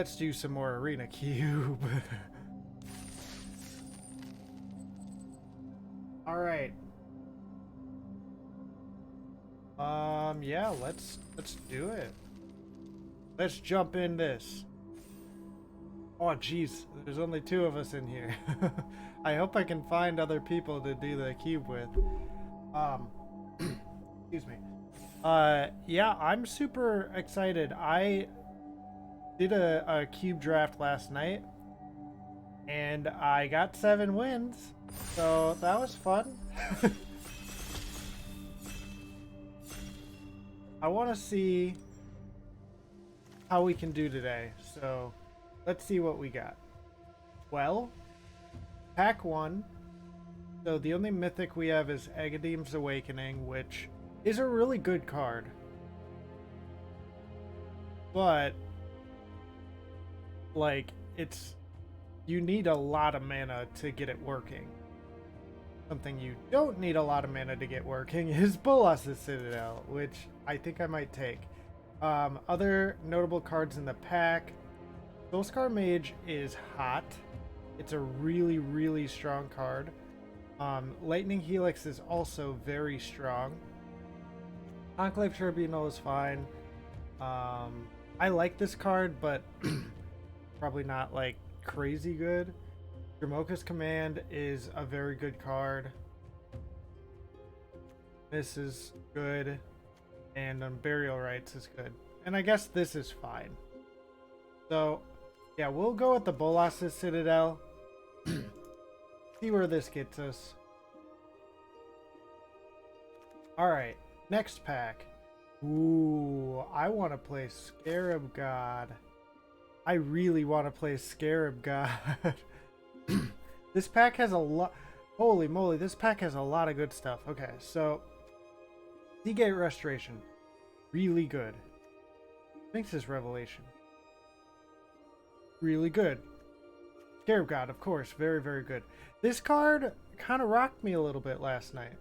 Let's do some more Arena Cube. All right. Yeah, let's do it. Let's jump in this. Oh, jeez, there's only two of us in here. I hope I can find other people to do the cube with. Um, excuse me. Yeah, I'm super excited. I did a cube draft last night, and I got 7 wins, so that was fun. I want to see how we can do today, so let's see what we got. Well, pack 1. So the only mythic we have is Agadeem's Awakening, which is a really good card. But, like, you need a lot of mana to get it working. Something you don't need a lot of mana to get working is Bolas's Citadel, which I think I might take. Other notable cards in the pack. Soulscar Mage is hot. It's a really, really strong card. Lightning Helix is also very strong. Enclave Tribunal is fine. I like this card, but probably not like crazy good. Dramoka's Command is a very good card. This is good. And Burial Rites is good. And I guess this is fine. So, yeah, we'll go with the Bolas's Citadel. See where this gets us. Alright, next pack. Ooh, I want to play Scarab God. I really want to play Scarab God. This pack has a lot... Holy moly, this pack has a lot of good stuff. Okay, so... Seagate Restoration. Really good. Sphinx's Revelation. Really good. Scarab God, of course. Very, very good. This card kind of rocked me a little bit last night.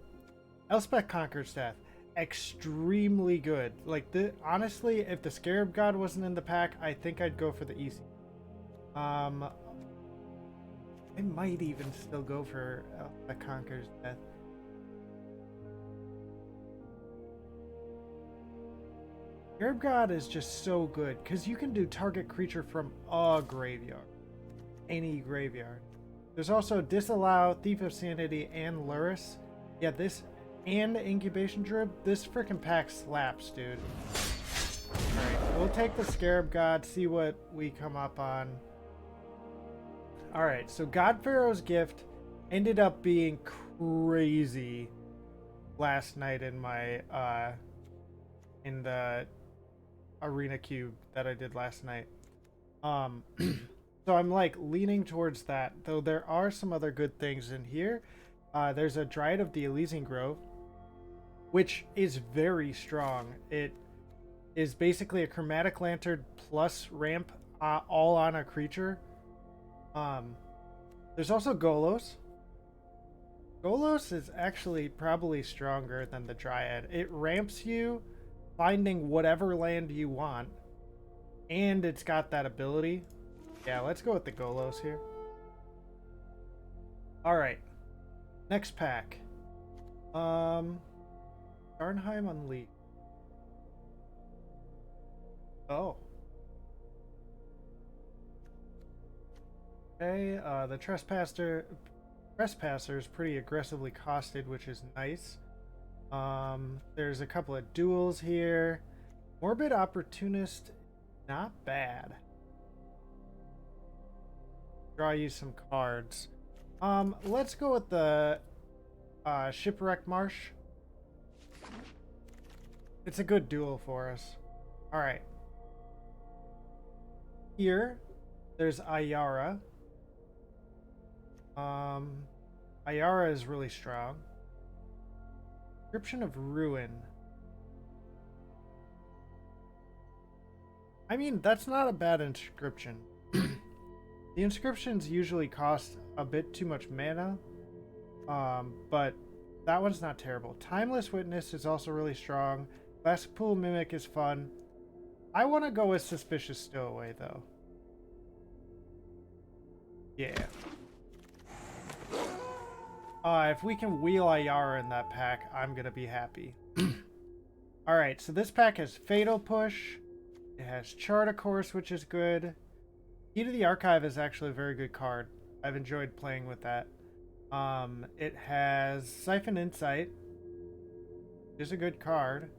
Elspeth Conqueror's Death. Extremely good. Like, honestly, if the Scarab God wasn't in the pack, I think I'd go for the EC. I might even still go for the Conqueror's Death. Scarab God is just so good because you can do target creature from a graveyard. Any graveyard. There's also Disallow, Thief of Sanity, and Luris. Yeah, this and Incubation Drip. This freaking pack slaps, dude. Alright, we'll take the Scarab God, see what we come up on. Alright, so God Pharaoh's Gift ended up being crazy last night in my in the Arena Cube that I did last night. So I'm like leaning towards that, though there are some other good things in here. There's a Dryad of the Elysian Grove, which is very strong. It is basically a Chromatic Lantern plus ramp all on a creature. There's also Golos. Golos is actually probably stronger than the Dryad. It ramps you, finding whatever land you want, and it's got that ability. Yeah, let's go with the Golos here. Alright. Next pack. Garnheim Unleashed. Oh. Okay, the Trespasser is pretty aggressively costed, which is nice. There's a couple of duels here. Morbid Opportunist, not bad. Draw you some cards. Let's go with the Shipwreck Marsh. It's a good duel for us. Alright. Here, there's Ayara. Ayara is really strong. Inscription of Ruin. I mean, that's not a bad inscription. The inscriptions usually cost a bit too much mana, but that one's not terrible. Timeless Witness is also really strong. Glasspool Mimic is fun. I want to go with Suspicious Stowaway, though. Yeah. If we can wheel Ayara in that pack, I'm gonna be happy. Alright, so this pack has Fatal Push. It has Chart a Course, which is good. Key to the Archive is actually a very good card. I've enjoyed playing with that. It has Siphon Insight, which is a good card.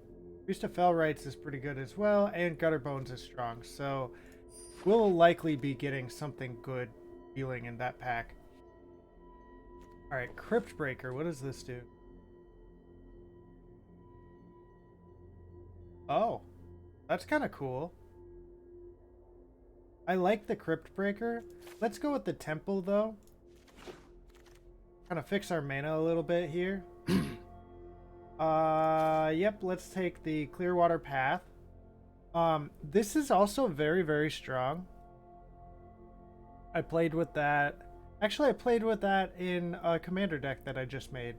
Priest of Fellrights is pretty good as well, and Gutter Bones is strong. So we'll likely be getting something good dealing in that pack. Alright, Crypt Breaker, what does this do? Oh, that's kind of cool. I like the Crypt Breaker. Let's go with the Temple, though. Kind of fix our mana a little bit here. Yep, let's take the Clearwater Path. This is also very, very strong. I played with that. Actually, I played with that in a commander deck that I just made.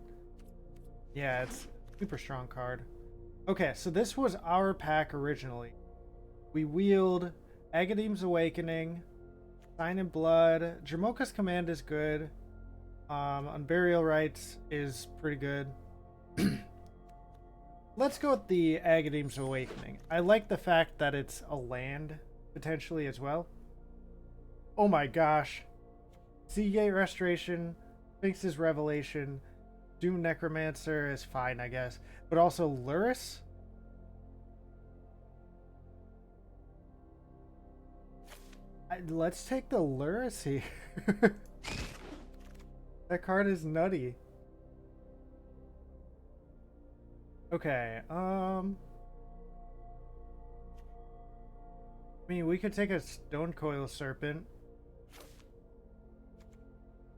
Yeah, it's a super strong card. Okay, so this was our pack originally. We wheeled Agadeem's Awakening, Sign in Blood. Jamoka's Command is good. Unburial Rites is pretty good. Let's go with the Agadeem's Awakening. I like the fact that it's a land, potentially, as well. Oh my gosh. Seagate Restoration, Sphinx's Revelation, Doom Necromancer is fine, I guess. But also Luris? Let's take the Luris here. That card is nutty. Okay, I mean, we could take a Stone Coil Serpent.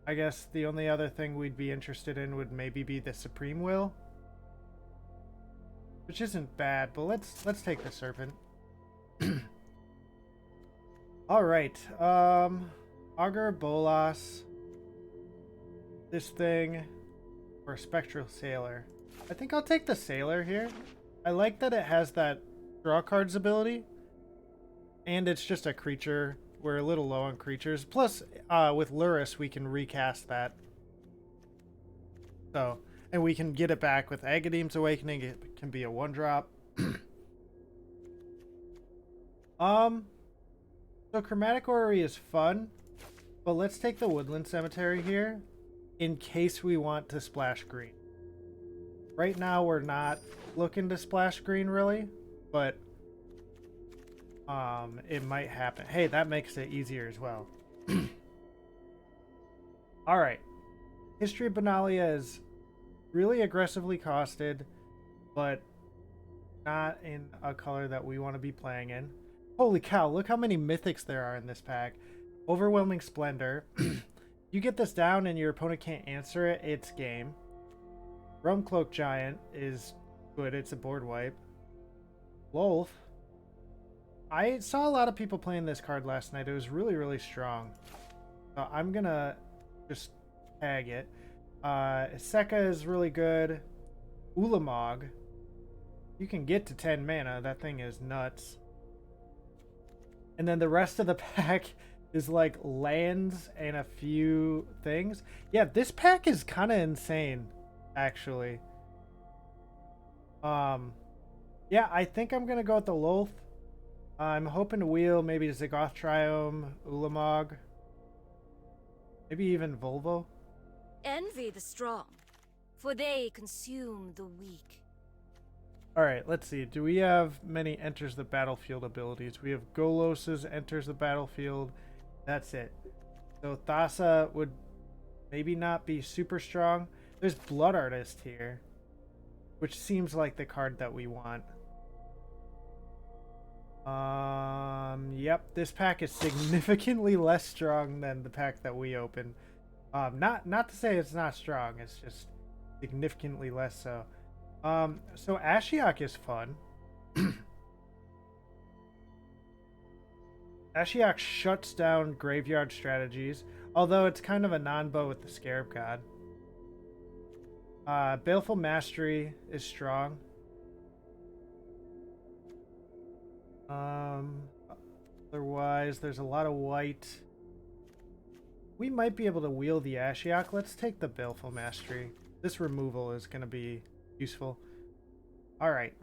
I guess the only other thing we'd be interested in would maybe be the Supreme Will. Which isn't bad, but let's take the Serpent. Alright, Augur Bolas. This thing, or Spectral Sailor. I think I'll take the Sailor here. I like that it has that draw cards ability. And it's just a creature. We're a little low on creatures. Plus, with Luris, we can recast that. So, and we can get it back with Agadeem's Awakening. It can be a 1-drop. So Chromatic Orrery is fun. But let's take the Woodland Cemetery here. In case we want to splash green. Right now, we're not looking to splash green, really. But it might happen. Hey, that makes it easier as well. Alright. History of Benalia is really aggressively costed, but not in a color that we want to be playing in. Holy cow, look how many mythics there are in this pack. Overwhelming Splendor. You get this down and your opponent can't answer it, it's game. Realm Cloak Giant is good, it's a board wipe. Lolth. I saw a lot of people playing this card last night. It was really, really strong. So I'm gonna just tag it. Seka is really good. Ulamog. You can get to 10 mana. That thing is nuts. And then the rest of the pack is like lands and a few things. Yeah, this pack is kind of insane, actually. Yeah, I think I'm gonna go with the Lolth. I'm hoping to wheel maybe Zagoth Triome, Ulamog, maybe even Volvo. Envy the strong, for they consume the weak. Alright, let's see. Do we have many enters the battlefield abilities? We have Golos's enters the battlefield. That's it. So Thassa would maybe not be super strong. There's Blood Artist here, which seems like the card that we want. Yep, this pack is significantly less strong than the pack that we opened. Not to say it's not strong, it's just significantly less so. So Ashiok is fun. Ashiok shuts down graveyard strategies, although it's kind of a non-bow with the Scarab God. Baleful Mastery is strong. Otherwise, there's a lot of white. we might be able to wheel the Ashiok. Let's take the Baleful Mastery. This removal is going to be useful. Alright.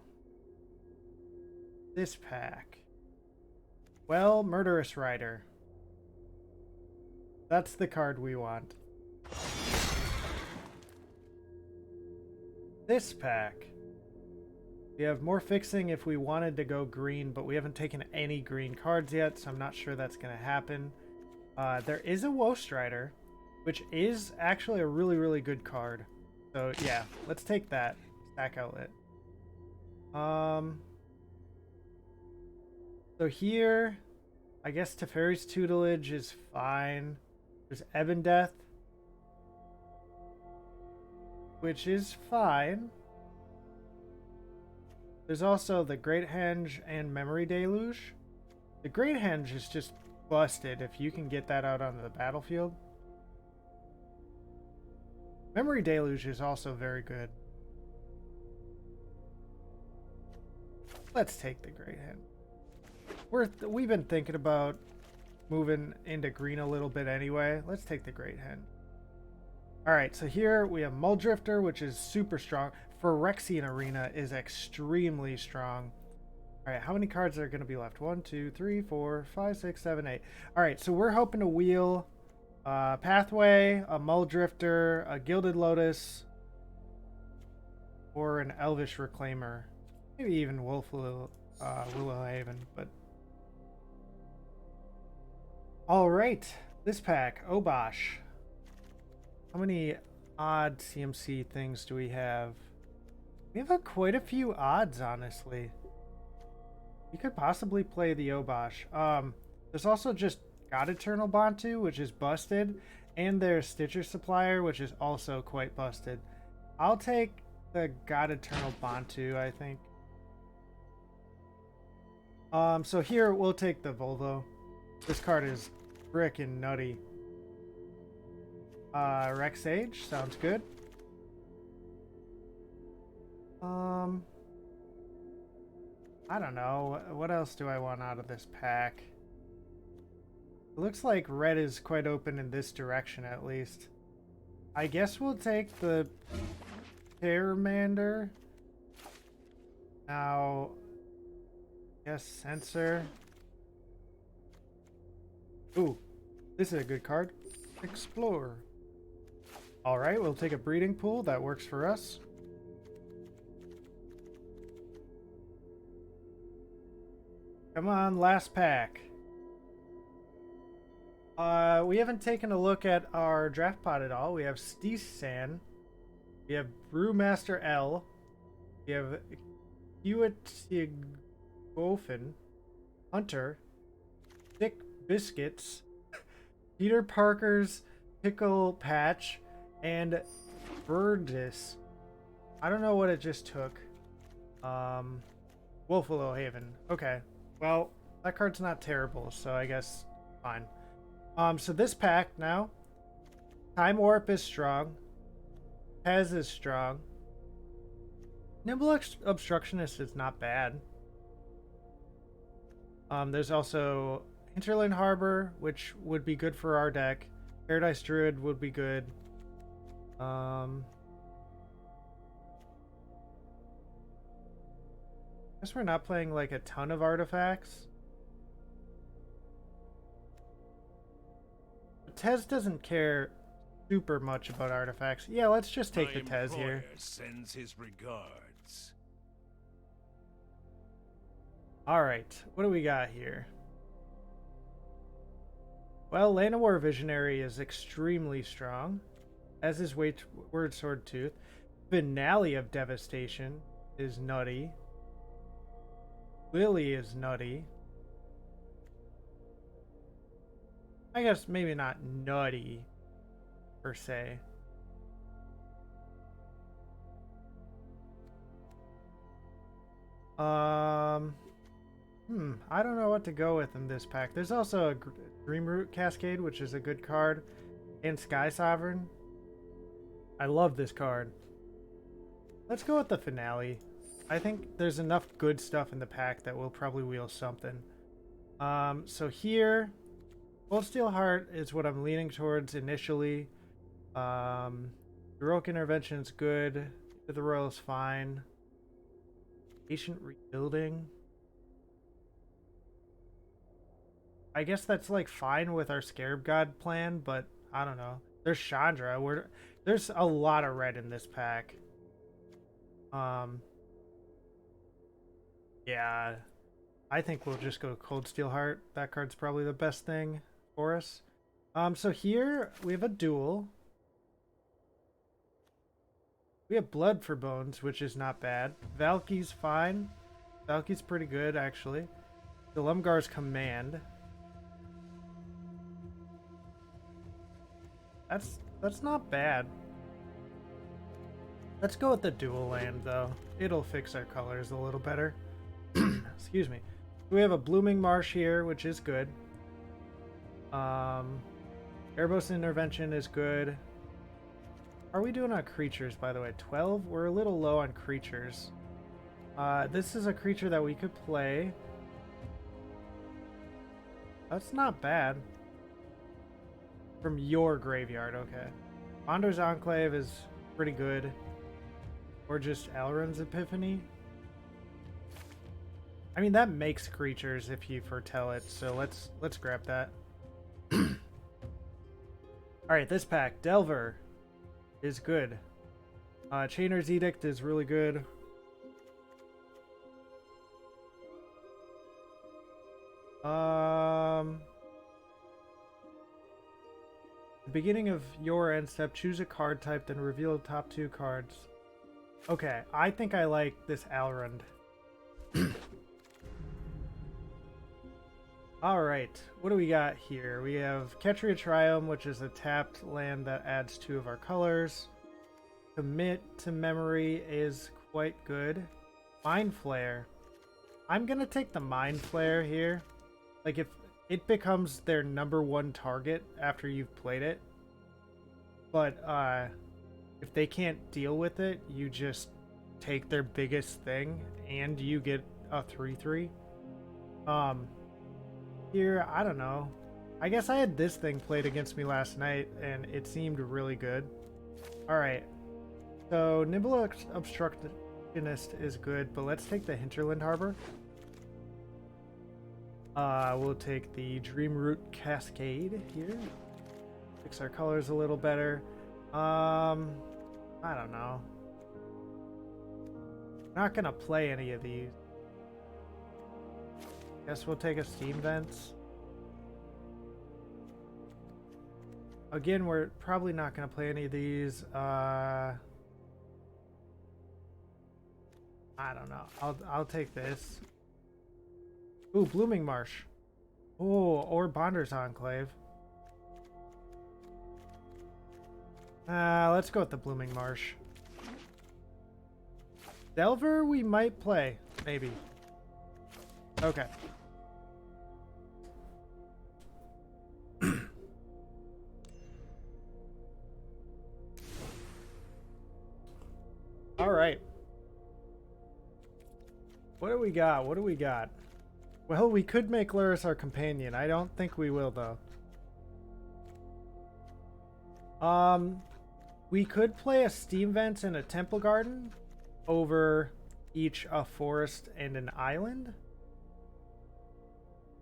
This pack. Well, Murderous Rider. That's the card we want. This pack. We have more fixing if we wanted to go green, but we haven't taken any green cards yet, so I'm not sure that's going to happen. There is a Woestrider, which is actually a really, really good card. So yeah, let's take that. Stack Outlet. So here, I guess Teferi's Tutelage is fine. There's Ebon Death, which is fine. There's also the Great Henge and Memory Deluge. The Great Henge is just busted if you can get that out onto the battlefield. Memory Deluge is also very good. Let's take the Great Henge. We've been thinking about moving into green a little bit anyway. Let's take the Great Henge. Alright, so here we have Muldrifter, which is super strong. Phyrexian Arena is extremely strong. Alright, how many cards are going to be left? 1, 2, 3, 4, 5, 6, 7, 8. Alright, so we're hoping to wheel Pathway, a Muldrifter, a Gilded Lotus, or an Elvish Reclaimer. Maybe even Willowhaven, but... Alright, this pack, Obosh. How many odd CMC things do we have? We have quite a few odds, honestly. You could possibly play the Obosh. There's also just God Eternal Bantu, which is busted, and there's Stitcher Supplier, which is also quite busted. I'll take the God Eternal Bantu, I think. So here we'll take the Volvo. This card is frickin' nutty. Rex Age sounds good. I don't know. What else do I want out of this pack? It looks like red is quite open in this direction, at least. I guess we'll take the Terramander. Now, yes, Censor. Ooh, this is a good card. Explorer. Alright, we'll take a Breeding Pool. That works for us. Come on, last pack. We haven't taken a look at our draft pot at all. We have Steesan. We have Brewmaster L. We have Hewitt-Gofen, Hunter, Thick Biscuits, Peter Parker's Pickle Patch, and Birdis. I don't know what it just took. Willowhaven. Okay. Well, that card's not terrible, so I guess fine. So this pack now, Time Warp is strong. Pez is strong. Nimble Obstructionist is not bad. There's also Hinterland Harbor, which would be good for our deck. Paradise Druid would be good. Guess we're not playing like a ton of artifacts. But Tez doesn't care super much about artifacts. Yeah, let's just take the Tez here. Sends his regards. Alright, what do we got here? Well, Llanowar Visionary is extremely strong, as is Word Sword Tooth. Finale of Devastation is nutty. Lily is nutty. I guess maybe not nutty, per se. I don't know what to go with in this pack. There's also a Dreamroot Cascade, which is a good card, and Sky Sovereign. I love this card. Let's go with the Finale. I think there's enough good stuff in the pack that we'll probably wheel something. So here, Cold Steel Heart is what I'm leaning towards initially. Heroic Intervention is good. The Royal is fine. Patient Rebuilding. I guess that's like fine with our Scarab God plan, but I don't know. There's Chandra. There's a lot of red in this pack. Yeah, I think we'll just go Cold Steel Heart. That card's probably the best thing for us. So here we have a duel. We have Blood for Bones, which is not bad. Valky's fine. Valky's pretty good, actually. Delumgar's Command. That's not bad. Let's go with the dual land, though. It'll fix our colors a little better. Excuse me. We have a Blooming Marsh here, which is good. Erebos Intervention is good. How are we doing on creatures, by the way? 12? We're a little low on creatures. This is a creature that we could play. That's not bad. From your graveyard, okay. Bonder's Enclave is pretty good. Or just Elrond's Epiphany. I mean, that makes creatures if you foretell it, so let's grab that. Alright, this pack. Delver is good. Chainer's Edict is really good. The beginning of your end step, choose a card type, then reveal the top 2 cards. Okay, I think I like this Elrond. Alright, what do we got here? We have Ketria Triome, which is a tapped land that adds 2 of our colors. Commit to Memory is quite good. Mind Flare. I'm gonna take the Mind Flare here. Like, if it becomes their #1 target after you've played it. But, if they can't deal with it, you just take their biggest thing, and you get a 3/3. Here, I don't know. I guess I had this thing played against me last night, and it seemed really good. Alright. So, Nimble Obstructionist is good, but let's take the Hinterland Harbor. We'll take the Dreamroot Cascade here. Fix our colors a little better. I don't know. Not gonna play any of these. Guess we'll take a Steam Vents. Again, we're probably not gonna play any of these. I don't know. I'll take this. Ooh, Blooming Marsh. Ooh, or Bonder's Enclave. Let's go with the Blooming Marsh. Delver we might play, maybe. Okay. All right. What do we got? What do we got? Well, we could make Luris our companion. I don't think we will, though. We could play a Steam Vents and a Temple Garden over each a forest and an island.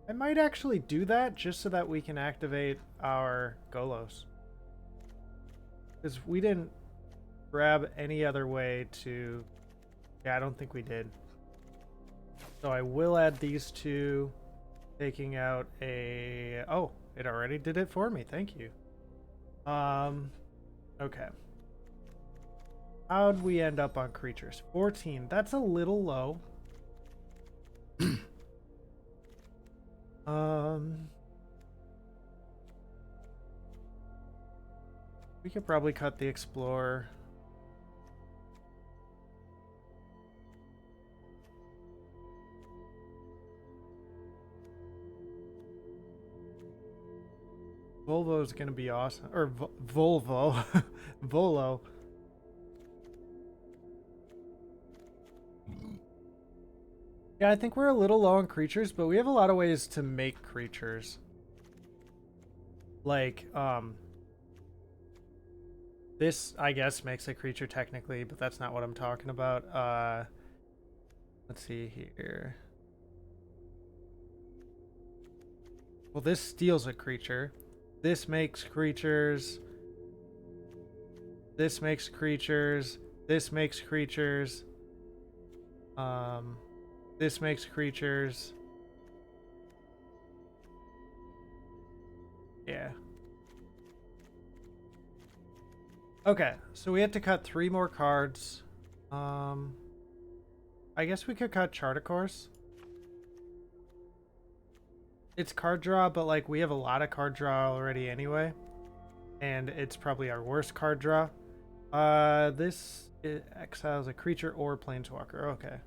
I might actually do that just so that we can activate our Golos. Because we didn't grab any other way to... Yeah, I don't think we did. So I will add these two, taking out a... Oh, it already did it for me. Thank you. Okay. How'd we end up on creatures? 14. That's a little low. We could probably cut the Explorer. Volvo is gonna be awesome, or Volvo, Volo. Yeah, I think we're a little low on creatures, but we have a lot of ways to make creatures. Like, this, I guess, makes a creature technically, but that's not what I'm talking about. Let's see here. Well, this steals a creature. This makes creatures. This makes creatures. This makes creatures. This makes creatures. Yeah. Okay, so we had to cut 3 more cards. I guess we could cut Chart a Course. It's card draw, but like we have a lot of card draw already anyway. And it's probably our worst card draw. This exiles a creature or planeswalker. Okay.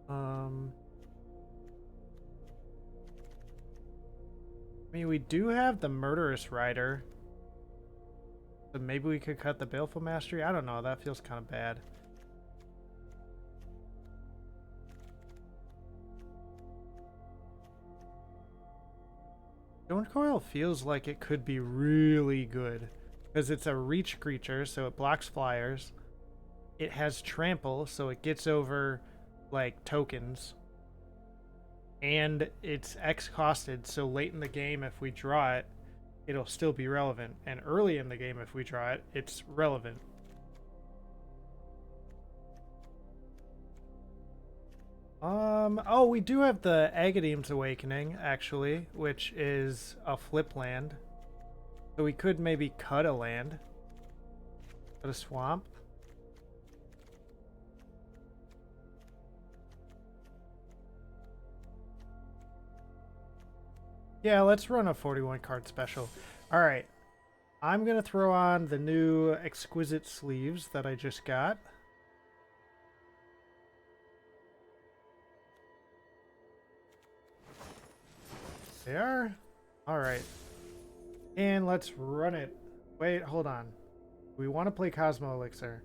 I mean, we do have the Murderous Rider. So maybe we could cut the Baleful Mastery. I don't know. That feels kind of bad. Stone Coil feels like it could be really good. Because it's a reach creature, so it blocks flyers. It has trample, so it gets over, like, tokens. And it's X-costed, so late in the game, if we draw it, it'll still be relevant. And early in the game, if we draw it, it's relevant. Oh, we do have the Agadeem's Awakening, actually, which is a flip land. So we could maybe cut a land. Cut a swamp. Yeah, let's run a 41 card special. Alright. I'm going to throw on the new Exquisite Sleeves that I just got. They are? Alright. And let's run it. Wait, hold on. We want to play Cosmo Elixir.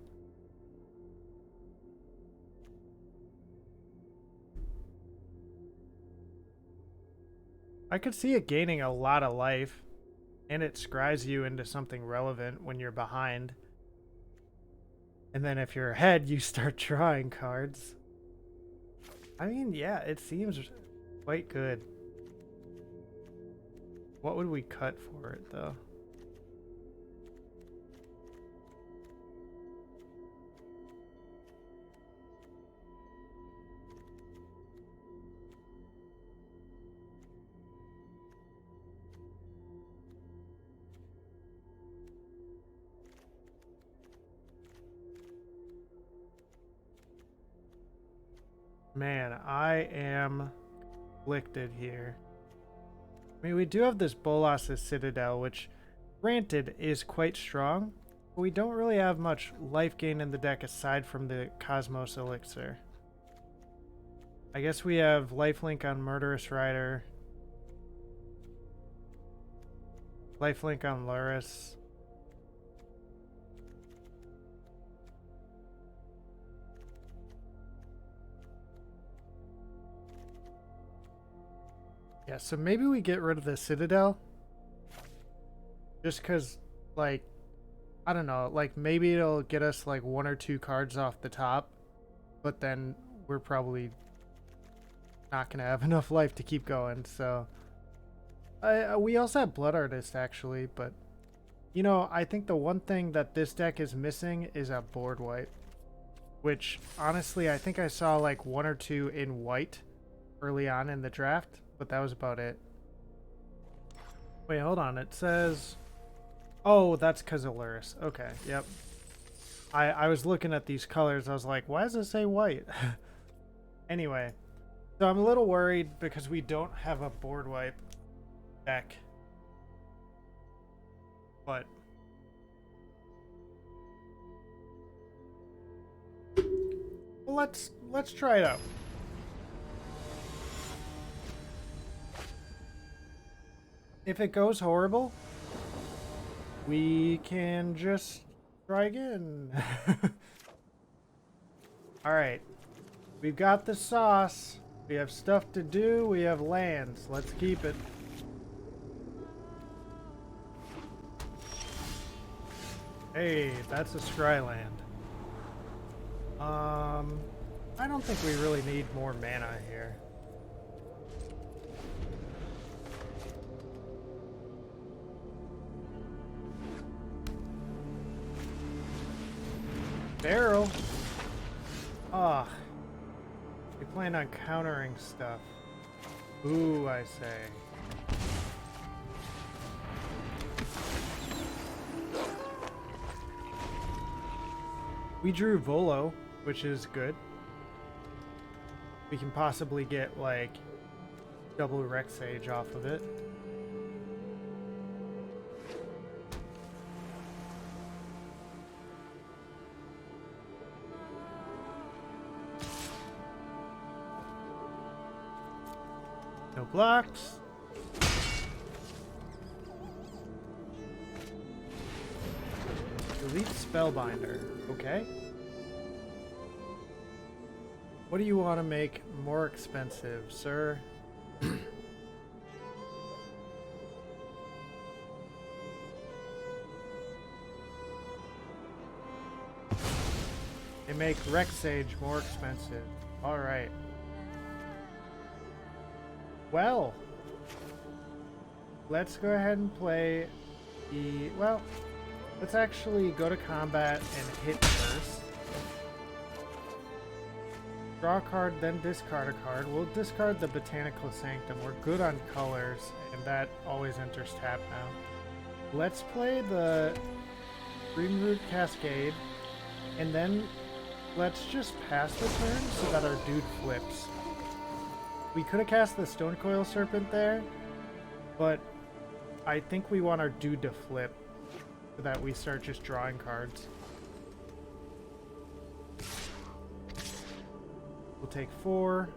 I could see it gaining a lot of life. And it scries you into something relevant when you're behind. And then if you're ahead, you start drawing cards. I mean, yeah, it seems quite good. What would we cut for it, though? Man, I am afflicted here. I mean, we do have this Bolas' Citadel, which, granted, is quite strong, but we don't really have much life gain in the deck aside from the Cosmos Elixir. I guess we have lifelink on Murderous Rider, lifelink on Luris. Yeah, so maybe we get rid of the Citadel. Just because, like, I don't know, like, maybe it'll get us, like, 1 or 2 cards off the top. But then we're probably not going to have enough life to keep going, so... we also have Blood Artist, actually, but... You know, I think the one thing that this deck is missing is a board wipe. Which, honestly, I think I saw, like, 1 or 2 in white early on in the draft. But that was about it. Wait, hold on. It says... Oh, that's because of Luris. Okay, yep. I was looking at these colors. I was like, why does it say white? Anyway. So I'm a little worried because we don't have a board wipe deck. But... Well, let's try it out. If it goes horrible, we can just try again. Alright. We've got the sauce. We have stuff to do. We have lands. Let's keep it. Hey, that's a scry land. I don't think we really need more mana here. Barrel. Ah. We plan on countering stuff. Ooh, I say. We drew Volo, which is good. We can possibly get, like, double Rex Sage off of it. No blocks. Elite Spellbinder. Okay. What do you want to make more expensive, sir? They make Rex Sage more expensive. Alright. Well, let's go ahead and play the... Well, let's actually go to combat and hit first. Draw a card, then discard a card. We'll discard the Botanical Sanctum. We're good on colors, and that always enters tap now. Let's play the Greenroot Cascade, and then let's just pass the turn so that our dude flips. We could have cast the Stonecoil Serpent there, but I think we want our dude to flip so that we start just drawing cards. We'll take 4.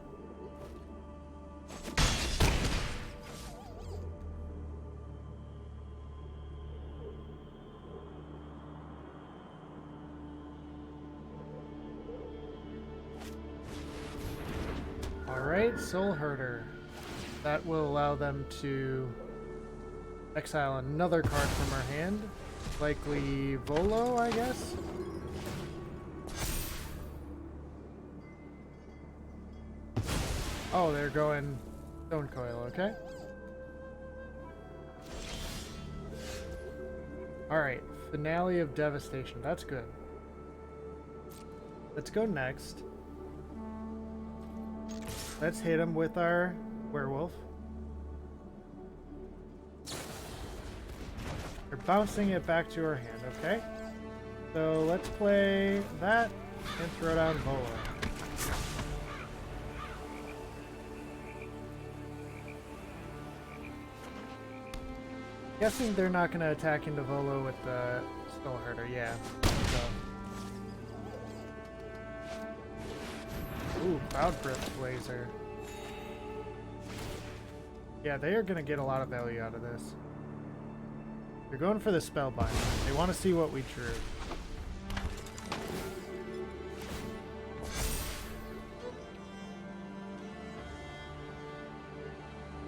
Alright, Soul Herder. That will allow them to exile another card from our hand. Likely Volo, I guess? Oh, they're going Stonecoil, okay? Alright, Finale of Devastation. That's good. Let's go next. Let's hit him with our werewolf. We're bouncing it back to our hand, okay? So let's play that and throw down Volo. Guessing they're not going to attack into Volo with the Soul Herder, yeah. So. Ooh, Cloudbreath Blazer. Yeah, they are going to get a lot of value out of this. They're going for the Spellbinder. They want to see what we drew.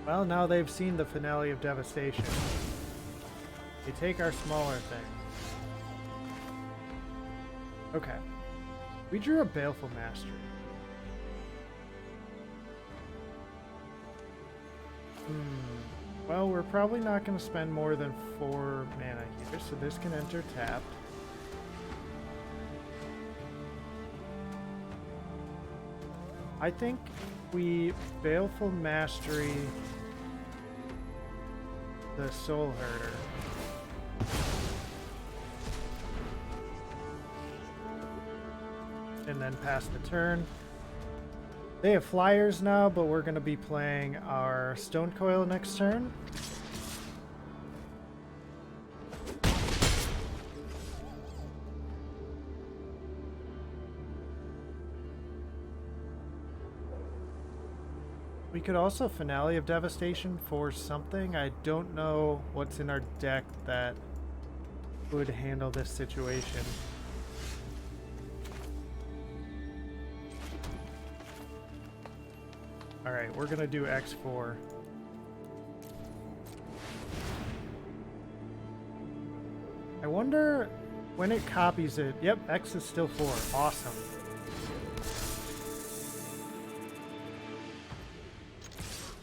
Well, now they've seen the Finale of Devastation. They take our smaller thing. Okay. We drew a Baleful Mastery. Well, we're probably not going to spend more than 4 mana here, so this can enter tapped. I think we Baleful Mastery the Soul Herder. And then pass the turn. They have flyers now, but we're going to be playing our Stonecoil next turn. We could also Finale of Devastation for something. I don't know what's in our deck that would handle this situation. Alright, we're gonna do X4. I wonder when it copies it. Yep, X is still 4. Awesome.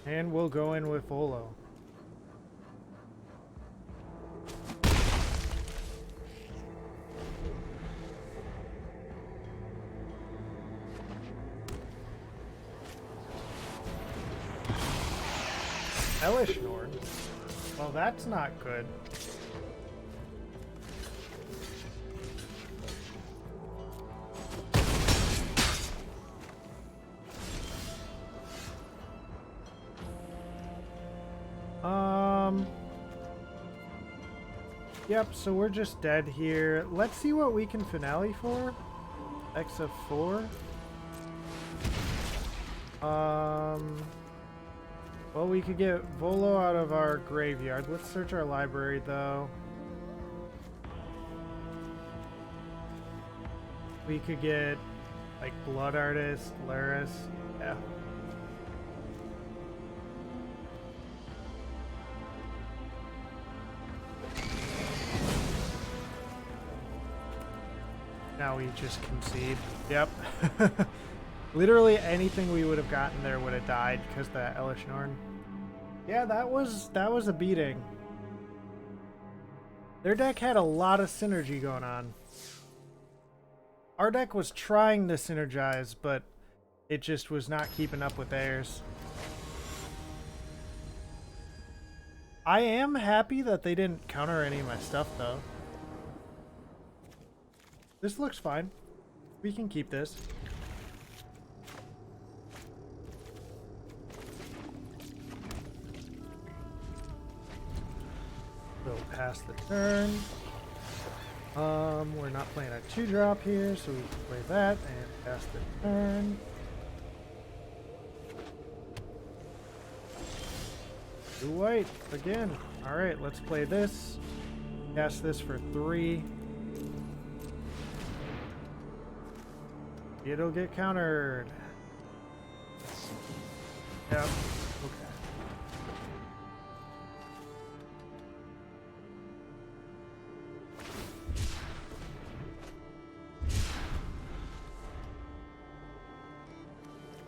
And we'll go in with Volo. Elishnorn? Well, that's not good. Yep, so we're just dead here. Let's see what we can finale for. X of 4. Well, we could get Volo out of our graveyard. Let's search our library, though. We could get, like, Blood Artist, Luris. Yeah. Now we just concede. Yep. Literally anything we would have gotten there would have died because the Elishnorn. Yeah, that was a beating. Their deck had a lot of synergy going on. Our deck was trying to synergize, but it just was not keeping up with theirs. I am happy that they didn't counter any of my stuff, though. This looks fine. We can keep this. We'll pass the turn. We're not playing a 2-drop here, so we can play that and pass the turn. Blue white again. Alright, let's play this. Cast this for 3. It'll get countered. Yep. Okay.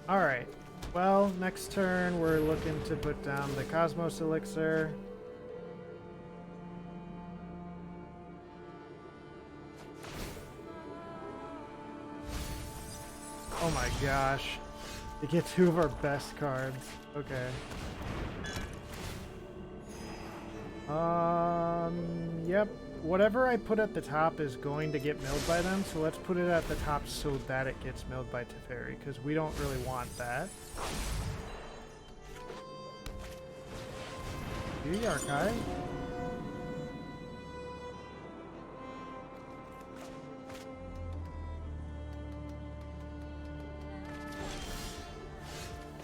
Alright. Well, next turn we're looking to put down the Cosmos Elixir. Oh my gosh. To get 2 of our best cards. Okay. Yep. Whatever I put at the top is going to get milled by them, so let's put it at the top so that it gets milled by Teferi, because we don't really want that. Do the archive.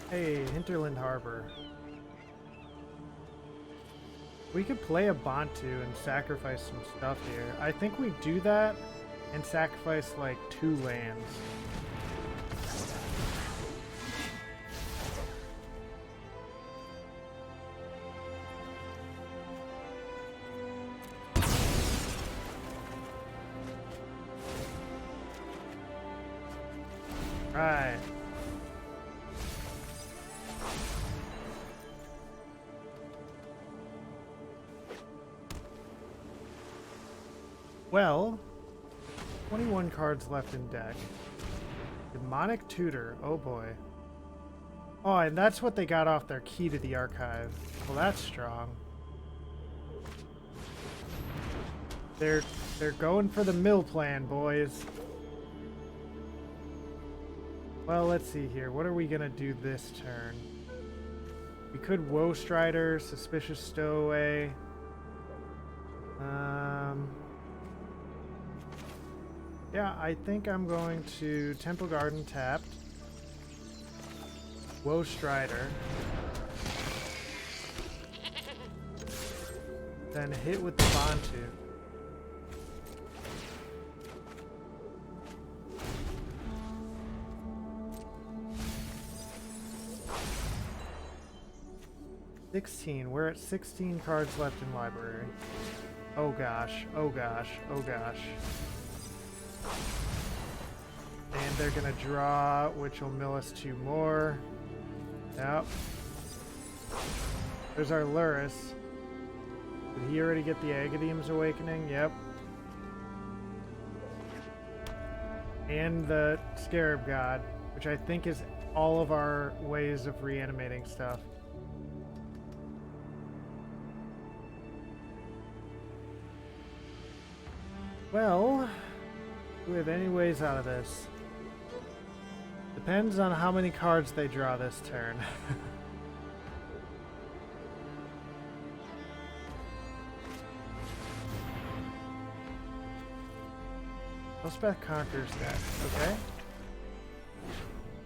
Hey, Hinterland Harbor. We could play a Bantu and sacrifice some stuff here. I think we do that and sacrifice like 2 lands. Right. Well, 21 cards left in deck. Demonic Tutor, oh boy. Oh, and that's what they got off their key to the archive. Well, that's strong. They're going for the mill plan, boys. Well, let's see here. What are we gonna do this turn? We could Woe Strider, Suspicious Stowaway. Yeah, I think I'm going to Temple Garden tapped. Woe Strider. Then hit with the Bantu. 16. We're at 16 cards left in library. Oh gosh, oh gosh, oh gosh. And they're gonna draw, which will mill us 2 more. Yep. There's our Luris. Did he already get the Agadeem's Awakening? Yep. And the Scarab God, which I think is all of our ways of reanimating stuff. Well, do we have any ways out of this? Depends on how many cards they draw this turn. Elspeth Conqueror's deck, okay.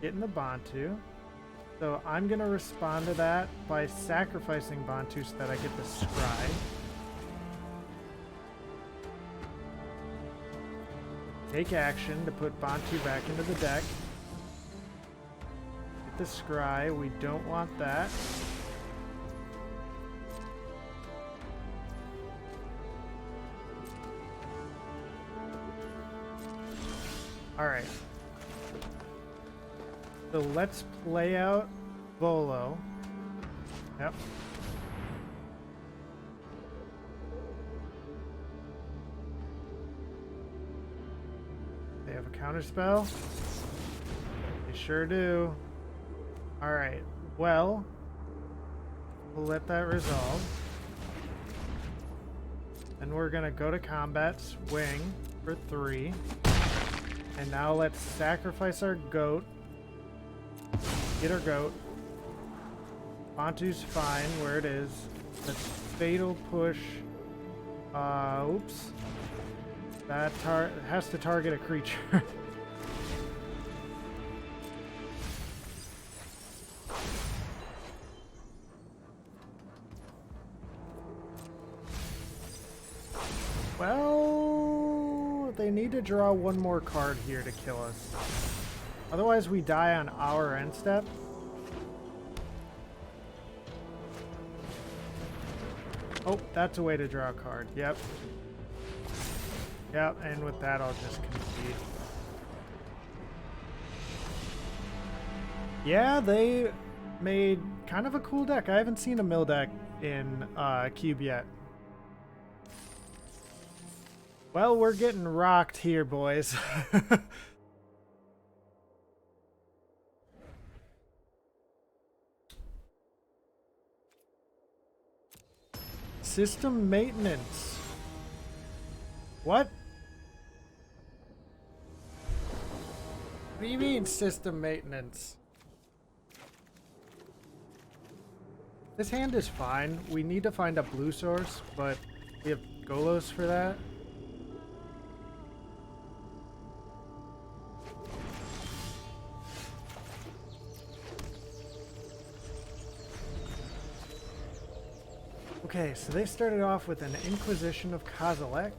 Getting the Bantu. So I'm going to respond to that by sacrificing Bantu so that I get the Scry. Take action to put Bantu back into the deck. Get the Scry, we don't want that. Alright. So let's play out Volo. Yep. They have a counterspell? They sure do. Alright, well, we'll let that resolve. Then we're gonna go to combat, swing for 3. And now let's sacrifice our goat. Get our goat. Bantu's fine where it is. Let's fatal push. Oops. That has to target a creature. Well, they need to draw one more card here to kill us. Otherwise we die on our end step. Oh, that's a way to draw a card. Yep. Yep, and with that I'll just concede. Yeah, they made kind of a cool deck. I haven't seen a mill deck in Cube yet. Well, we're getting rocked here, boys. System maintenance. What? What do you mean system maintenance? This hand is fine. We need to find a blue source, but we have Golos for that. Okay, so they started off with an Inquisition of Kozilek.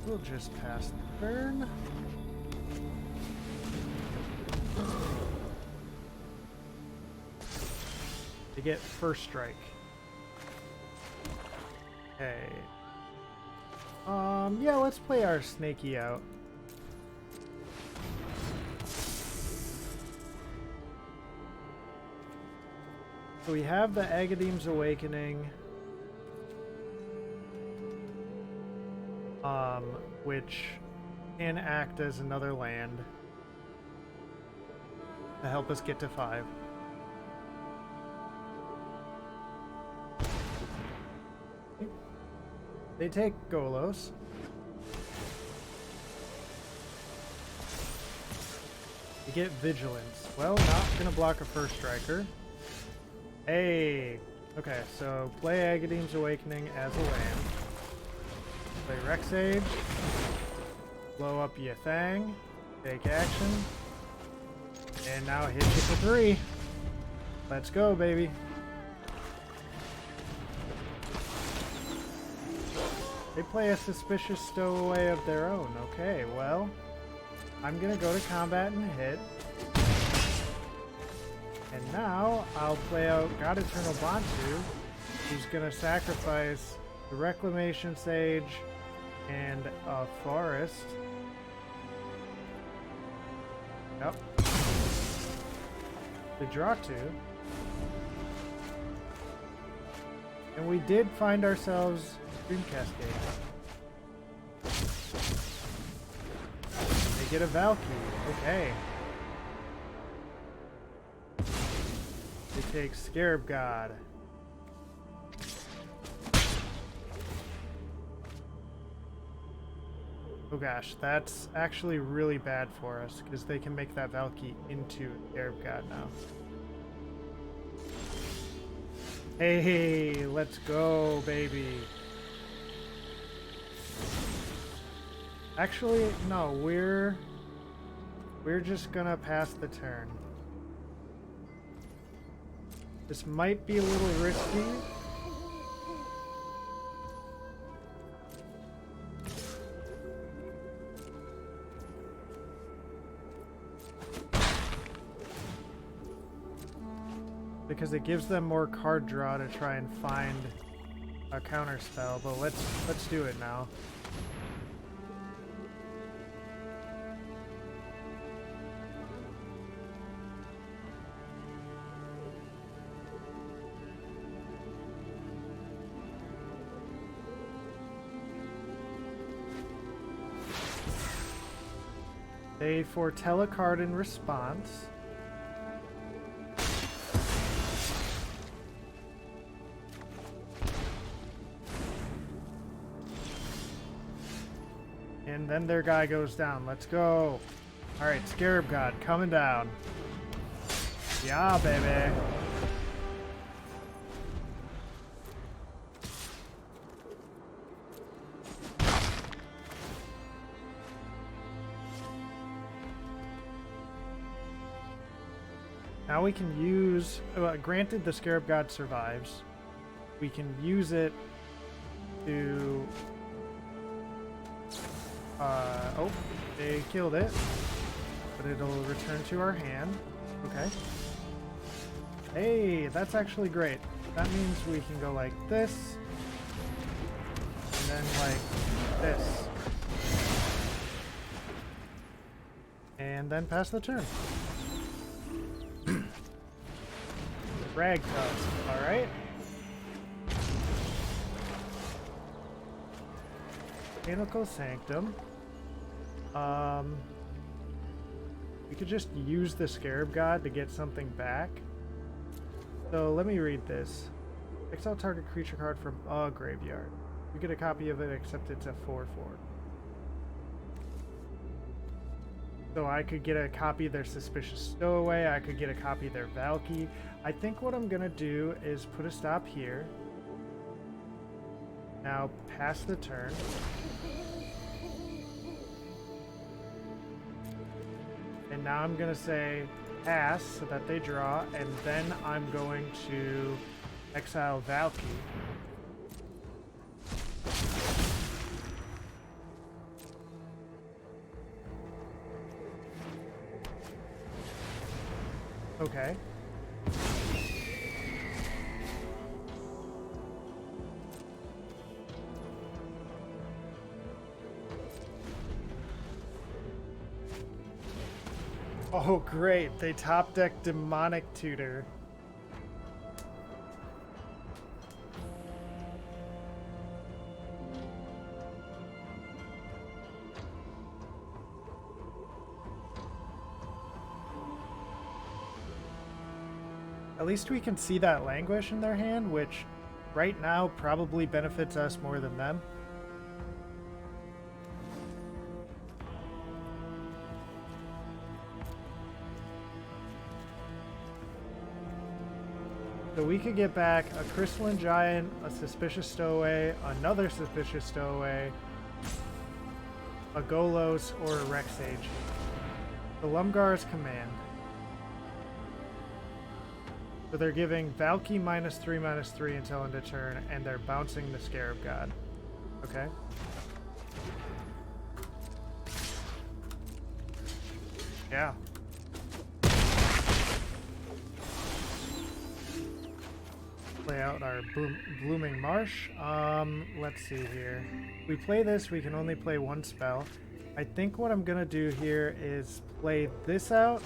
We'll just pass the turn. They get first strike. Okay. Yeah, let's play our Snaky out. So we have the Agadeem's Awakening, which can act as another land to help us get to 5. They take Golos. They get Vigilance. Well, not gonna block a first striker. Hey! Okay, so play Agadeem's Awakening as a land. Play Rexage. Blow up Yathang. Take action. And now hit you for 3. Let's go, baby. They play a suspicious stowaway of their own. Okay, well, I'm gonna go to combat and hit. And now I'll play out God Eternal Bantu, who's gonna sacrifice the Reclamation Sage and a Forest. Yep. To draw 2. And we did find ourselves Dream Cascade. They get a Valkyrie. Okay. They take Scarab God. Oh gosh, that's actually really bad for us because they can make that Valkyrie into Scarab God now. Hey, let's go, baby. Actually, no, we're just gonna pass the turn. This might be a little risky. Because it gives them more card draw to try and find a counter spell, but let's do it now. They foretell a card in response. And then their guy goes down. Let's go. Alright, Scarab God coming down. Yeah, baby. Now we can use, granted the Scarab God survives, we can use it to, oh, they killed it, but it'll return to our hand. Okay. Hey, that's actually great. That means we can go like this, and then like this. And then pass the turn. Rag Tusk, alright. Mechanical Sanctum. We could just use the Scarab God to get something back. So let me read this. Exile target creature card from a graveyard. You get a copy of it except it's a 4/4. So I could get a copy of their Suspicious Stowaway, I could get a copy of their Valky. I think what I'm gonna do is put a stop here. Now pass the turn. And now I'm gonna say pass so that they draw, and then I'm going to exile Valky. Okay. Oh, great. They top deck Demonic Tutor. At least we can see that Languish in their hand, which right now probably benefits us more than them. So we could get back a Crystalline Giant, a Suspicious Stowaway, another Suspicious Stowaway, a Golos, or a Rex Sage. The Lumgar's Command. So they're giving Valky -3/3 until end of turn, and they're bouncing the Scarab God. Okay. Play out our Blooming Marsh. Let's see here. If we play this, we can only play one spell. I think what I'm gonna do here is play this out,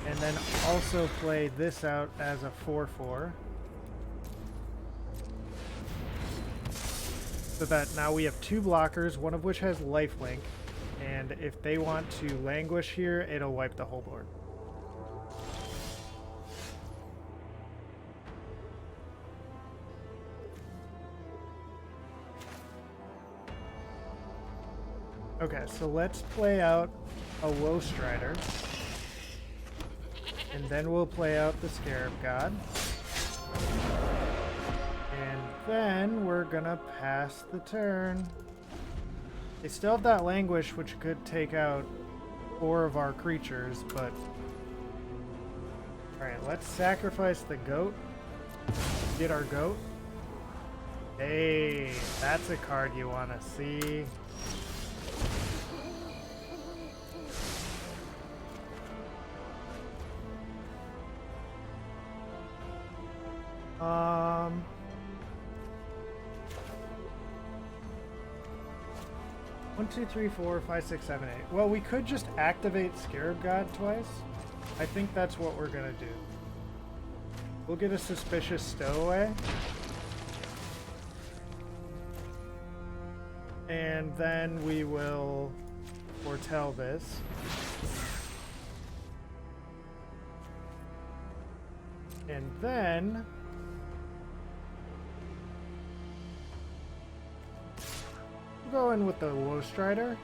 and then also play this out as a 4/4. So that now we have two blockers, one of which has lifelink, and if they want to languish here, it'll wipe the whole board. Okay, so let's play out a Woe Strider. And then we'll play out the Scarab God. And then we're gonna pass the turn. They still have that Languish, which could take out 4 of our creatures, but... Alright, let's sacrifice the goat. Get our goat. Hey, that's a card you want to see. One, two, three, 4, 5, 6, 7, 8. Well, we could just activate Scarab God twice. I think that's what we're gonna do. We'll get a Suspicious Stowaway. And then we will foretell this. And then we'll go in with the Woe Strider.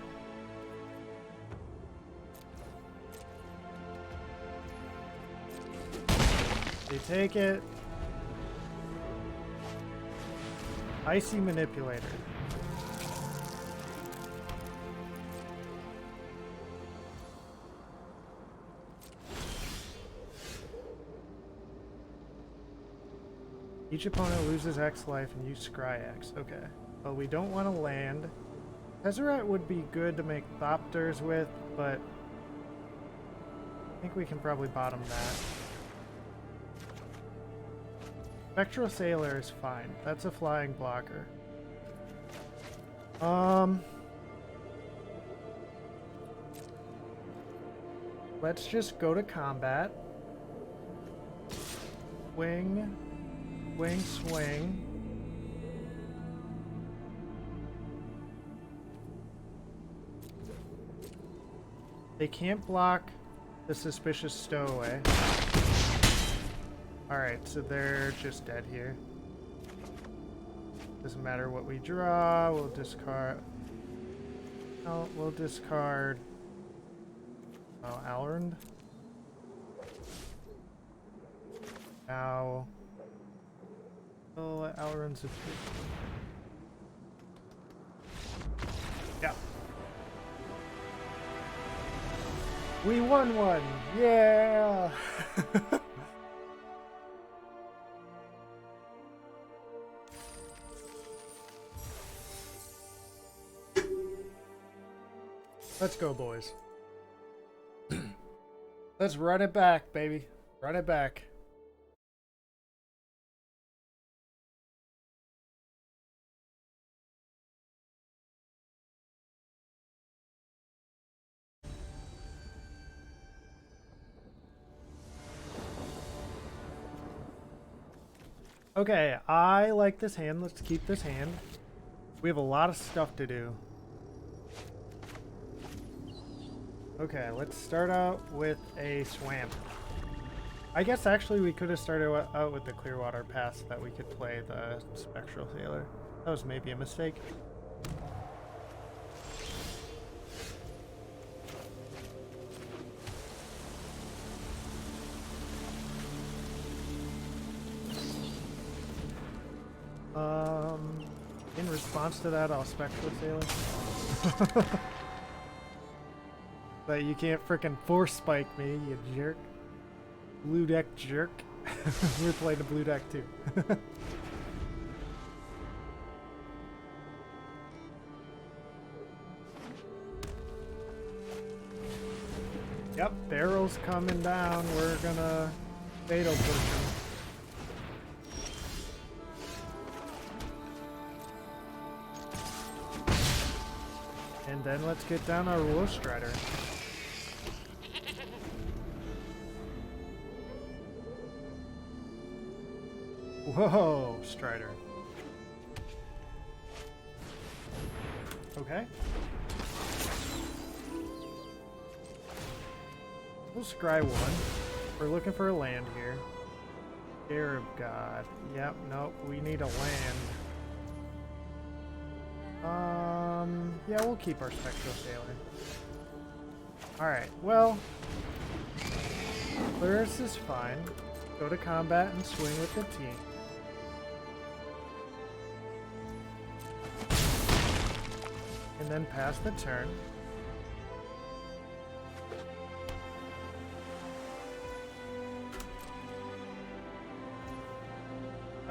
They take it. Icy Manipulator. Each opponent loses X life and you scry X. Okay. Well, we don't want to land. Tezzeret would be good to make Thopters with, but I think we can probably bottom that. Spectral Sailor is fine. That's a flying blocker. Let's just go to combat. Swing, swing. They can't block the Suspicious Stowaway. Alright, so they're just dead here. Doesn't matter what we draw, we'll discard... Oh, we'll discard... Oh, Alrund. Now... Oh, Alrund's a... Yeah. We won one! Yeah! Let's go, boys. Let's run it back, baby. Run it back. Okay, I like this hand. Let's keep this hand. We have a lot of stuff to do. Okay, let's start out with a Swamp. I guess actually we could have started out with the Clearwater Pass so that we could play the Spectral Sailor. That was maybe a mistake. In response to that, I'll Spectral Sailor. But you can't frickin' force spike me, you jerk. Blue deck jerk. We're playing the blue deck too. Yep, barrel's coming down. We're gonna fatal push him. And then let's get down our Wolf Strider. Whoa, Strider. Okay. We'll scry one. We're looking for a land here. Arab God. Yep, nope, we need a land. Yeah, we'll keep our Spectral Sailor. Alright, well, Lyris is fine. Go to combat and swing with the team. And then pass the turn.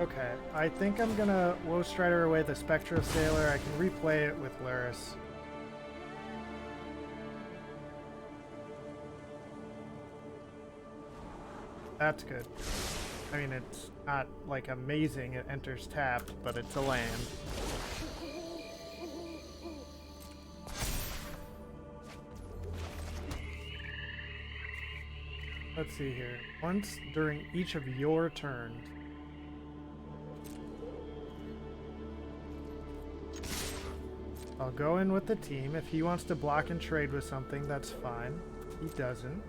Okay, I think I'm gonna Woe Strider away the Spectral Sailor. I can replay it with Lyris. That's good. I mean, it's not like amazing, it enters tapped, but it's a land. Let's see here. Once during each of your turns. I'll go in with the team. If he wants to block and trade with something, that's fine. He doesn't.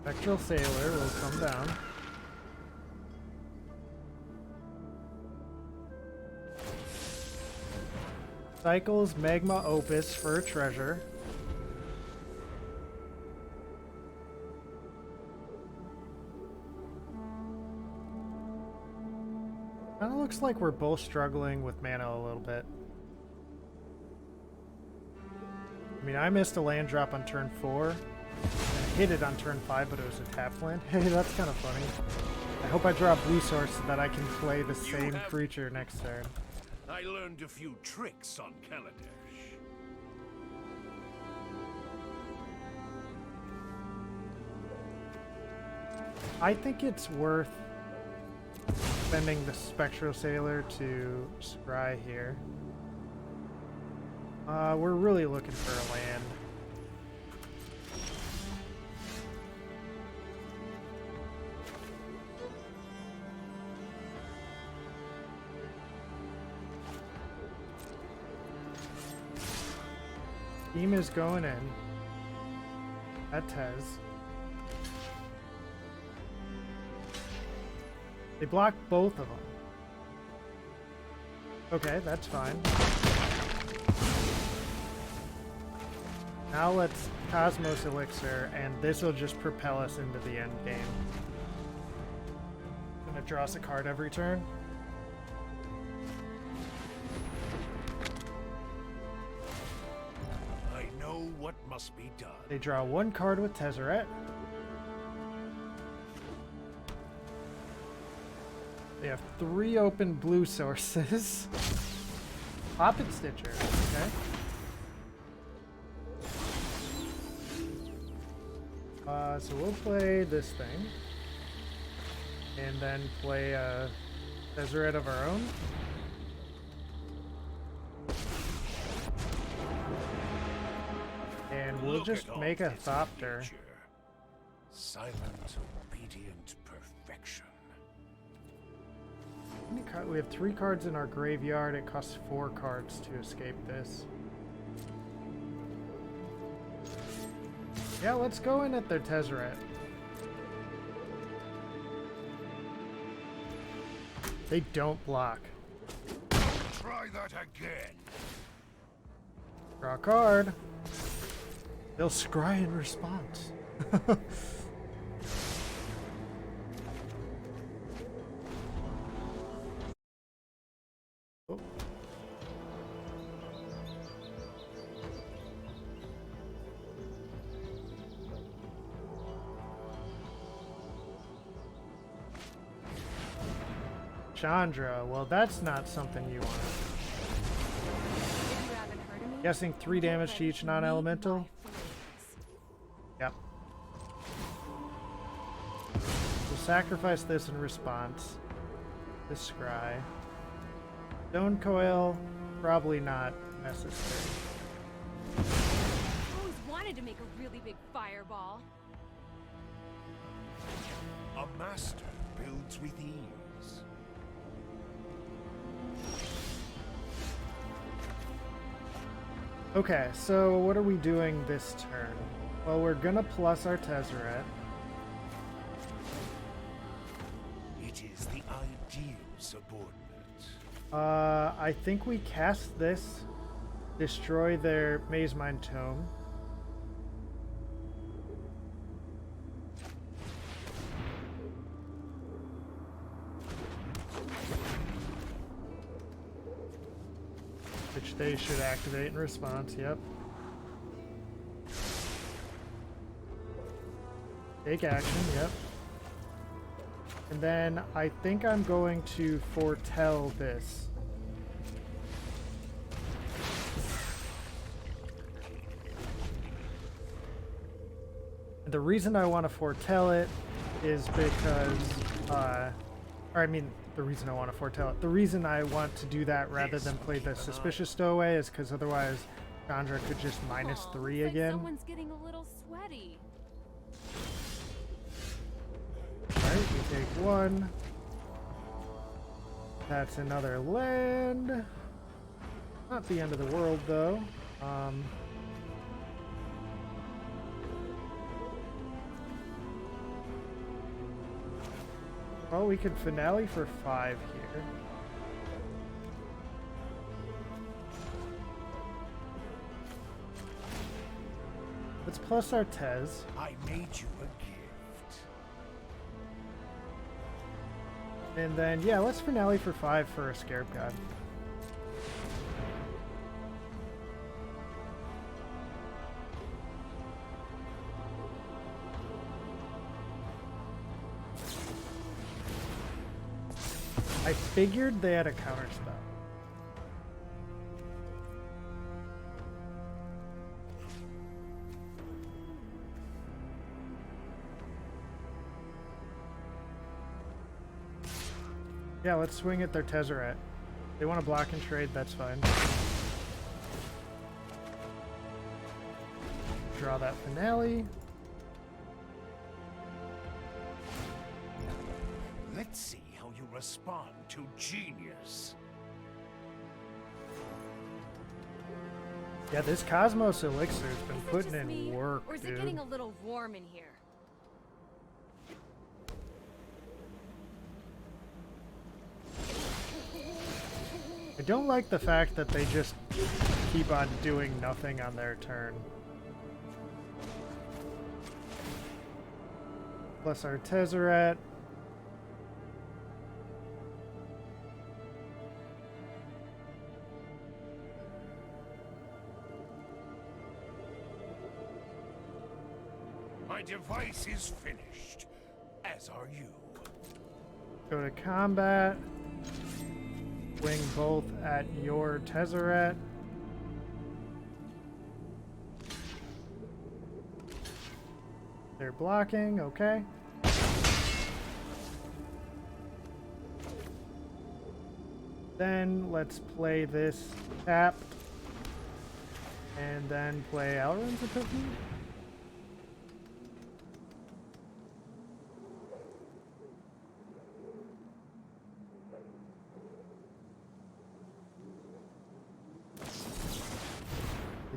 Spectral Sailor will come down. Cycles Magma Opus for a treasure. Kind of looks like we're both struggling with mana a little bit. I mean, I missed a land drop on turn 4. And I hit it on turn 5, but it was a tapped land. Hey, that's kind of funny. I hope I draw a blue source so that I can play the same creature next turn. I learned a few tricks on Kaladesh. I think it's worth spending the Spectral Sailor to scry here. We're really looking for a land. Team is going in. At Tez. They blocked both of them. Okay, that's fine. Now let's Cosmos Elixir, and this will just propel us into the end game. Gonna draw us a card every turn. I know what must be done. They draw one card with Tezzeret. They have 3 open blue sources. Poppet Stitcher, okay. So we'll play this thing. And then play a Tezzeret of our own. And we'll just make a Thopter. Silent, obedient perfection. We have 3 cards in our graveyard. It costs 4 cards to escape this. Yeah, let's go in at their Tezzeret. They don't block. Try that again. Draw a card. They'll scry in response. Oh. Chandra, well, that's not something you want. Guessing 3 damage to each non-elemental? Yep. We'll sacrifice this in response. This scry. Stone coil, probably not necessary. I always wanted to make a really big fireball. A master builds with ease. Okay, so what are we doing this turn? Well, we're gonna plus our Tezzeret. It is the ideal subordinate. I think we cast this, destroy their Maze Mine Tome. Which they should activate in response, yep. Take action, yep. And then I think I'm going to foretell this. And the reason I want to foretell it is because, the reason I want to foretell it, the reason I want to do that rather than play the Suspicious Stowaway is because otherwise Chandra could just -3 looks again. Like someone's getting a little sweaty. Alright, we take 1. That's another land. Not the end of the world, though. Well, we could finale for 5 here. Let's plus our Tez. I made you a gift. And then, yeah, let's finale for 5 for a Scarab God. I figured they had a counterspell. Yeah, let's swing at their Tezzeret. They want to block and trade, that's fine. Draw that finale. Let's see how you respond to genius. Yeah, this Cosmos Elixir's been Is it putting just in me, work, or is dude. it getting a little warm in here? I don't like the fact that they just keep on doing nothing on their turn. Plus our Tezzeret. My device is finished, as are you. Go to combat. Swing both at your Tezzeret. They're blocking, okay. Then let's play this tap. And then play Alrund's Epiphany.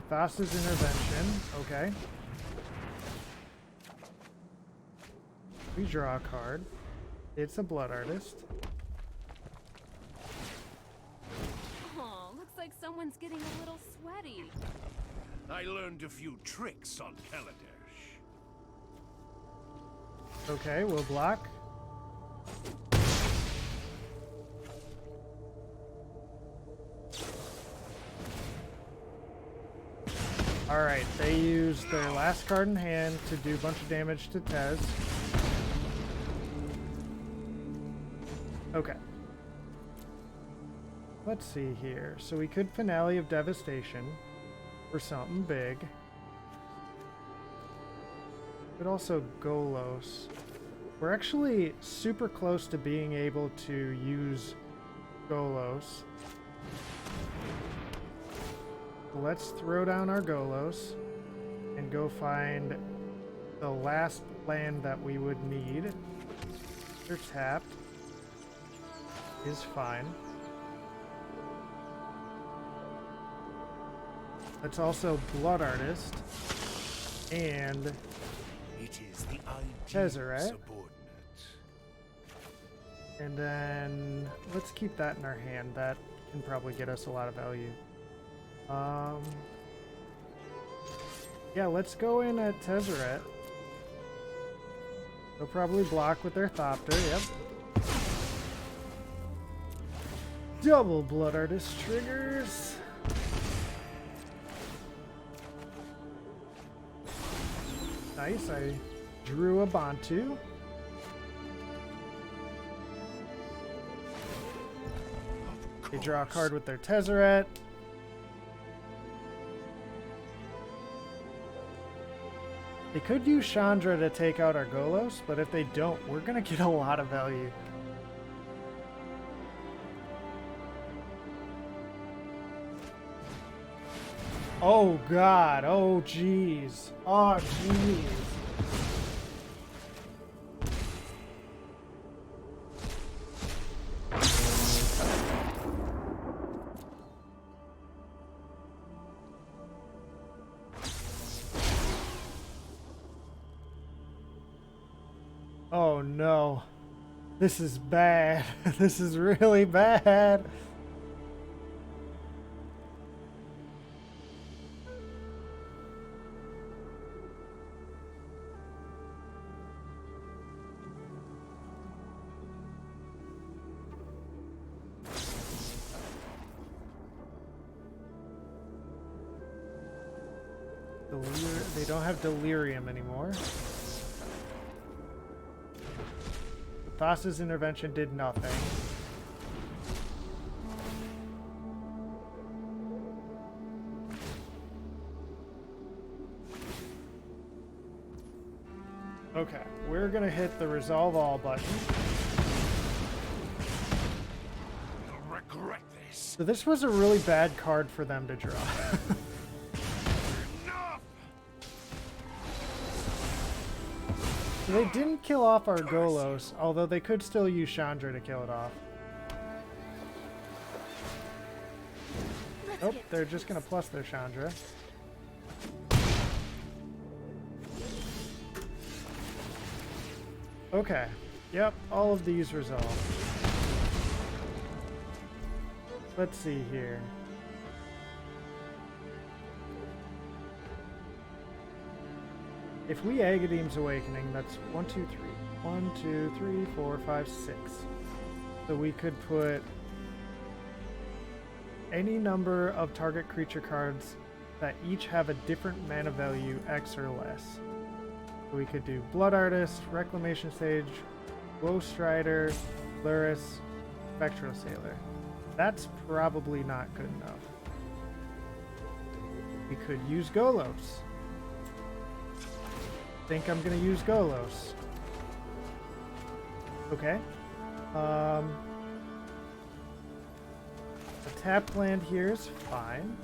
Thassa's Intervention, okay. We draw a card. It's a Blood Artist. Oh, looks like someone's getting a little sweaty. I learned a few tricks on Kaladesh. Okay, we'll block. Alright, they use their last card in hand to do a bunch of damage to Tez. Okay. Let's see here. So we could Finale of Devastation for something big. But also Golos. We're actually super close to being able to use Golos. Let's throw down our Golos and go find the last land that we would need. They're tapped. Is fine. Let's also Blood Artist and It is the Tezzeret. subordinate. And then let's keep that in our hand. That can probably get us a lot of value. Yeah, let's go in at Tezzeret. They'll probably block with their Thopter, yep. Double Blood Artist triggers. Nice, I drew a Bantu. They draw a card with their Tezzeret. They could use Chandra to take out our Golos, but if they don't, we're gonna get a lot of value. Oh god, oh jeez. Oh jeez. Oh no. This is bad. This is really bad. They don't have Delirium anymore. Thassa's intervention did nothing. Okay, we're gonna hit the Resolve All button. You'll regret this. So this was a really bad card for them to draw. Enough! They didn't kill off our Golos, although they could still use Chandra to kill it off. Nope, they're just gonna plus their Chandra. Okay, yep, all of these resolve. Let's see here. If we Agadeem's Awakening, that's 1, 2, 3. 1, 2, 3, 4, 5, 6. So we could put any number of target creature cards that each have a different mana value, X or less. So we could do Blood Artist, Reclamation Sage, Ghost Rider, Luris, Spectral Sailor. That's probably not good enough. We could use Golos. Think I'm gonna use Golos. Okay. A tap land here is fine.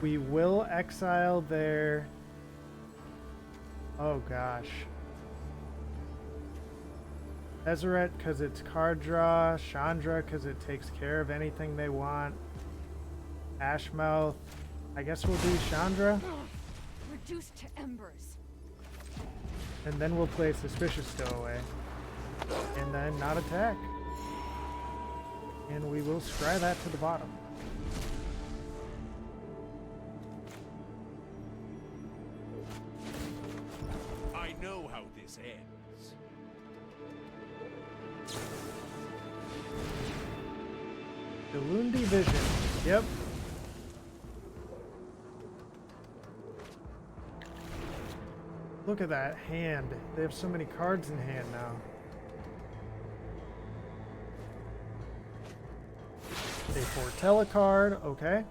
We will exile their... Oh gosh. Tezzeret because it's card draw. Chandra because it takes care of anything they want. Ashmouth. I guess we'll do Chandra. Reduced to embers. And then we'll play Suspicious Stowaway. And then not attack. And we will scry that to the bottom. I know how this ends. Delundi Vision. Yep. Look at that hand. They have so many cards in hand now. They foretell a card. Okay.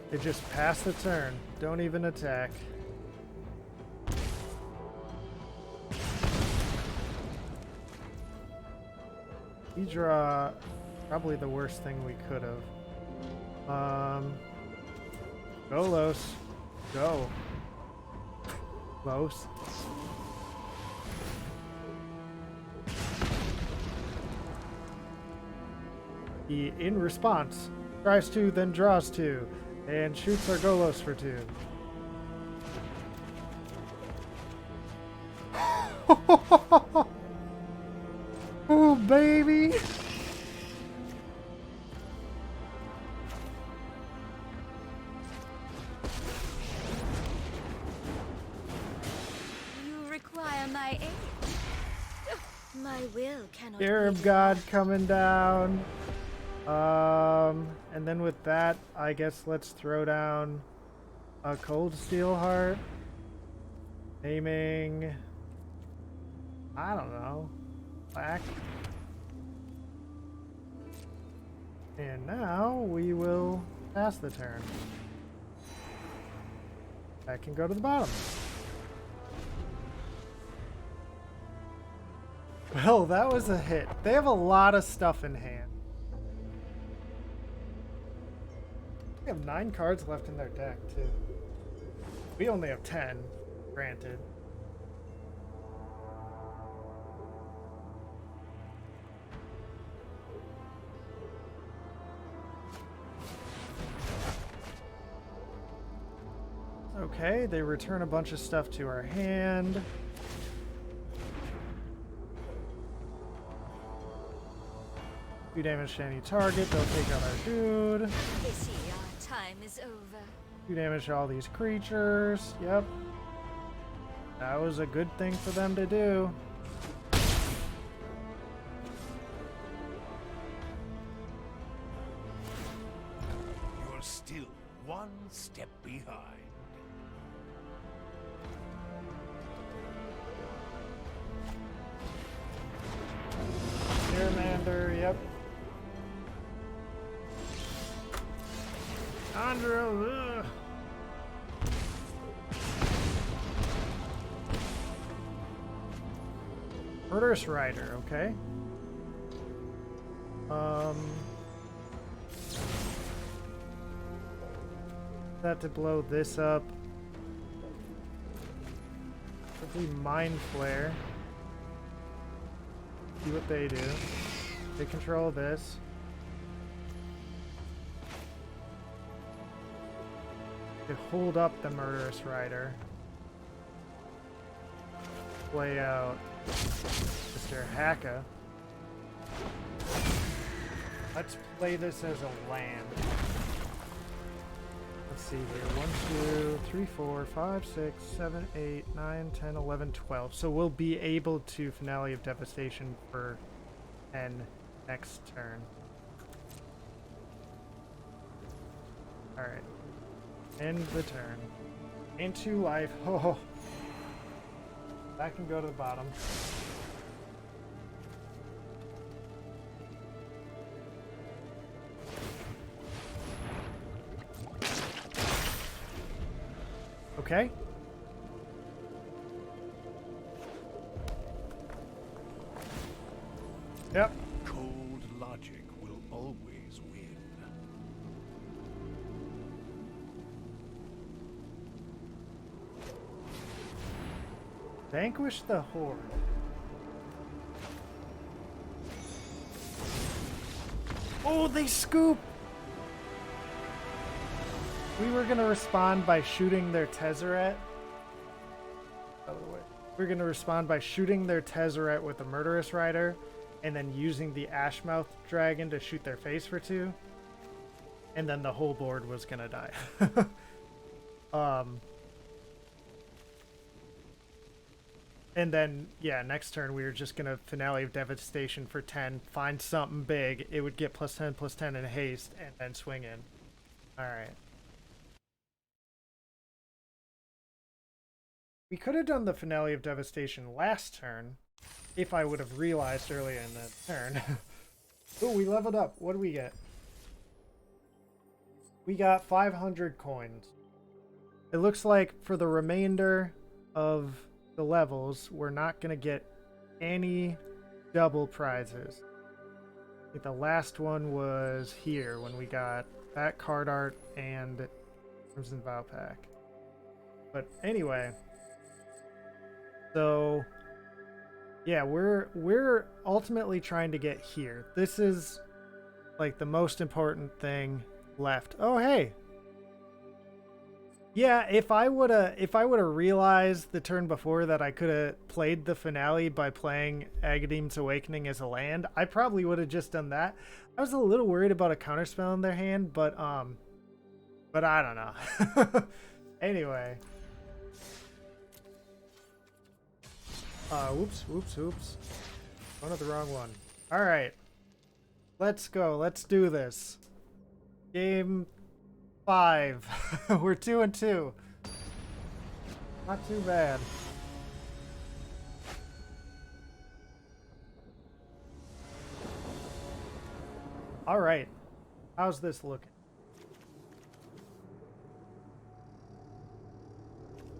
They just pass the turn. Don't even attack. We draw probably the worst thing we could have. Go, Los. Go. Los. He, in response, tries to, then draws 2, and shoots our Golos for 2. Oh, baby! You require my aid. My will cannot Arab be God denied. coming down. And then with that, I guess let's throw down a Cold Steel Heart. Naming, I don't know, black. And now we will pass the turn. That can go to the bottom. Well, that was a hit. They have a lot of stuff in hand. They have 9 cards left in their deck, too. We only have 10, granted. Okay, they return a bunch of stuff to our hand. Do damage to any target, they'll take out our dude. Pity our time is over. Do damage to all these creatures. Yep. That was a good thing for them to do. You're still one step behind. Charmander, yep. Andro, ugh. Murderous Rider, okay. That to blow this up. Hopefully Mind Flare. See what they do. Take control of this. Could hold up the Murderous Rider. Play out Mr. Haka. Let's play this as a land. Let's see here. 1, 2, 3, 4, 5, 6, 7, 8, 9, 10, 11, 12. So we'll be able to Finale of Devastation for 10 next turn. Alright. End the turn. And 2 life. Oh. That can go to the bottom. Okay. Yep. Cold logic will always win. Vanquish the Horde. Oh, they scoop! We were gonna respond by shooting their Tezzeret. By the way, we're gonna respond by shooting their Tezzeret with the Murderous Rider, and then using the Ashmouth Dragon to shoot their face for 2. And then the whole board was gonna die. And then, yeah, next turn we were just gonna Finale of Devastation for 10, find something big, it would get +10/+10 in haste, and then swing in. Alright. We could have done the Finale of Devastation last turn, if I would have realized earlier in that turn. Oh, we leveled up. What do we get? We got 500 coins. It looks like for the remainder of the levels, we're not going to get any double prizes. think the last one was here when we got that card art and Crimson Vow Pack. But anyway, so yeah, we're ultimately trying to get here. This is like the most important thing left. Oh hey. Yeah, if I woulda realized the turn before that I could have played the finale by playing Agadeem's Awakening as a land, I probably would have just done that. I was a little worried about a counterspell in their hand, but I don't know. Anyway. Whoops. One of the wrong one. Alright. Let's go. Let's do this. Game 5. We're 2-2. Not too bad. All right. How's this looking?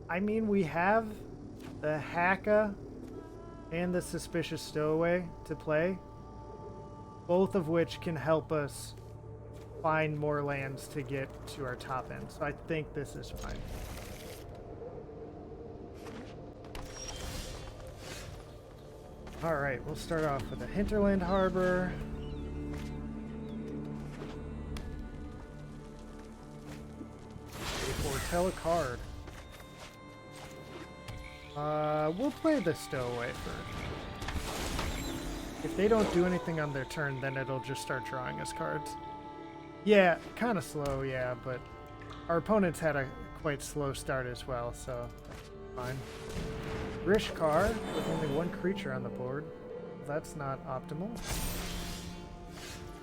I mean, we have the Haka and the Suspicious Stowaway to play, both of which can help us find more lands to get to our top end. So I think this is fine. All right, we'll start off with a Hinterland Harbor. Foretell a card. We'll play the Stowaway first. If they don't do anything on their turn, then it'll just start drawing us cards. Yeah, kind of slow, yeah, but our opponents had a quite slow start as well, so fine. Rishkar with only one creature on the board. That's not optimal.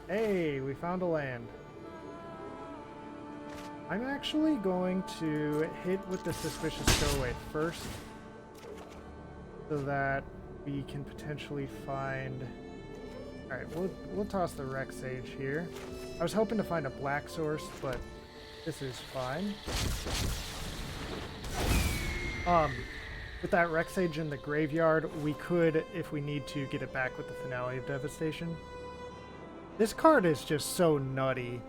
Hey, we found a land. I'm actually going to hit with the Suspicious Stowaway first, so that we can potentially find... Alright, we'll toss the Rex Sage here. I was hoping to find a black source, but this is fine. With that Rex Sage in the graveyard, we could, if we need to, get it back with the Finale of Devastation. This card is just so nutty.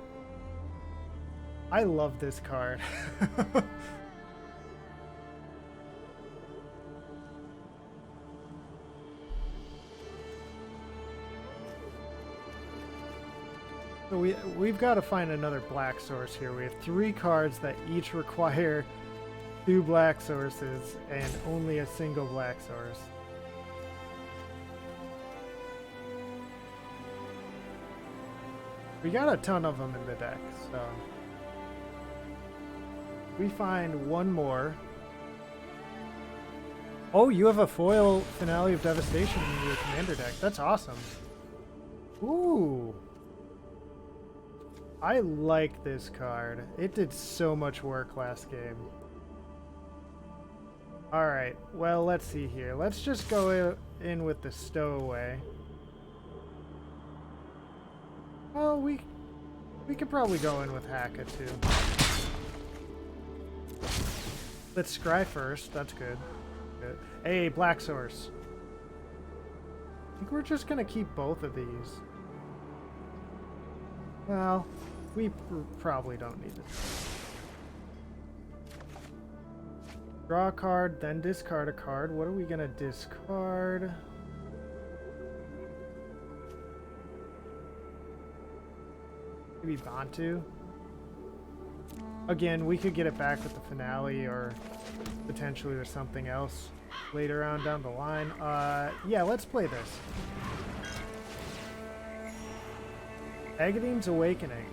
I love this card. So we've got to find another black source here. We have 3 cards that each require 2 black sources and only a single black source. We got a ton of them in the deck, so we find one more. Oh, you have a foil Finale of Devastation in your commander deck. That's awesome. Ooh. I like this card. It did so much work last game. Alright, well, let's see here. Let's just go in with the Stowaway. Well, we could probably go in with Haka, too. Let's scry first. That's good. Good. Hey, black source. I think we're just going to keep both of these. Well, we probably don't need it. Draw a card, then discard a card. What are we going to discard? Maybe Bantu. Again, we could get it back with the Finale, or potentially with something else later on down the line. Yeah, let's play this. Agadeem's Awakening.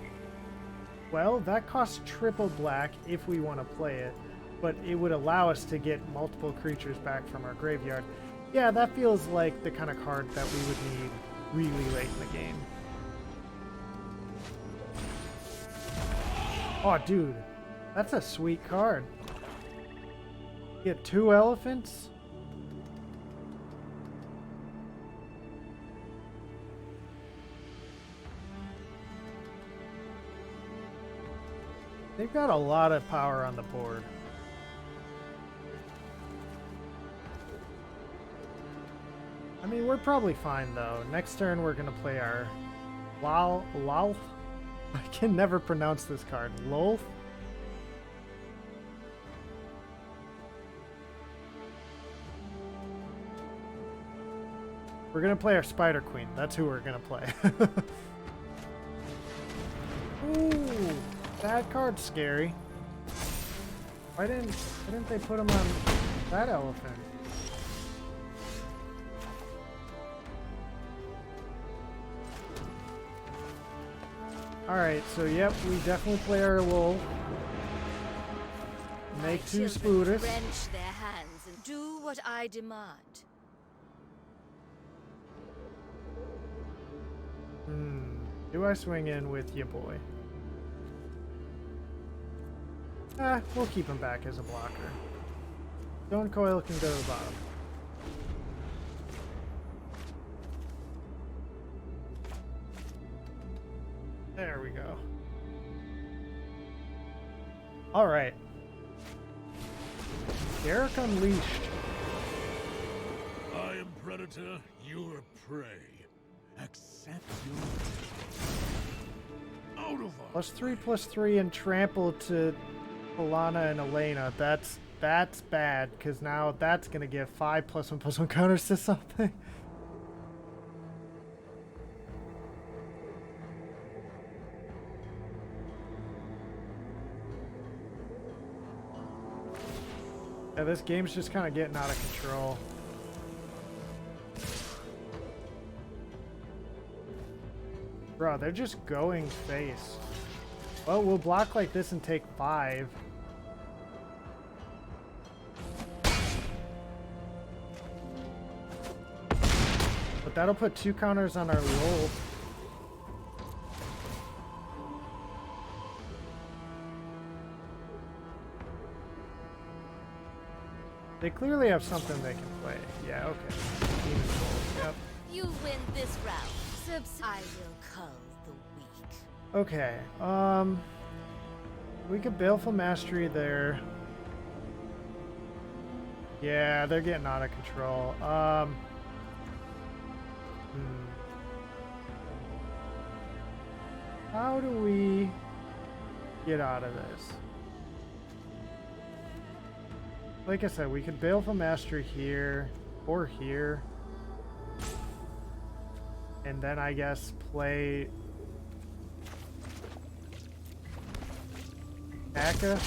Well, that costs triple black if we want to play it, but it would allow us to get multiple creatures back from our graveyard. Yeah, that feels like the kind of card that we would need really late in the game. Oh, dude, that's a sweet card. You get 2 elephants? They've got a lot of power on the board. I mean, we're probably fine, though. Next turn, we're going to play our Lolth? I can never pronounce this card. Lolth? We're gonna play our Spider Queen. That's who we're gonna play. Ooh, that card's scary. Why didn't they put him on that elephant? Alright, so yep, we definitely play our wolf. Make two spooters. Wrench their hands and do what I demand. Do I swing in with ya boy? We'll keep him back as a blocker. Stone Coil can go to the bottom. There we go. Alright. Garrick Unleashed. I am predator, you are prey. Accept your out of us. +3/+3 and trample to Alana and Elena. That's bad, because now that's gonna give 5 +1/+1 counters to something. Yeah, this game's just kind of getting out of control. Bro, they're just going face. Well, we'll block like this and take 5. But that'll put 2 counters on our roll. They clearly have something they can play. Yeah, okay. Demon Soul, yep. You win this round. I will cull the weak. Okay, we could Baleful Mastery there. Yeah, they're getting out of control. How do we get out of this? Like I said, we could Baleful Mastery here or here. And then I guess play Akka.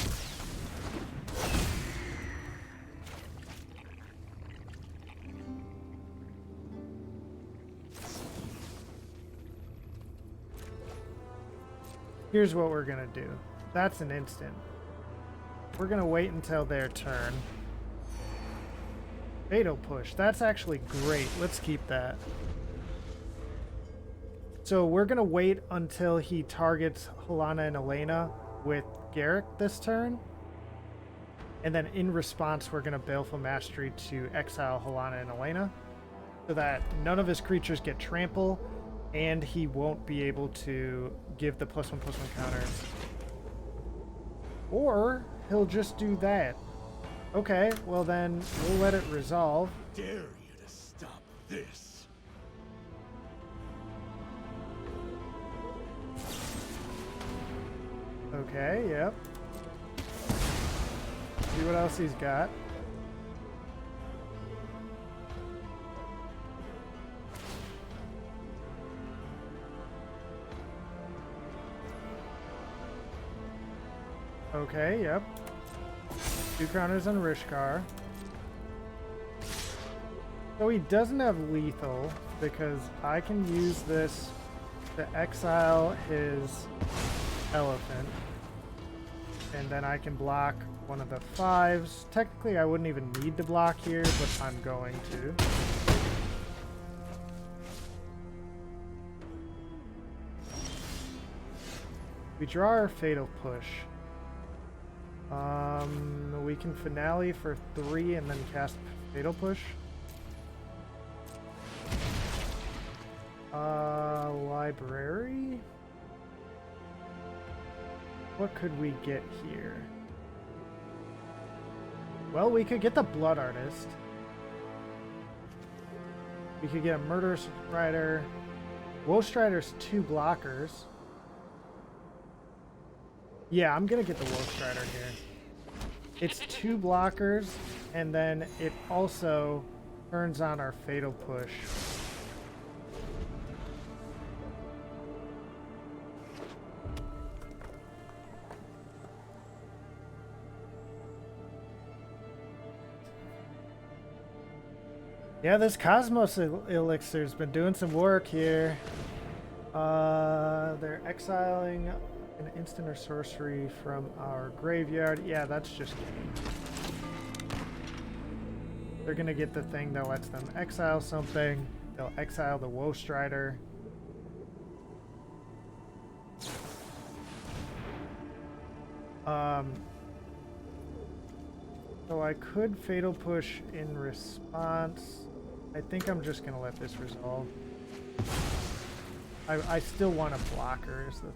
Here's what we're gonna do. That's an instant. We're gonna wait until their turn. Fatal Push. That's actually great. Let's keep that. So we're gonna wait until he targets Helana and Elena with Garrick this turn. And then in response, we're gonna Baleful Mastery to exile Helana and Elena so that none of his creatures get trample and he won't be able to give the +1/+1 counters. Or he'll just do that. Okay, well then we'll let it resolve. Dare you to stop this? Okay, yep. See what else he's got. Okay, yep. 2 counters on Rishkar. So he doesn't have lethal because I can use this to exile his elephant. And then I can block one of the 5s. Technically, I wouldn't even need to block here, but I'm going to. We draw our Fatal Push. We can Finale for 3 and then cast Fatal Push. Library? What could we get here? Well, we could get the Blood Artist. We could get a Murderous Rider. Wolf Strider's 2 blockers. Yeah, I'm gonna get the Wolf Strider here. It's 2 blockers, and then it also turns on our Fatal Push. Yeah, this Cosmos Elixir's been doing some work here. They're exiling an instant or sorcery from our graveyard. Yeah, that's just game. They're gonna get the thing that lets them exile something. They'll exile the Woe Strider. So I could Fatal Push in response. I think I'm just gonna let this resolve. I still want a blocker is the thing.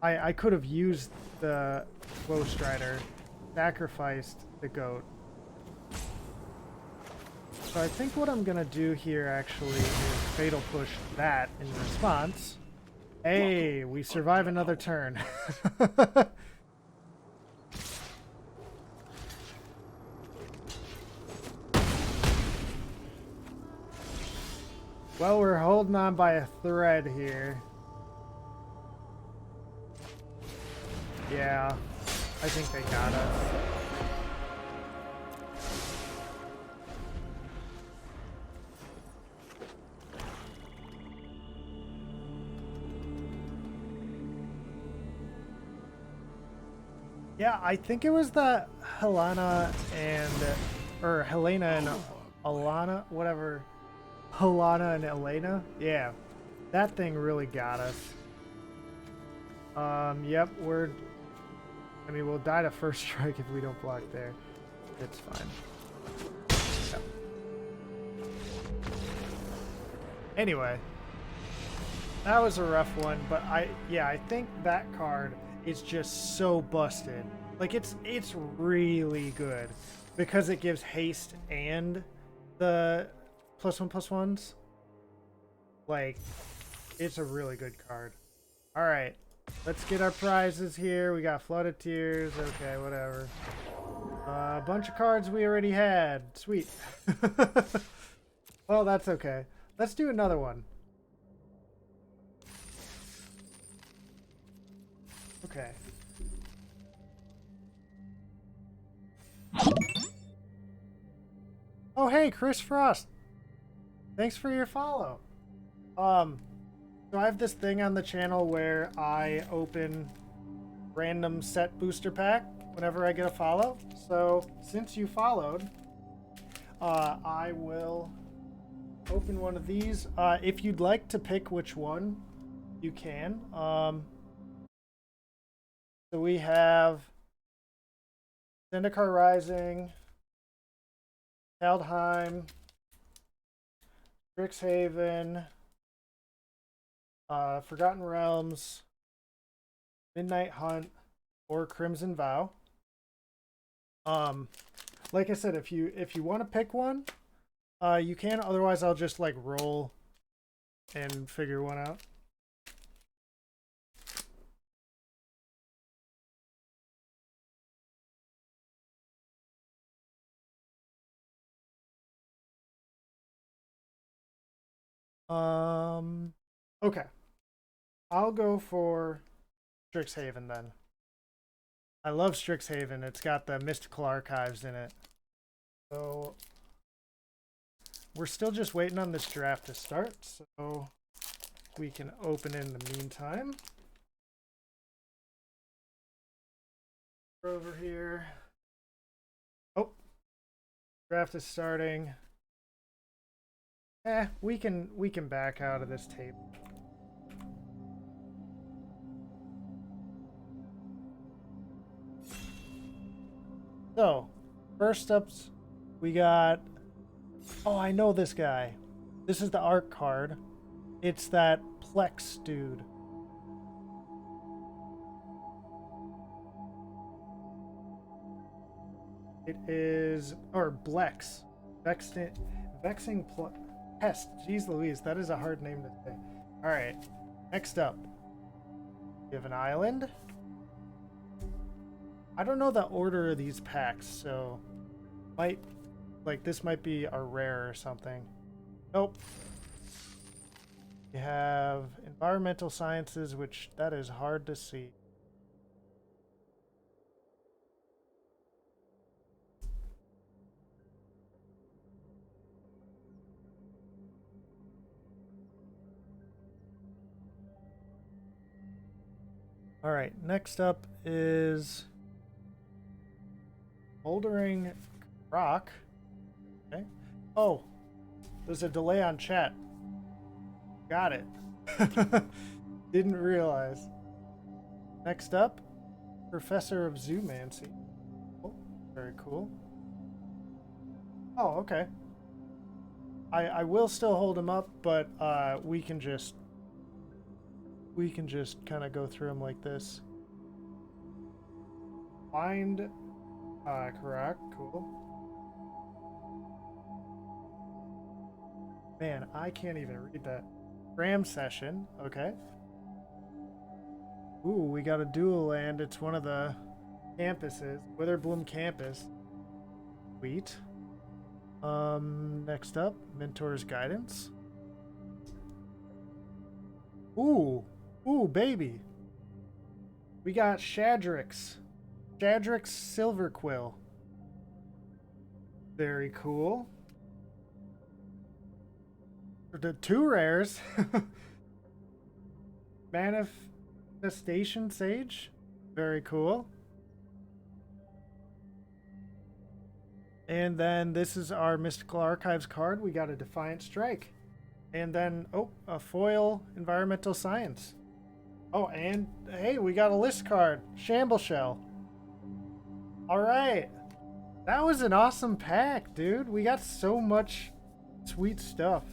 I could have used the Woe Strider, sacrificed the goat. So I think what I'm gonna do here actually is Fatal Push that in response. Hey, we survive another turn. Well, we're holding on by a thread here. Yeah, I think they got us. Yeah, I think it was the Helena and, or Helena and Alana, whatever. Helena and Elena? Yeah, that thing really got us. Yep, I mean, we'll die to first strike if we don't block there. It's fine. Yep. Anyway, that was a rough one, but I think that card is just so busted. Like, it's really good because it gives haste and the +1/+1s. Like, it's a really good card. All right, let's get our prizes here. We got Flood of Tears. Okay, whatever. A bunch of cards we already had. Sweet. Well, that's okay. Let's do another one. Okay. Oh, hey, Chris Frost. Thanks for your follow. So I have this thing on the channel where I open random set booster pack whenever I get a follow. So since you followed, I will open one of these. If you'd like to pick which one, you can. So we have Zendikar Rising, Kaldheim, Strixhaven, Forgotten Realms, Midnight Hunt, or Crimson Vow. Like I said, if you want to pick one, you can. Otherwise, I'll just like roll and figure one out. Okay. I'll go for Strixhaven then. I love Strixhaven. It's got the Mystical Archives in it. So we're still just waiting on this draft to start, so we can open in the meantime. Over here. Oh, draft is starting. We can back out of this table. So, first up, we got... Oh, I know this guy. This is the art card. It's that Plex dude. It is... Or Blex. Vexing Pest. Jeez Louise, that is a hard name to say. Alright, next up. We have an island. I don't know the order of these packs, so this might be a rare or something. Nope. We have environmental sciences, which that is hard to see. All right, next up is Bouldering Rock. Okay. Oh, there's a delay on chat. Got it. Didn't realize. Next up, Professor of Zoomancy. Oh, very cool. Oh, okay. I will still hold him up, but we can just kind of go through them like this. Find correct, cool. Man, I can't even read that. Ram session, okay. Ooh, we got a dual land. It's one of the campuses, Witherbloom campus. Sweet. Next up, Mentor's Guidance. Ooh, baby. We got Shadrix. Shadrix Silverquill. Very cool. The two rares. Manifestation Sage. Very cool. And then this is our Mystical Archives card. We got a Defiant Strike. And then, oh, a foil Environmental Science. Oh, and hey, we got a list card. Shamble Shell. All right. That was an awesome pack, dude. We got so much sweet stuff.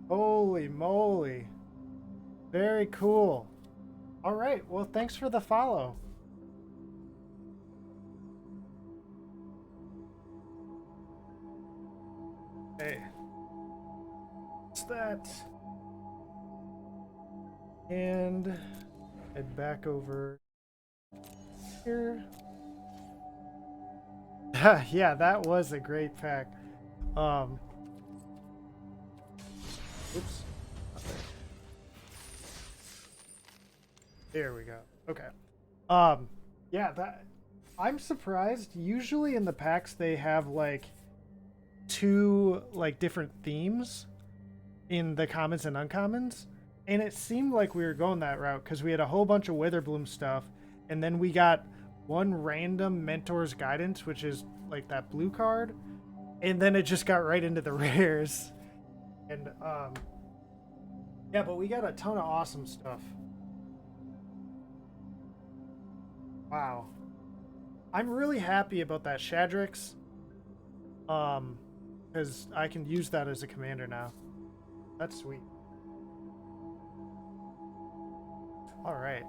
Holy moly. Very cool. All right. Well, thanks for the follow. Hey. What's that? And head back over here. Yeah, that was a great pack. Oops. There we go. Okay. Yeah, that I'm surprised. Usually in the packs they have like two different themes in the commons and uncommons, and it seemed like we were going that route because we had a whole bunch of Witherbloom stuff, and then we got one random Mentor's Guidance, which is like that blue card, and then it just got right into the rares. And yeah, but we got a ton of awesome stuff. Wow. I'm really happy about that Shadrix. Because I can use that as a commander now. That's sweet. Alright.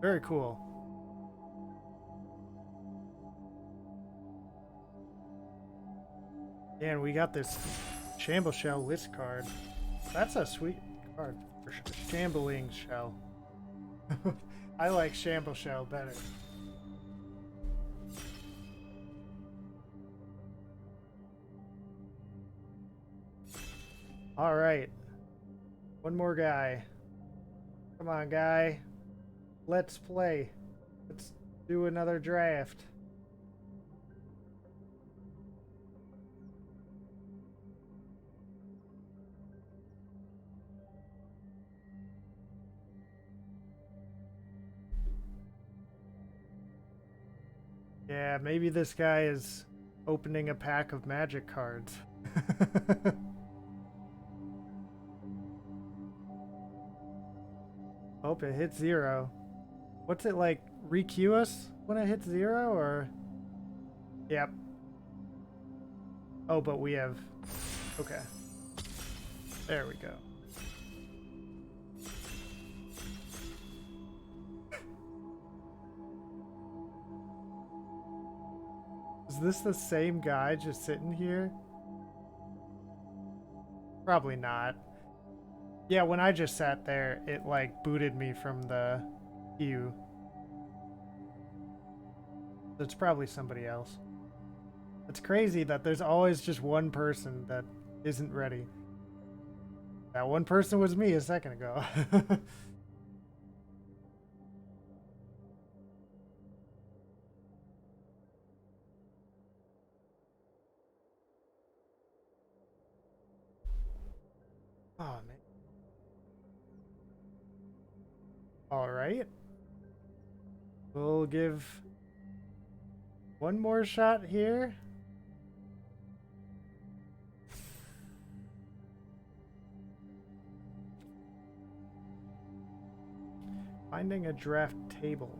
Very cool. And we got this Shamble Shell list card. That's a sweet card. Shambling Shell. I like Shamble Shell better. All right. One more guy. Come on, guy. Let's play. Let's do another draft. Yeah, maybe this guy is opening a pack of magic cards. Hope it hits 0. What's it like? Re-queue us when it hits 0, or? Yep. Oh, but we have... Okay. There we go. this the same guy just sitting here? Probably not. Yeah, when I just sat there, it like booted me from the queue. So it's probably somebody else. It's crazy that there's always just one person that isn't ready. That one person was me a second ago. Oh, man. All right. We'll give one more shot here. Finding a draft table.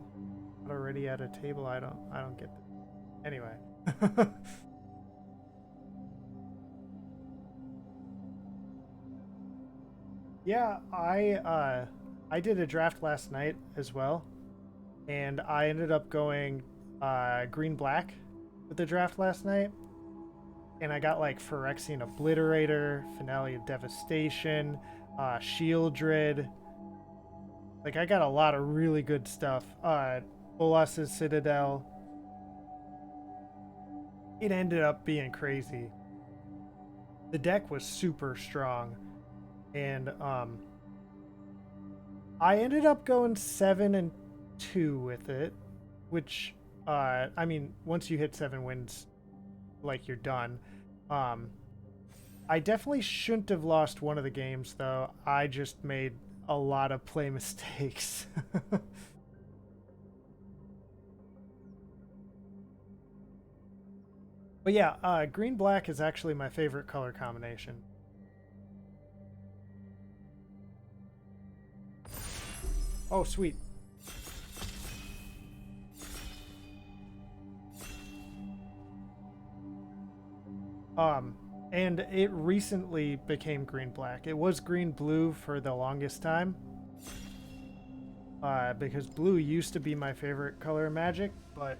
Not already at a table. I don't get this. Anyway. Yeah, I did a draft last night as well, and I ended up going green black with the draft last night, and I got like Phyrexian Obliterator, Finale of Devastation, Shieldred. Like I got a lot of really good stuff. Bolas's Citadel. It ended up being crazy. The deck was super strong. And I ended up going 7-2 with it, which I mean, once you hit 7 wins, like you're done. I definitely shouldn't have lost one of the games though. I just made a lot of play mistakes. But yeah, green black is actually my favorite color combination. Oh, sweet. And it recently became green-black. It was green-blue for the longest time. Because blue used to be my favorite color in Magic, but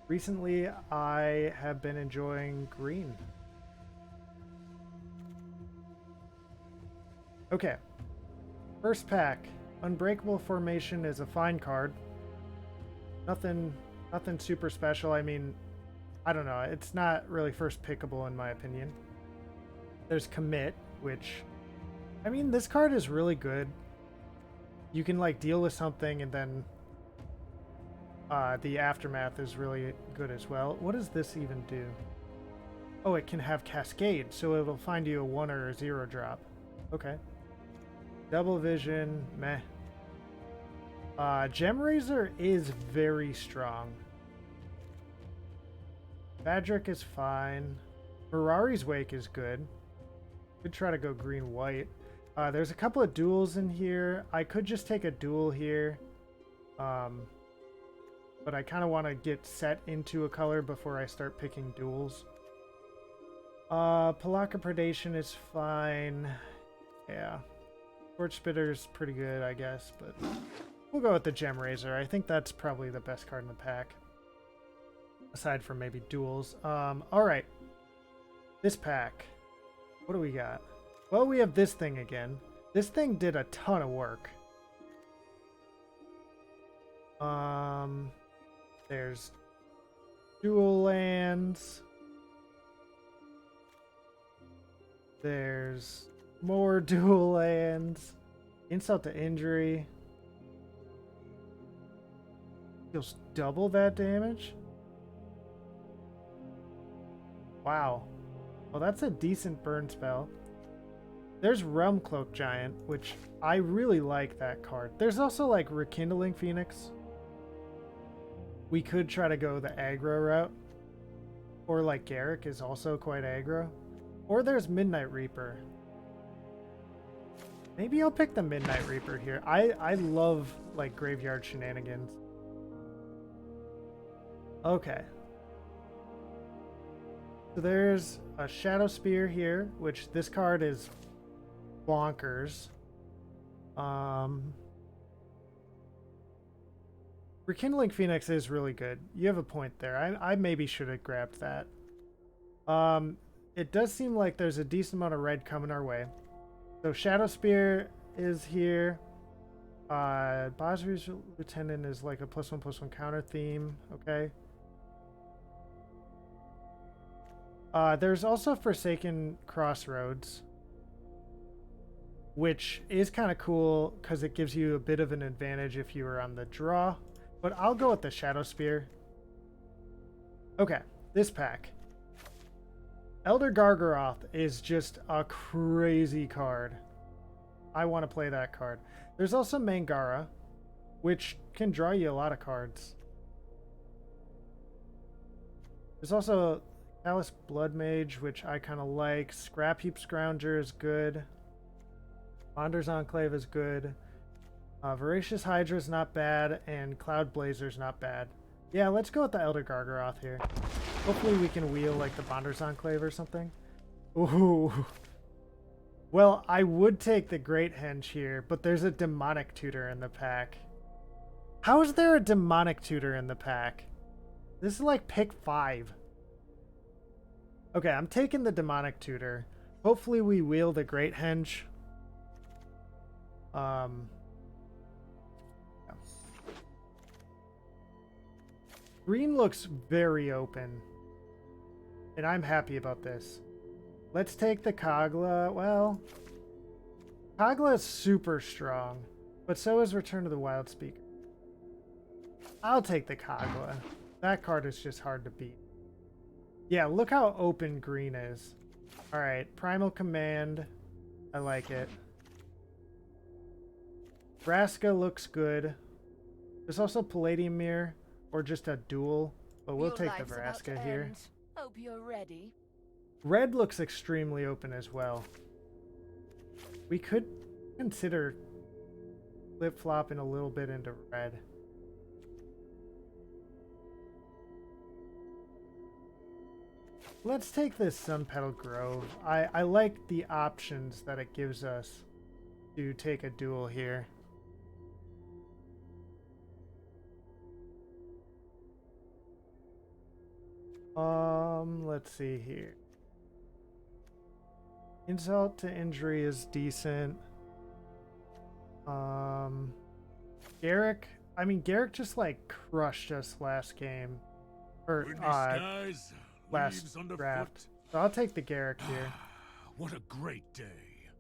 recently I have been enjoying green. Okay. First pack. Unbreakable Formation is a fine card. Nothing super special. I mean, I don't know. It's not really first pickable in my opinion. There's Commit, which, I mean, this card is really good. You can like deal with something and then the aftermath is really good as well. What does this even do? Oh, it can have Cascade, so it'll find you a 1 or a 0 drop. Okay. Double Vision, meh. Gem Razor is very strong. Badrick is fine. Mirari's Wake is good. Could try to go green-white. There's a couple of duels in here. I could just take a duel here. But I kind of want to get set into a color before I start picking duels. Palaka Predation is fine. Yeah. Torch Spitter's pretty good, I guess, but we'll go with the Gem Razor. I think that's probably the best card in the pack. Aside from maybe duels. Alright. This pack. What do we got? Well, we have this thing again. This thing did a ton of work. There's dual lands. There's more dual lands. Insult to injury. Deals double that damage. Wow. Well, that's a decent burn spell. There's Realm Cloak Giant, which I really like that card. There's also like Rekindling Phoenix. We could try to go the aggro route. Or like Garruk is also quite aggro. Or there's Midnight Reaper. Maybe I'll pick the Midnight Reaper here. I love like graveyard shenanigans. Okay. So there's a Shadow Spear here, which this card is bonkers. Rekindling Phoenix is really good. You have a point there. I maybe should have grabbed that. It does seem like there's a decent amount of red coming our way. So Shadow Spear is here. Basri's Lieutenant is like a +1/+1 counter theme. Okay. There's also Forsaken Crossroads, which is kind of cool because it gives you a bit of an advantage if you were on the draw. But I'll go with the Shadow Spear. Okay, this pack. Elder Gargaroth is just a crazy card. I want to play that card. There's also Mangara, which can draw you a lot of cards. There's also Alice Blood Mage, which I kind of like. Scrap Heap Scrounger is good. Bonder's Enclave is good. Voracious Hydra is not bad, and Cloud Blazer is not bad. Yeah, let's go with the Elder Gargaroth here. Hopefully we can wheel like the Bonder's Enclave or something. Ooh. Well, I would take the Great Henge here, but there's a Demonic Tutor in the pack. How is there a Demonic Tutor in the pack? This is like pick 5. Okay, I'm taking the Demonic Tutor. Hopefully we wheel the Great Henge. Green looks very open, and I'm happy about this. Let's take the Kogla. Well, Kogla is super strong, but so is Return of the Wild Speaker. I'll take the Kogla. That card is just hard to beat. Yeah, look how open green is. Alright, Primal Command. I like it. Vraska looks good. There's also Palladium Mirror, or just a duel, but we'll take the Vraska here. Hope you're ready. Red looks extremely open as well. We could consider flip-flopping a little bit into red. Let's take this Sunpetal Grove. I like the options that it gives us to take a duel here. Let's see here. Insult to Injury is decent. Garrick, Garrick just like crushed us last game. Or last draft. So I'll take the Garrick here. What a great day.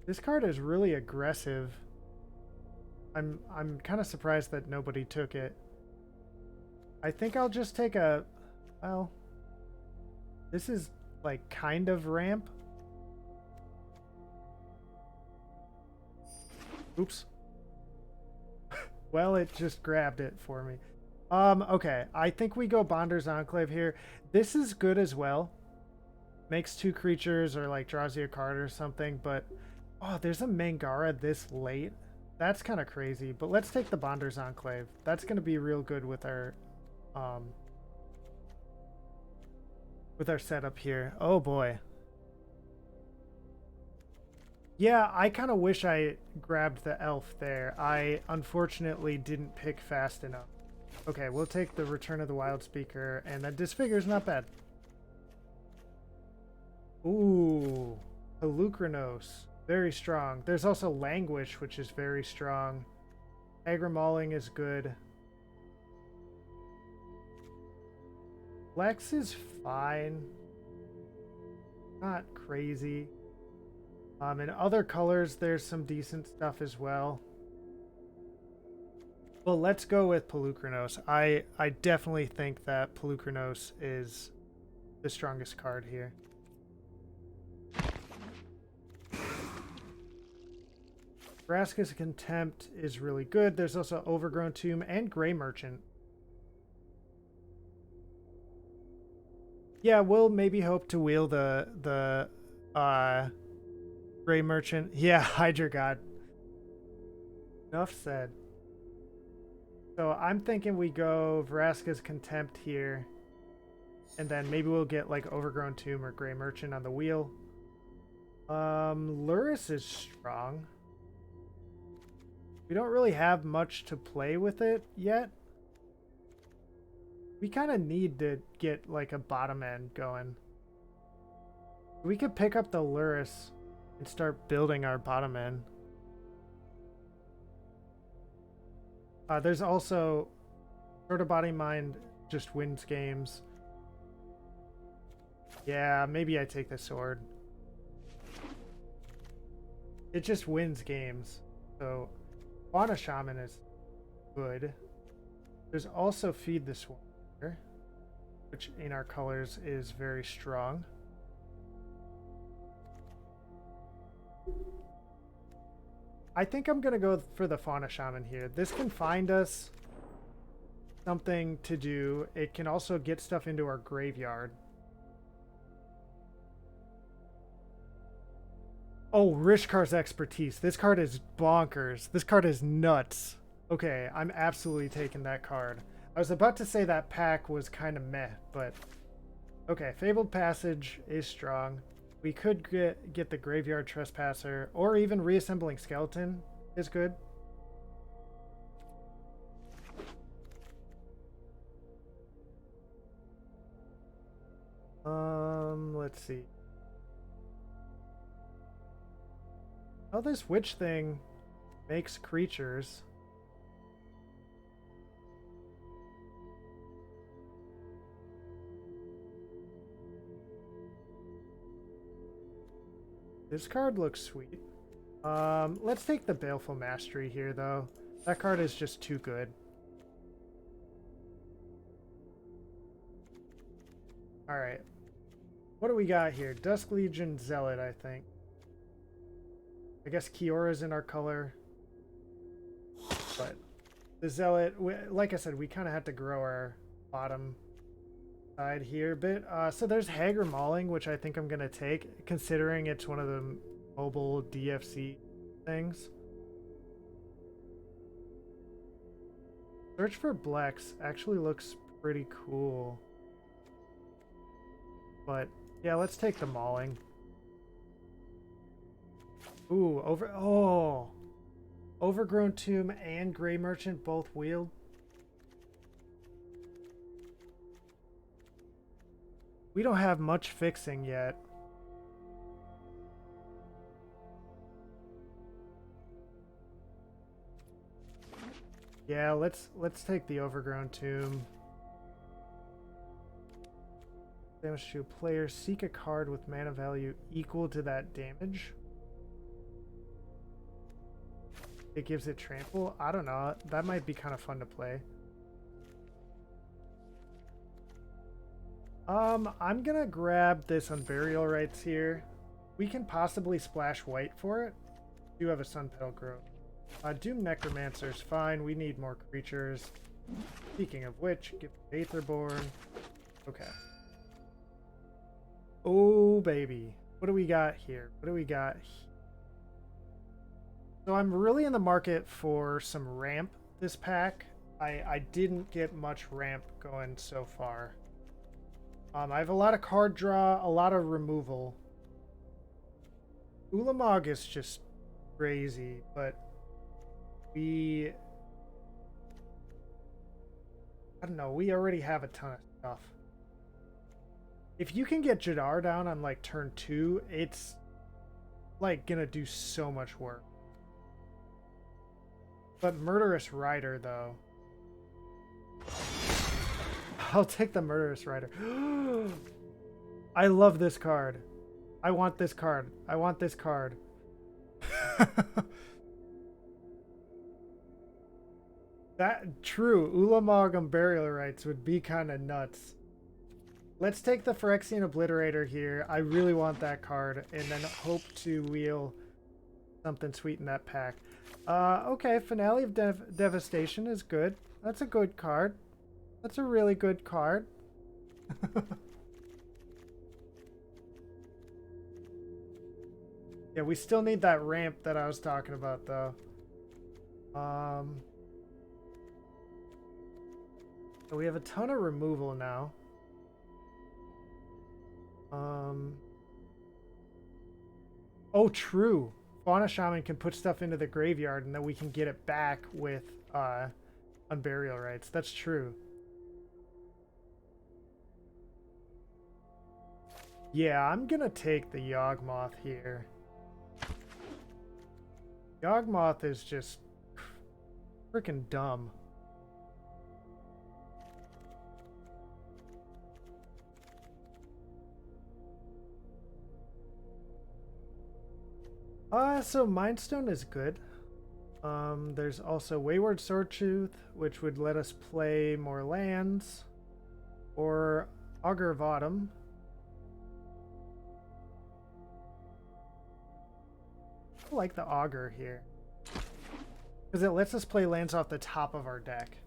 This card is really aggressive. I'm kind of surprised that nobody took it. I think I'll just take a... Well, this is like kind of ramp. Oops. Well, it just grabbed it for me. Okay, I think we go Bonder's Enclave here. This is good as well. Makes 2 creatures or like draws you a card or something, but oh, there's a Mangara this late. That's kind of crazy, but let's take the Bonder's Enclave. That's going to be real good with our setup here. Oh boy. Yeah, I kind of wish I grabbed the elf there. I unfortunately didn't pick fast enough. Okay, we'll take the Return of the Wild Speaker, and that Disfigure's not bad. Ooh, Pelucranos, very strong. There's also Languish, which is very strong. Agrimauling is good. Lex is fine. Not crazy. In other colors, there's some decent stuff as well. Well, let's go with Pelucranos. I definitely think that Pelucranos is the strongest card here. Vraska's Contempt is really good. There's also Overgrown Tomb and Grey Merchant. Yeah, we'll maybe hope to wheel the Grey Merchant. Yeah, Hydra God. Enough said. So I'm thinking we go Vraska's Contempt here. And then maybe we'll get like Overgrown Tomb or Grey Merchant on the wheel. Luris is strong. We don't really have much to play with it yet. We kind of need to get like a bottom end going. We could pick up the Luris and start building our bottom end. There's also Sort of Body Mind just wins games. Yeah, maybe I take the sword. It just wins games. So Fauna Shaman is good. There's also Feed the Swarm here, which in our colors is very strong. I think I'm going to go for the Fauna Shaman here. This can find us something to do. It can also get stuff into our graveyard. Oh, Rishkar's Expertise. This card is bonkers. This card is nuts. Okay, I'm absolutely taking that card. I was about to say that pack was kind of meh, but... Okay, Fabled Passage is strong. We could get the Graveyard Trespasser, or even Reassembling Skeleton is good. Let's see. Oh, this witch thing makes creatures. This card looks sweet. Let's take the Baleful Mastery here, though. That card is just too good. Alright. What do we got here? Dusk Legion Zealot, I think. I guess Kiora's in our color. But the Zealot, like I said, we kind of had to grow our bottom side here a bit. So there's Hager Mauling, which I think I'm going to take, considering it's one of the mobile DFC things. Search for Blex actually looks pretty cool. But yeah, let's take the Mauling. Ooh, Overgrown Tomb and Grey Merchant both wield. We don't have much fixing yet. Yeah, let's take the Overgrown Tomb. Damage to a player. Seek a card with mana value equal to that damage. It gives it trample. I don't know. That might be kind of fun to play. I'm gonna grab this Unburial Rites here. We can possibly splash white for it. We do have a Sun Petal Grove. Doom Necromancer's fine. We need more creatures. Speaking of which, give Aetherborn. Okay. Oh, baby. What do we got here? What do we got here? So I'm really in the market for some ramp this pack. I didn't get much ramp going so far. I have a lot of card draw, a lot of removal. Ulamog is just crazy, but I don't know, we already have a ton of stuff. If you can get Jadar down on like turn 2, it's like gonna do so much work. But Murderous Rider, though. I'll take the Murderous Rider. I love this card. I want this card. I want this card. That true. Ulamog on Burial Rites would be kind of nuts. Let's take the Phyrexian Obliterator here. I really want that card, and then hope to wheel something sweet in that pack. Okay, Finale of Devastation is good. That's a good card. That's a really good card. Yeah, we still need that ramp that I was talking about, though. So we have a ton of removal now. Oh, true. Fauna Shaman can put stuff into the graveyard and then we can get it back with Unburial Rites. That's true. Yeah, I'm gonna take the Yawgmoth here. Yawgmoth is just freaking dumb. So Mindstone is good. There's also Wayward Swordtooth, which would let us play more lands, or Augur of Autumn. I like the Augur here, because it lets us play lands off the top of our deck.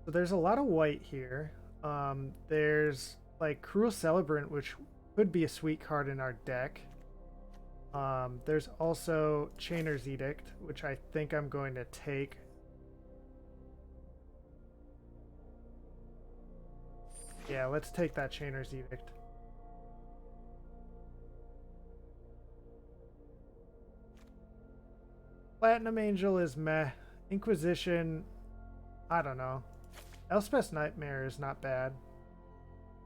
So there's a lot of white here. There's like Cruel Celebrant, which could be a sweet card in our deck. There's also Chainer's Edict, which I think I'm going to take. Yeah, let's take that Chainer's Edict. Platinum Angel is meh. Inquisition, I don't know. Elspeth's Nightmare is not bad.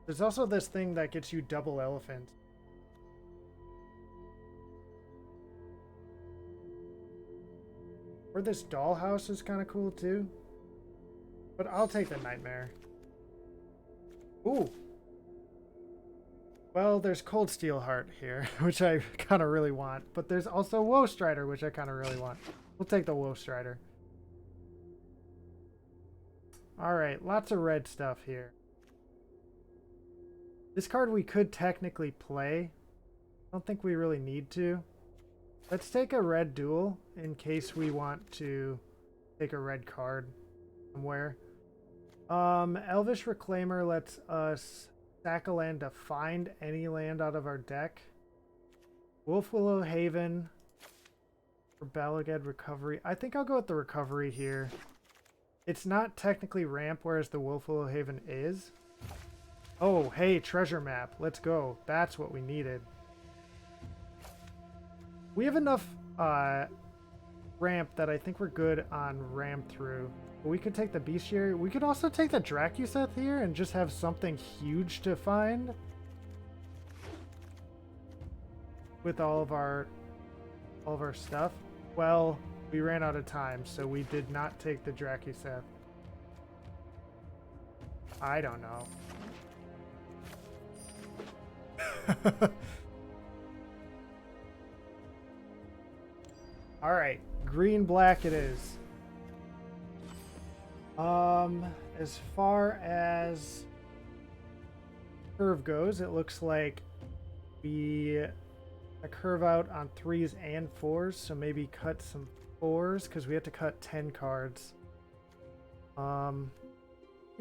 There's also this thing that gets you double elephant. Or this Dollhouse is kind of cool too. But I'll take the Nightmare. Ooh. Well, there's Cold Steelheart here, which I kind of really want. But there's also Woe Strider, which I kind of really want. We'll take the Woe Strider. Alright, lots of red stuff here. This card we could technically play. I don't think we really need to. Let's take a red duel in case we want to take a red card somewhere. Elvish Reclaimer lets us sack a land to find any land out of our deck. Wolfwillow Haven for Balagad Recovery. I think I'll go with the Recovery here. It's not technically ramp, whereas the Wolfwillow Haven is. Oh, hey, treasure map. Let's go. That's what we needed. We have enough ramp that I think we're good on ramp through. We could take the Bestiary. We could also take the Dracuseth here and just have something huge to find. With all of our stuff. Well, we ran out of time, so we did not take the Dracuseth. I don't know. Alright, green-black it is. As far as curve goes, it looks like we curve out on 3s and 4s, so maybe cut some 4s, because we have to cut 10 cards.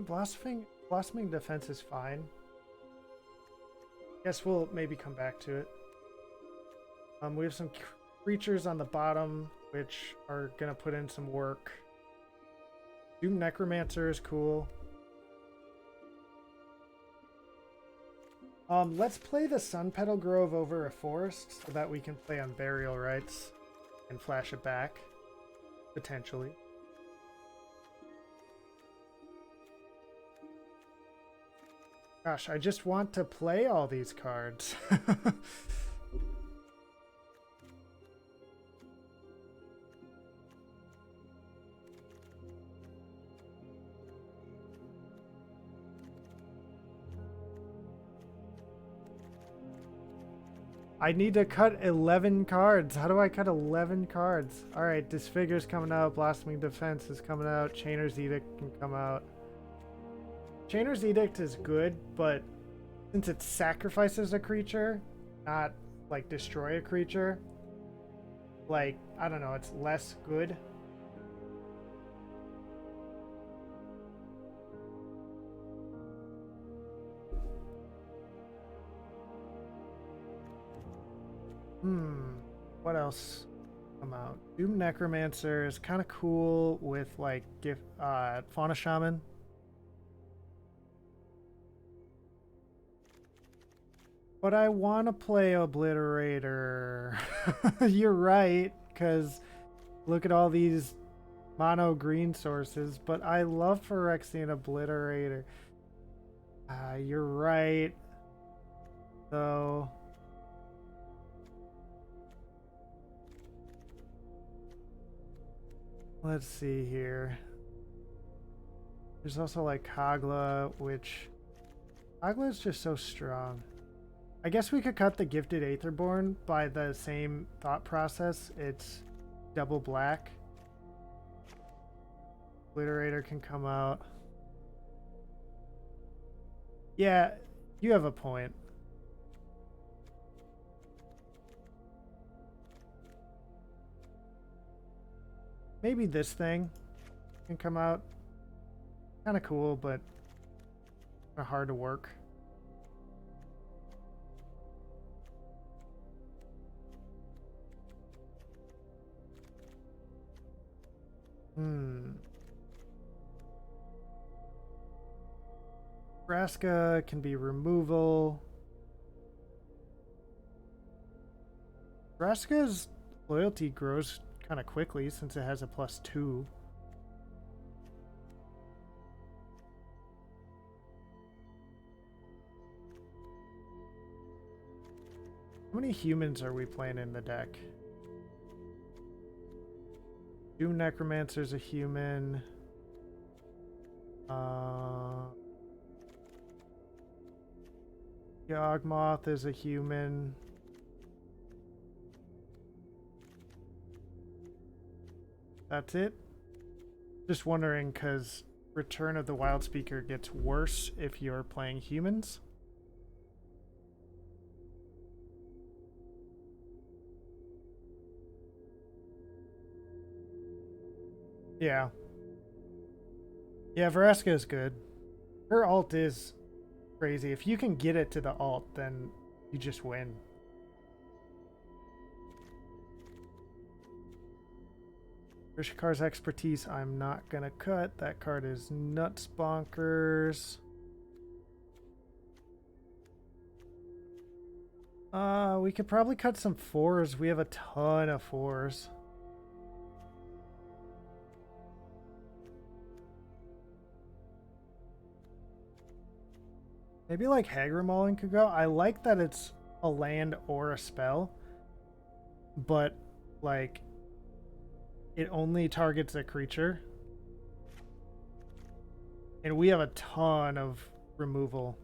Blossoming Defense is fine. Guess we'll maybe come back to it. We have some creatures on the bottom, which are gonna put in some work. Doom Necromancer is cool. Let's play the Sun Petal Grove over a forest so that we can play on Burial Rites and flash it back, potentially. Gosh, I just want to play all these cards. I need to cut 11 cards. How do I cut 11 cards? Alright, Disfigure's coming out. Blossoming Defense is coming out. Chainer's Edict can come out. Chainer's Edict is good, but since it sacrifices a creature, not like destroy a creature, like, I don't know, it's less good. What else come out? Doom Necromancer is kind of cool with like Fauna Shaman. But I want to play Obliterator. You're right, because look at all these mono green sources, but I love Phyrexian Obliterator. You're right. So let's see here. There's also like Kagla, which Kagla is just so strong. I guess we could cut the Gifted Aetherborn by the same thought process. It's double black. Obliterator can come out. Yeah, you have a point. Maybe this thing can come out. Kind of cool, but kind of hard to work. Nebraska can be removal. Nebraska's loyalty grows kind of quickly since it has a +2. How many humans are we playing in the deck? Doom Necromancer's a human. Yawgmoth is a human. That's it? Just wondering, because Return of the Wild Speaker gets worse if you're playing humans. Yeah. Yeah, Vraska is good. Her ult is crazy. If you can get it to the ult, then you just win. Rishikar's expertise I'm not gonna cut. That card is nuts bonkers. We could probably cut some 4s. We have a ton of 4s. Maybe like Hagramalling could go. I like that it's a land or a spell, but like it only targets a creature. And we have a ton of removal.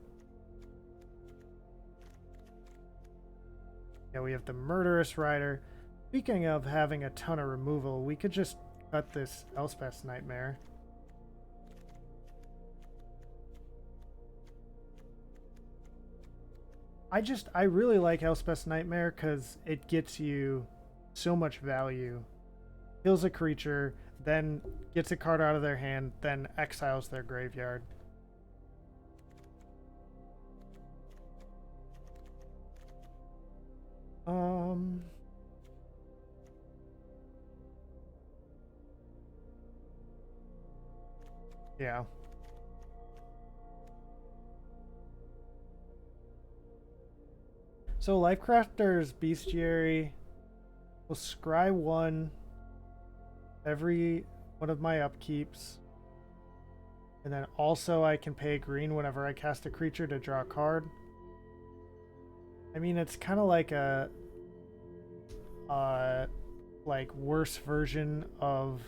Yeah, we have the Murderous Rider. Speaking of having a ton of removal, we could just cut this Elspeth's Nightmare. I really like Elspeth's Nightmare because it gets you so much value. Kills a creature, then gets a card out of their hand, then exiles their graveyard. Yeah. So Lifecrafter's Bestiary will scry 1 every one of my upkeeps. And then also I can pay green whenever I cast a creature to draw a card. I mean, it's kind of like a like worse version of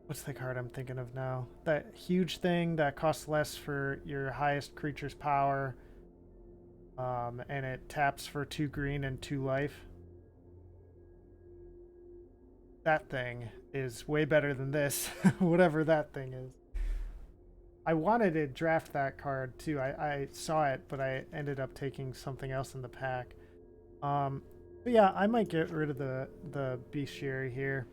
what's the card I'm thinking of now? That huge thing that costs less for your highest creature's power. And it taps for 2 green and 2 life. That thing is way better than this, whatever that thing is. I wanted to draft that card too. I saw it, but I ended up taking something else in the pack. But yeah, I might get rid of the Bestiary here.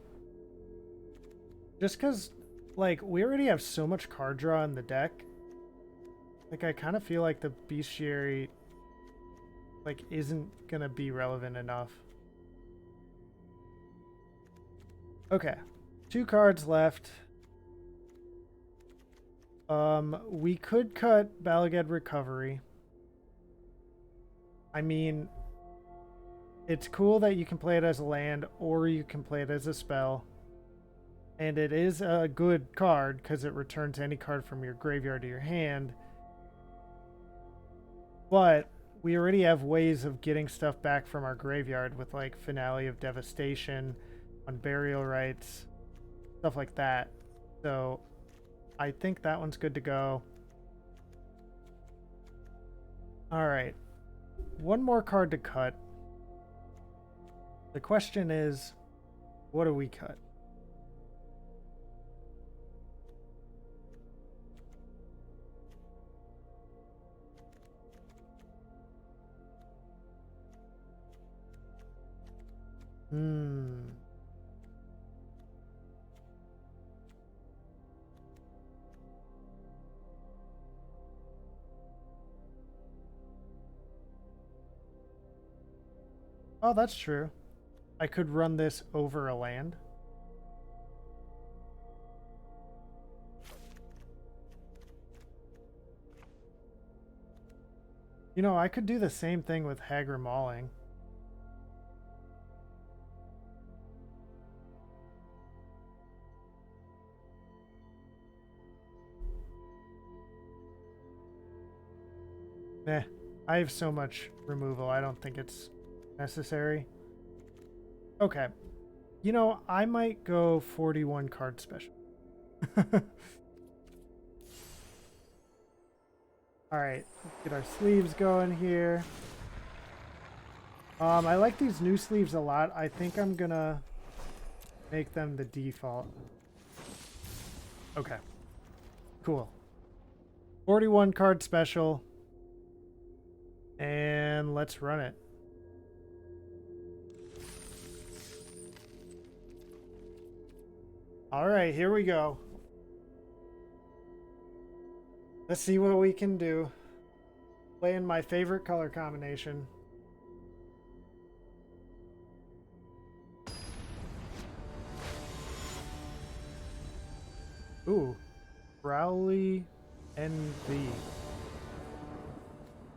Just because, like, we already have so much card draw in the deck. Like, I kind of feel like the Bestiary, like, isn't going to be relevant enough. Okay. 2 cards left. We could cut Balagad Recovery. I mean, it's cool that you can play it as a land or you can play it as a spell. And it is a good card because it returns any card from your graveyard to your hand. But we already have ways of getting stuff back from our graveyard with like Finale of Devastation, on Burial Rites, stuff like that. So I think that one's good to go. All right. One more card to cut. The question is, what do we cut? Oh, that's true. I could run this over a land. You know, I could do the same thing with Hagra Mauling. Eh, I have so much removal, I don't think it's necessary. Okay. You know, I might go 41 card special. Alright, let's get our sleeves going here. I like these new sleeves a lot. I think I'm gonna make them the default. Okay. Cool. 41 card special. And let's run it. Alright, here we go. Let's see what we can do. Playing my favorite color combination. Ooh. Crowley NV.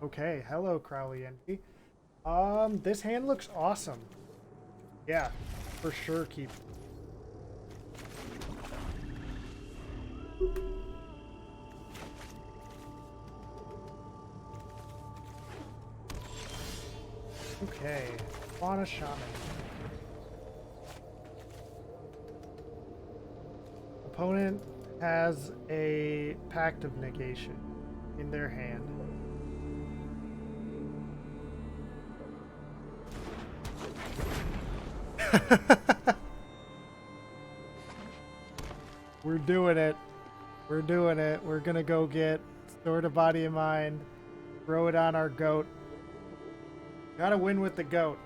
Okay, hello Crowley NV. This hand looks awesome. Yeah, for sure keep. Okay, Fauna Shaman. Opponent has a Pact of Negation in their hand. We're doing it. We're doing it. We're gonna go get Sword of Body and Mind, throw it on our goat. Gotta win with the goat.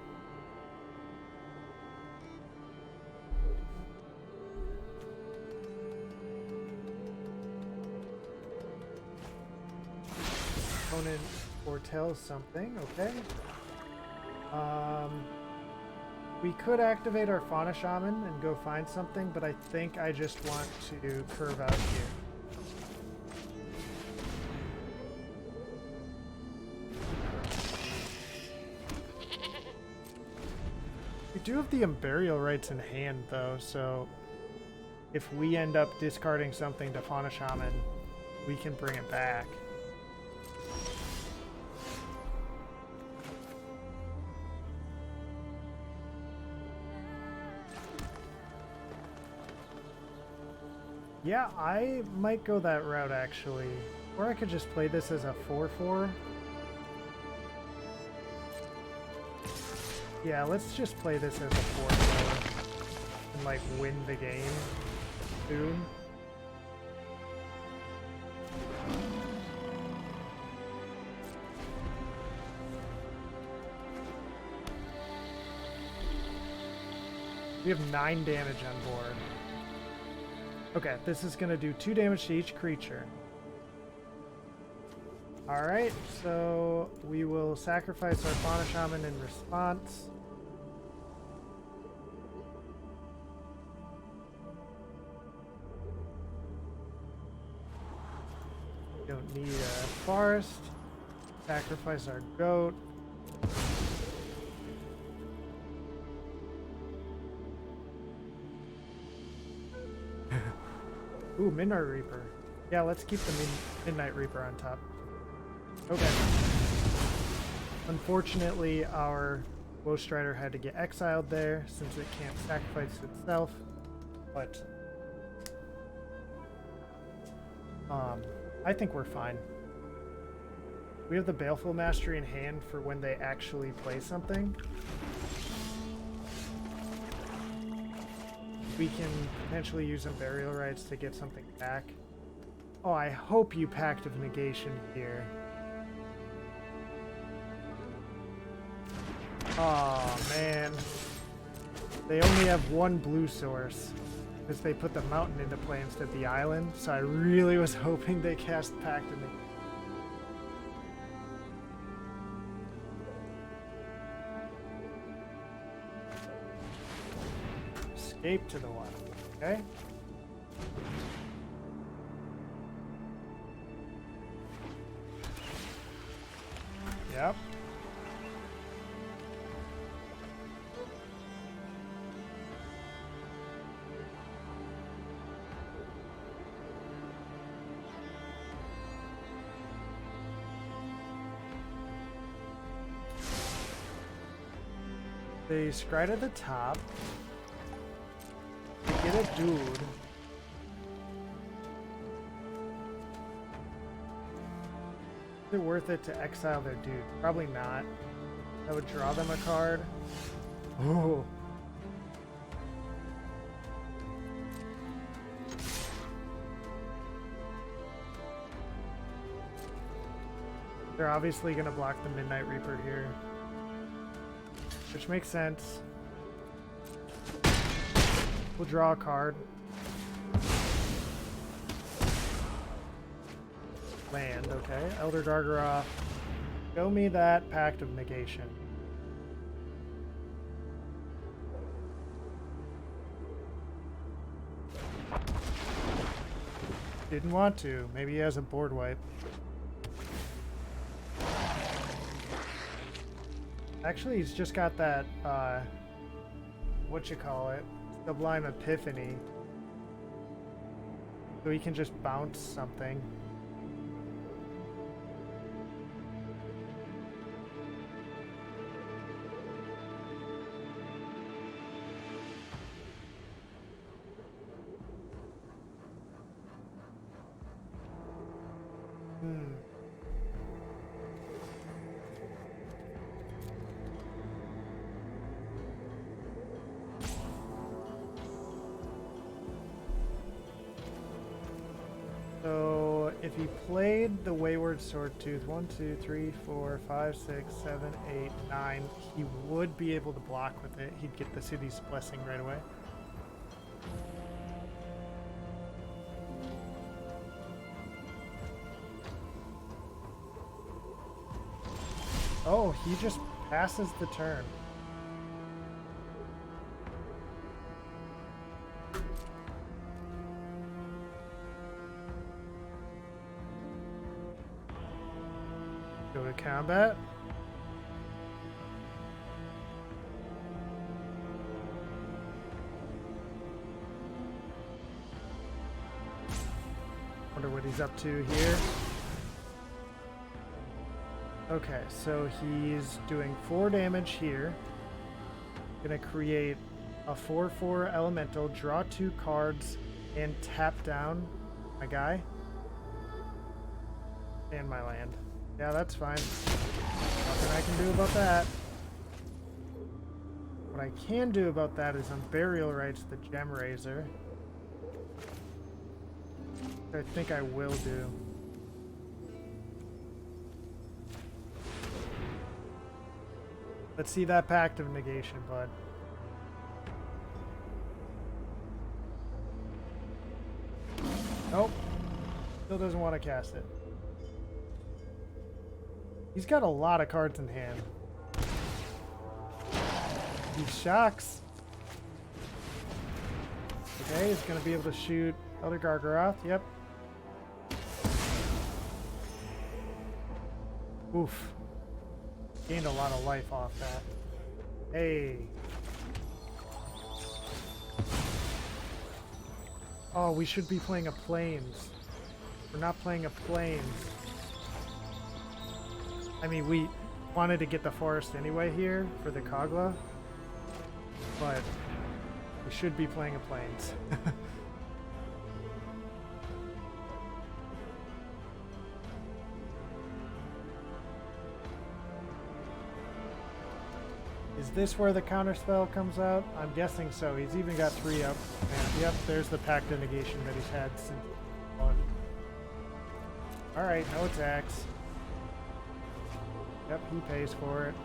Opponent foretells something, okay. We could activate our Fauna Shaman and go find something, but I think I just want to curve out here. We do have the Burial Rites in hand, though, so if we end up discarding something to Fauna Shaman, we can bring it back. Yeah, I might go that route, actually. Or I could just play this as a 4/4. Yeah, let's just play this as a 4/4 and like win the game soon. We have 9 damage on board. Okay, this is going to do 2 damage to each creature. Alright, so we will sacrifice our Fauna Shaman in response. Don't need a forest. Sacrifice our goat. Ooh, Midnight Reaper. Yeah, let's keep the Midnight Reaper on top. Okay. Unfortunately, our Woe Strider had to get exiled there since it can't sacrifice itself. But I think we're fine. We have the Baleful Mastery in hand for when they actually play something. We can potentially use some burial rites to get something back. Oh, I hope you Pact of Negation here. Oh man. They only have one blue source because they put the mountain into play instead of the island, so I really was hoping they cast Pact of Negation. Escape to the wild, okay? Yep. They scry to the top. They get a dude. Is it worth it to exile their dude? Probably not. That would draw them a card. Oh. They're obviously going to block the Midnight Reaper here, which makes sense. We'll draw a card. Land, okay. Elder Gargaroth. Show me that Pact of Negation. Didn't want to. Maybe he has a board wipe. Actually, he's just got that, Sublime Epiphany. So he can just bounce something. So if he played the Wayward Swordtooth 1, 2, 3, 4, 5, 6, 7, 8, 9, he would be able to block with it. He'd get the City's Blessing right away. Oh, he just passes the turn. Go to combat. Wonder what he's up to here. Okay, so he's doing 4 damage here. Gonna create a 4/4 elemental, draw 2 cards, and tap down my guy. And my land. Yeah, that's fine. Nothing I can do about that. What I can do about that is on Burial Rites the Gem Razor. I think I will do. Let's see that Pact of Negation, bud. Nope. Still doesn't want to cast it. He's got a lot of cards in hand. He shocks. Okay, he's going to be able to shoot Elder Gargaroth. Yep. Oof. Gained a lot of life off that. Hey. Oh, we should be playing a plains. We're not playing a plains. I mean, we wanted to get the forest anyway here for the Kogla, but we should be playing a plains. Is this where the counterspell comes out? I'm guessing so. He's even got 3 up. And yep, there's the pact of negation that he's had since 1. Alright, no attacks. Yep, he pays for it.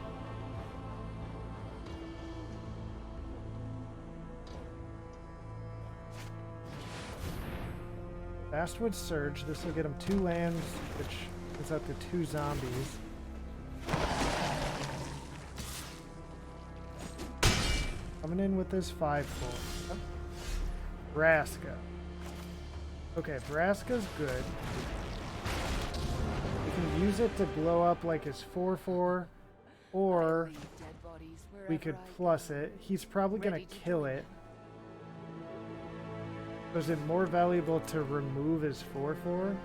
Fastwood Surge. This will get him 2 lands, which is up to 2 zombies. Coming in with this 5/4. Vraska. Okay, Vraska's good. We can use it to blow up like his 4/4, or we could plus it. He's probably gonna kill it. Was it more valuable to remove his 4/4?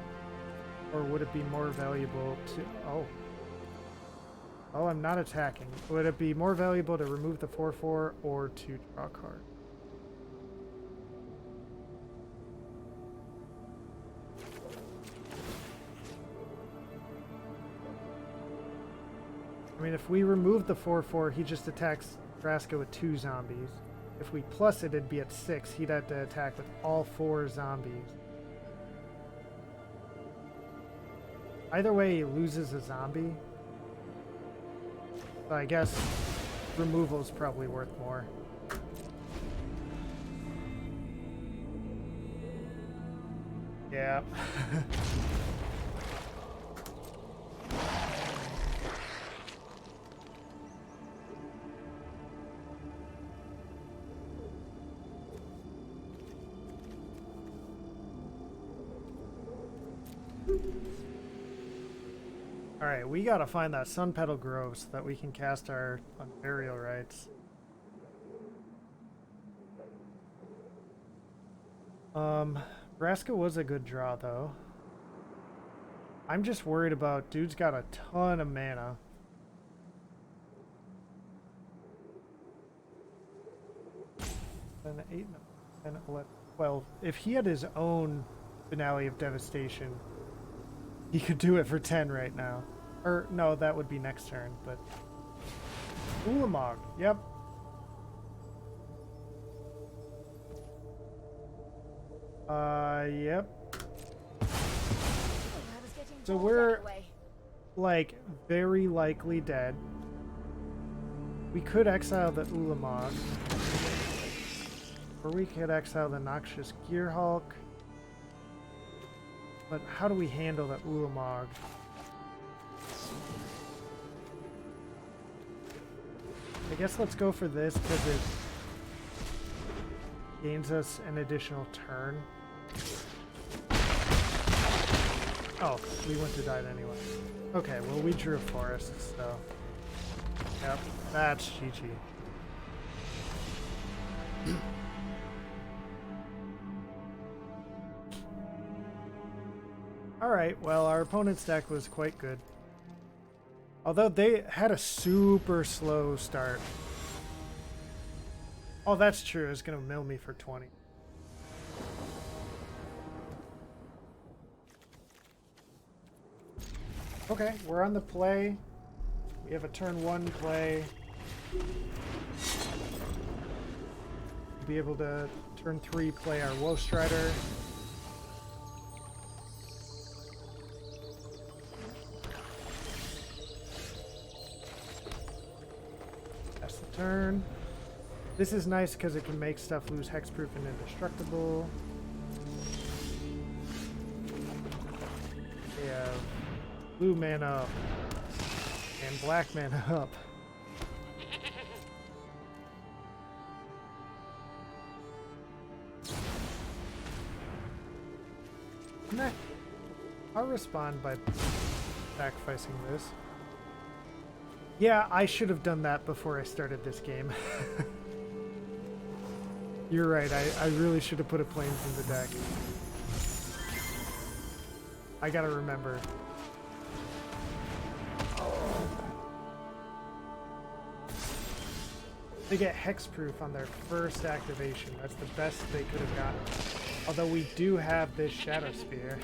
Or would it be more valuable to... Oh, I'm not attacking. Would it be more valuable to remove the 4/4 or to draw a card? I mean, if we remove the 4/4, he just attacks Vraska with 2 zombies. If we plus it, it'd be at 6. He'd have to attack with all 4 zombies. Either way, he loses a zombie. So I guess removal is probably worth more. Yeah. Alright, we gotta find that Sun Petal Grove so that we can cast our Burial Rites. Vraska was a good draw though. I'm just worried about dude's got a ton of mana. Then 8, 10, 11, 12. If he had his own Finale of Devastation, he could do it for 10 right now. Or, no, that would be next turn, but... Ulamog, yep. Yep. So we're, like, very likely dead. We could exile the Ulamog. Or we could exile the Noxious Gearhulk. But how do we handle the Ulamog? I guess let's go for this because it gains us an additional turn. Oh, we went to die anyway. Okay, well we drew a forest, so... Yep, that's GG. Alright, well our opponent's deck was quite good. Although they had a super slow start. Oh, that's true. It's going to mill me for 20. Okay, we're on the play. We have a turn 1 play. We'll be able to turn 3 play our Wolf Strider. Turn. This is nice because it can make stuff lose hexproof and indestructible. We have blue mana up and black mana up. Nah. I'll respond by sacrificing this. Yeah, I should have done that before I started this game. You're right, I really should have put a plains in the deck. I gotta remember. They get hexproof on their first activation. That's the best they could have gotten. Although we do have this Shadow Spear.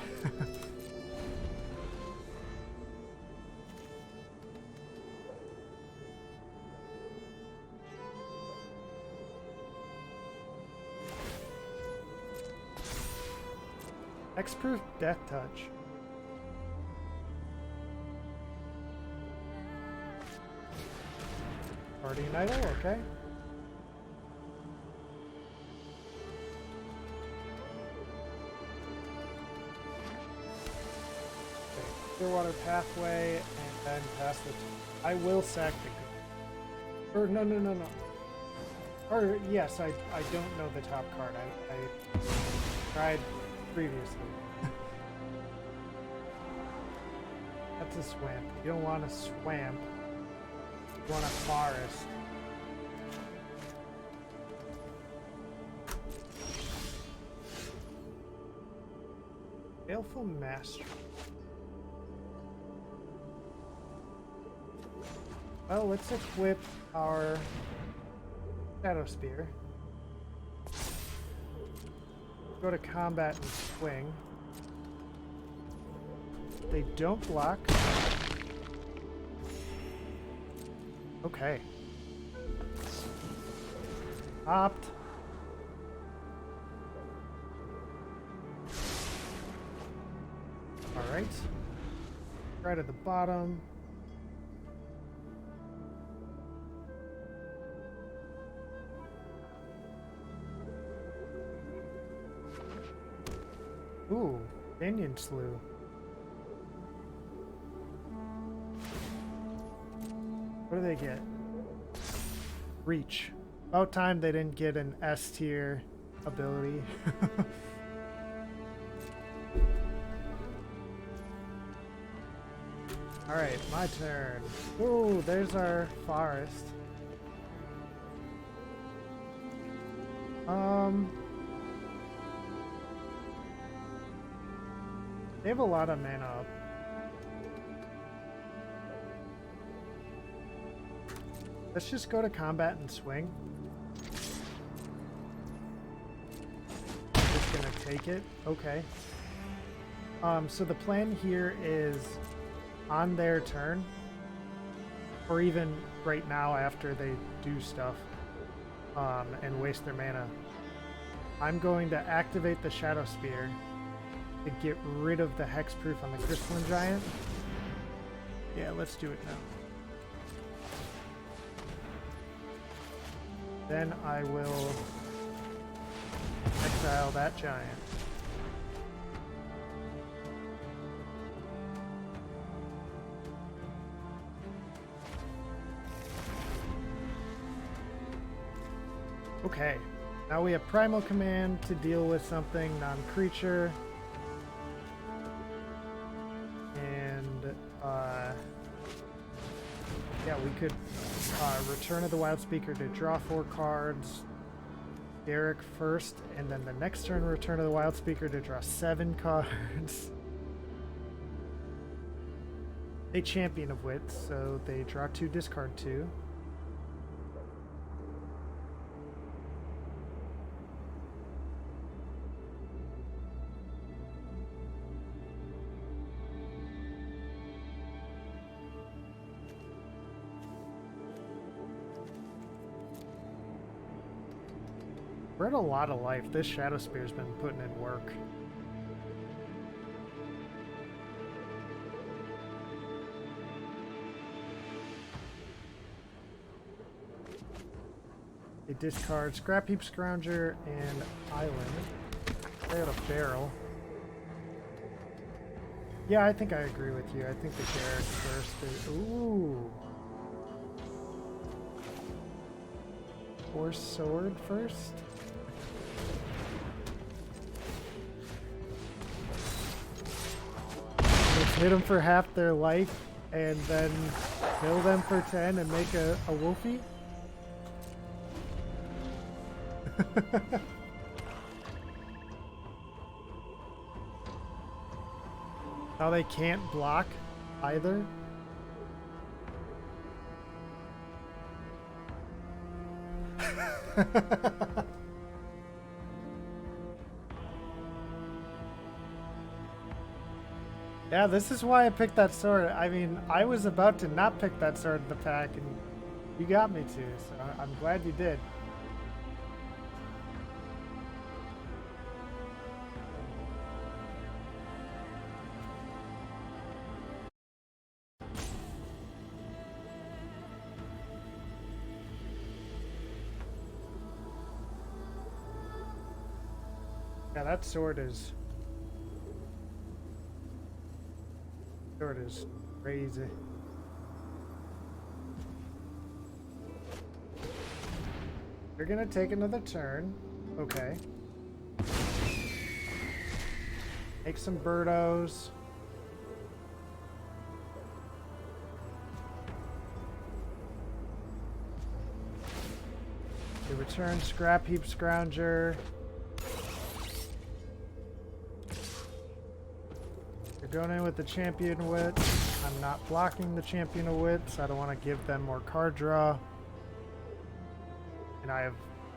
Hexproof Death Touch. Guardian Idol, okay. Clearwater Pathway, and then pass the... I will sack the... Or, no. Or, yes, I don't know the top card. I tried previously. That's a swamp. You don't want a swamp. You want a forest. Baleful Master. Well, let's equip our Shadow Spear. Go to combat and swing. They don't block. Okay. Opt. Alright. Right at the bottom. Ooh, Canyon Slough. What do they get? Reach. About time they didn't get an S tier ability. Alright, my turn. Ooh, there's our forest. They have a lot of mana up. Let's just go to combat and swing. Just gonna take it. Okay. So the plan here is on their turn, or even right now after they do stuff, and waste their mana, I'm going to activate the Shadow Spear to get rid of the hexproof on the Crystalline Giant. Yeah, let's do it now. Then I will exile that giant. Okay, now we have Primal Command to deal with something non-creature. And, yeah, we could Return of the Wild Speaker to draw 4 cards. Derek first, and then the next turn Return of the Wild Speaker to draw 7 cards. They Champion of Wit, so they draw 2, discard 2. We're at a lot of life. This Shadow Spear's been putting in work. They discard Scrap Heap, Scrounger, and Island. They got a barrel. Yeah, I think I agree with you. I think the Derek first is... Ooh. Or sword first? Let's hit them for half their life and then kill them for 10 and make a wolfie? Now they can't block either? Yeah, this is why I picked that sword. I mean, I was about to not pick that sword in the pack, and you got me to, so I'm glad you did. Yeah, that sword is crazy. You're gonna take another turn. Okay. Make some birdos. You return Scrap Heap Scrounger. You're going in with the Champion of Wits. I'm not blocking the Champion of Wits. I don't want to give them more card draw. And I have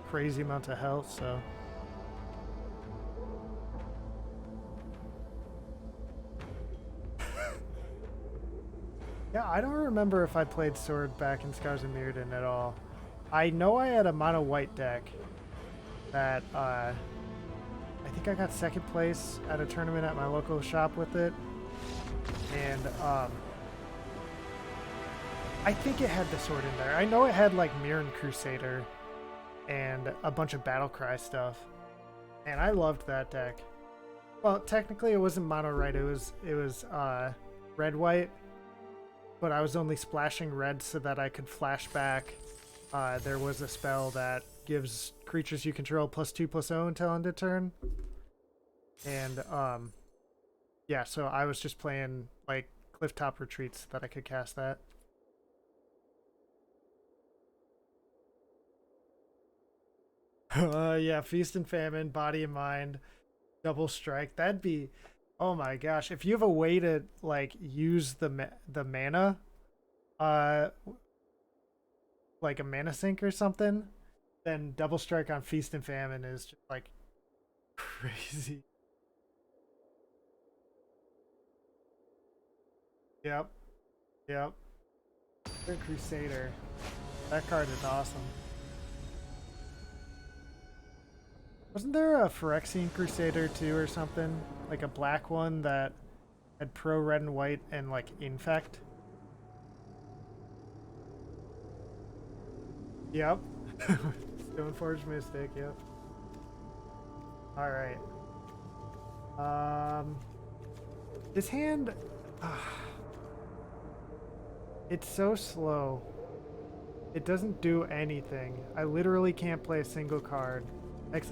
crazy amounts of health, so. Yeah, I don't remember if I played Sword back in Scars of Mirrodin at all. I know I had a mono white deck that I think I got second place at a tournament at my local shop with it. And I think it had the sword in there. I know it had like Mirren Crusader and a bunch of Battlecry stuff. And I loved that deck. Well, technically it wasn't mono red, it was red white. But I was only splashing red so that I could flash back. There was a spell that gives creatures you control +2/+0 until end of turn. And yeah, so I was just playing like Clifftop Retreats so that I could cast that. Yeah, Feast and Famine, Body and Mind, Double Strike. That'd be, oh my gosh, if you have a way to like use the mana, like a mana sink or something, then Double Strike on Feast and Famine is just like crazy. Yep. Yep. The Crusader. That card is awesome. Wasn't there a Phyrexian Crusader too or something? Like a black one that had pro red and white and like infect? Yep. Stoneforge Mystic, yep. Alright. This hand... it's so slow. It doesn't do anything. I literally can't play a single card.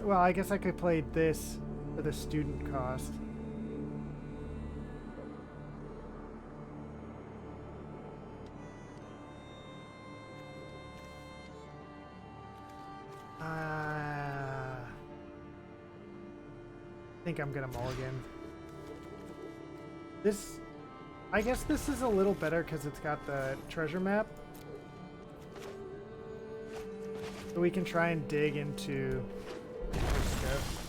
Well, I guess I could play this for the student cost. I think I'm gonna mulligan. This, I guess this is a little better because it's got the treasure map. So we can try and dig into stuff.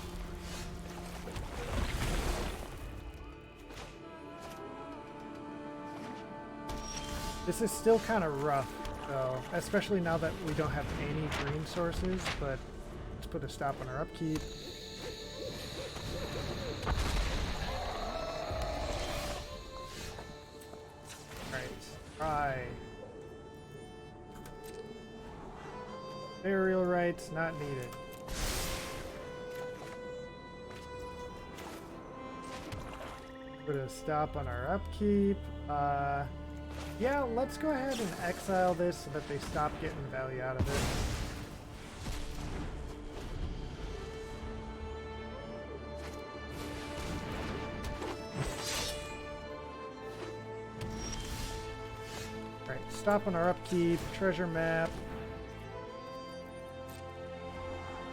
This is still kind of rough, though, especially now that we don't have any green sources, but let's put a stop on our upkeep. Try. Burial rites not needed. Put a stop on our upkeep. Yeah, let's go ahead and exile this so that they stop getting value out of it. Alright, stop on our upkeep, treasure map.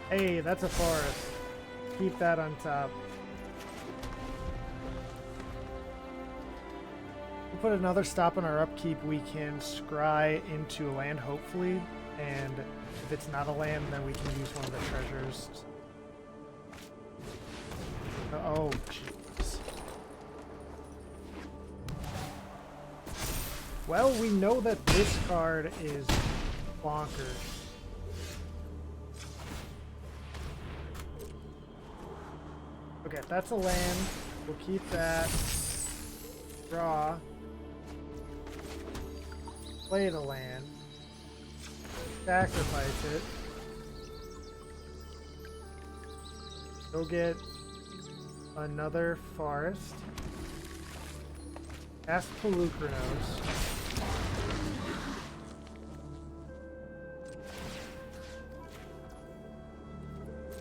Hey, that's a forest. Keep that on top. We'll put another stop on our upkeep. We can scry into a land, hopefully. And if it's not a land, then we can use one of the treasures. Oh, jeez. Well, we know that this card is bonkers. Okay, that's a land. We'll keep that. Draw. Play the land. Sacrifice it. Go get another forest. Cast Pelucranos.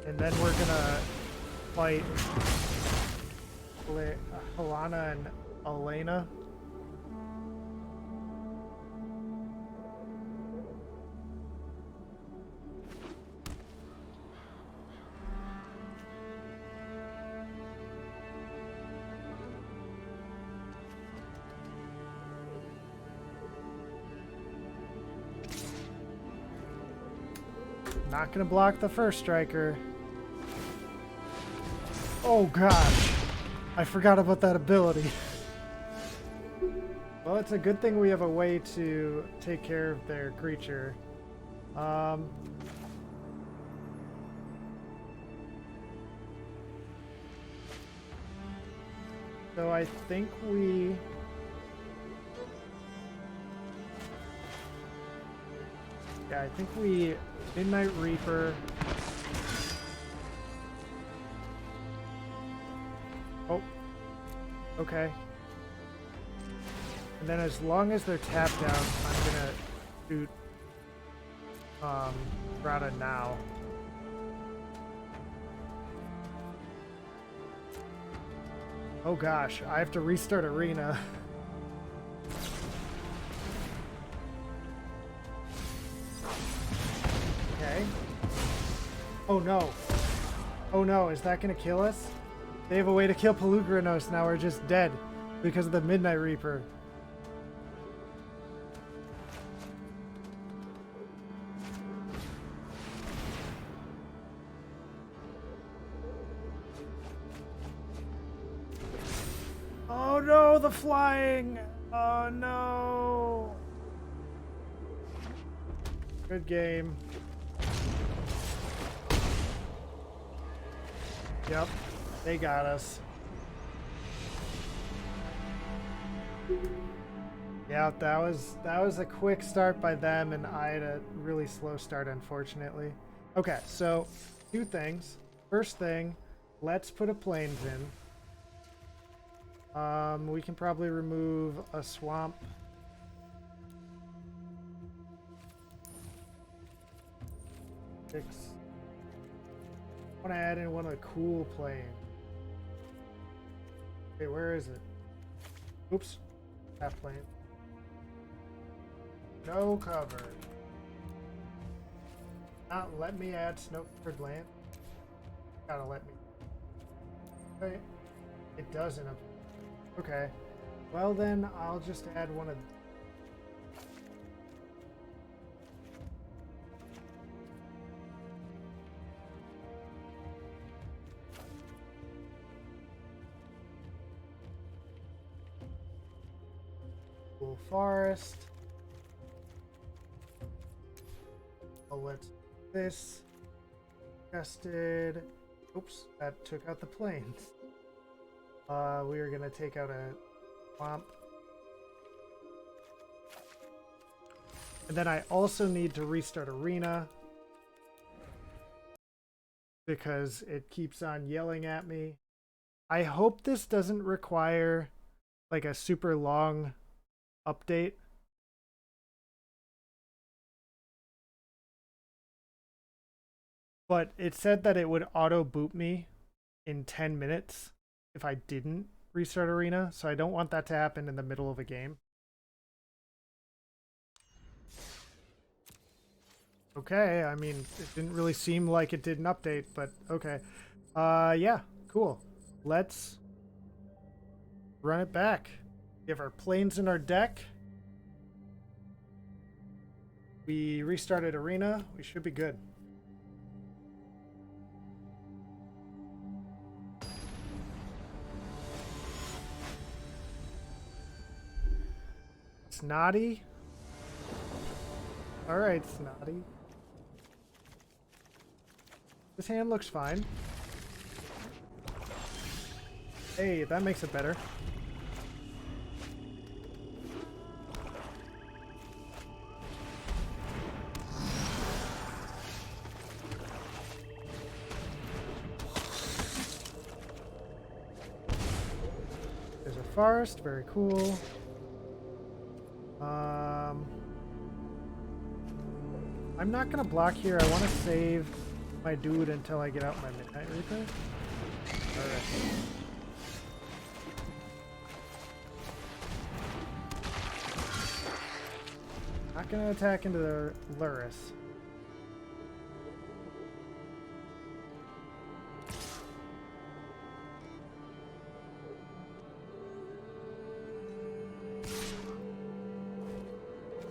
And then we're gonna fight Helena and Elena. Not gonna block the first striker. Oh gosh, I forgot about that ability. Well, it's a good thing we have a way to take care of their creature. So I think we... Yeah, I think we Midnight Reaper. Oh, okay. And then as long as they're tapped down, I'm gonna shoot Grata now. Oh gosh, I have to restart Arena. Okay. Oh no. Oh no, is that gonna kill us? They have a way to kill Pelucranos, now we're just dead because of the Midnight Reaper. Oh no, the flying! Oh no! Good game. Yep, they got us. Yeah, that was a quick start by them, and I had a really slow start, unfortunately. Okay, so two things. First thing, let's put a plains in. We can probably remove a swamp. Six. I want to add in one of the cool plains. Okay, where is it? Oops. Half plane. No cover. Not let me add snow-covered land. Gotta let me. Okay. It doesn't. Okay. Well then, I'll just add one of... Cool forest. Oh, let's do this. Tested. Oops, that took out the plains. We are gonna take out a swamp. And then I also need to restart Arena because it keeps on yelling at me. I hope this doesn't require like a super long update. But it said that it would auto boot me in 10 minutes if I didn't restart Arena, so I don't want that to happen in the middle of a game. Okay, I mean, it didn't really seem like it did an update, but okay. Yeah, cool. Let's run it back. We have our planes in our deck. We restarted Arena. We should be good. Snotty. Alright, Snotty. This hand looks fine. Hey, that makes it better. There's a forest, very cool. I'm not gonna block here. I want to save my dude until I get out my Midnight Reaper. Alright. Not gonna attack into the Luris.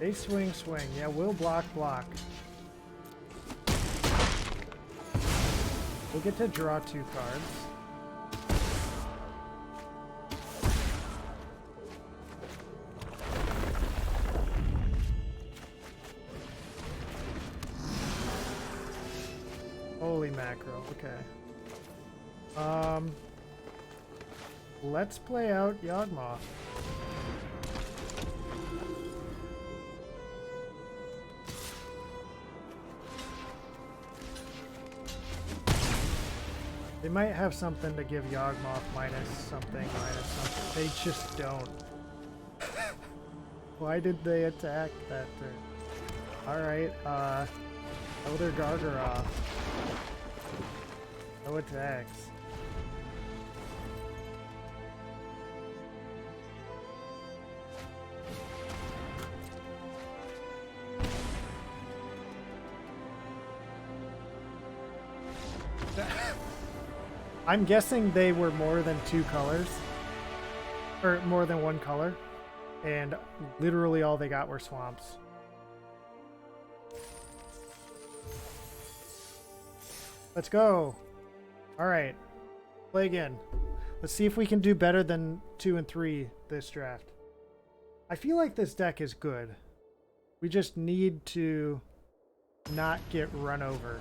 They swing. Yeah, we'll block. We'll get to draw 2 cards. Holy mackerel, okay. Let's play out Yawgmoth. They might have something to give Yawgmoth minus something. They just don't. Why did they attack that turn? Alright, Elder Gargaroth. No attacks. I'm guessing they were more than 2 colors. Or more than 1 color. And literally all they got were swamps. Let's go. Alright. Play again. Let's see if we can do better than 2 and 3 this draft. I feel like this deck is good. We just need to not get run over.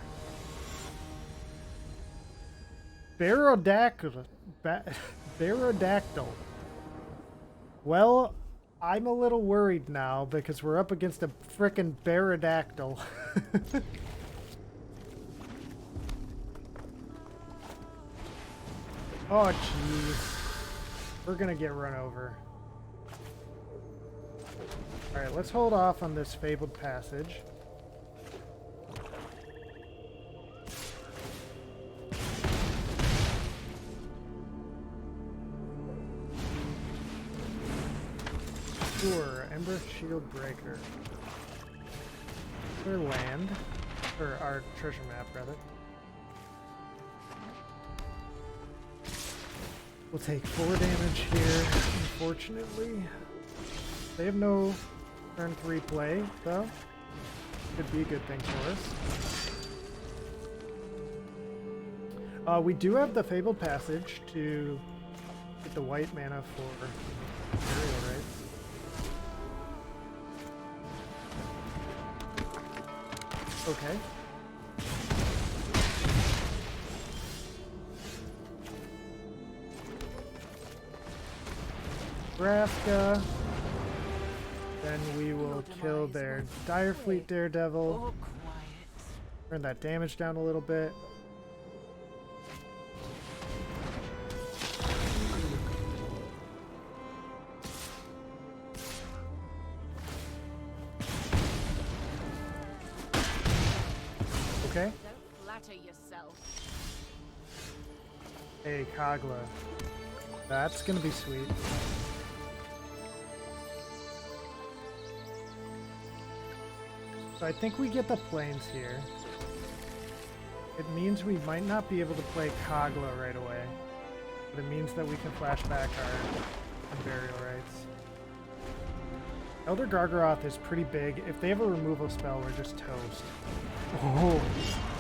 Barodactyl. Well, I'm a little worried now because we're up against a frickin' Barodactyl. Oh, jeez. We're gonna get run over. Alright, let's hold off on this Fabled Passage. Sure, Ember Shield Breaker. Their land. Or our treasure map, rather. We'll take 4 damage here, unfortunately. They have no turn 3 play, though. Could be a good thing for us. We do have the Fabled Passage to get the white mana for Burial Rites. Okay. Nebraska. Then we will kill their Direfleet Daredevil. Turn that damage down a little bit. Okay. Don't flatter yourself. Hey, Kagla. That's gonna be sweet. So I think we get the plains here. It means we might not be able to play Kogla right away. But it means that we can flash back our Burial Rites. Elder Gargaroth is pretty big. If they have a removal spell, we're just toast. Oh,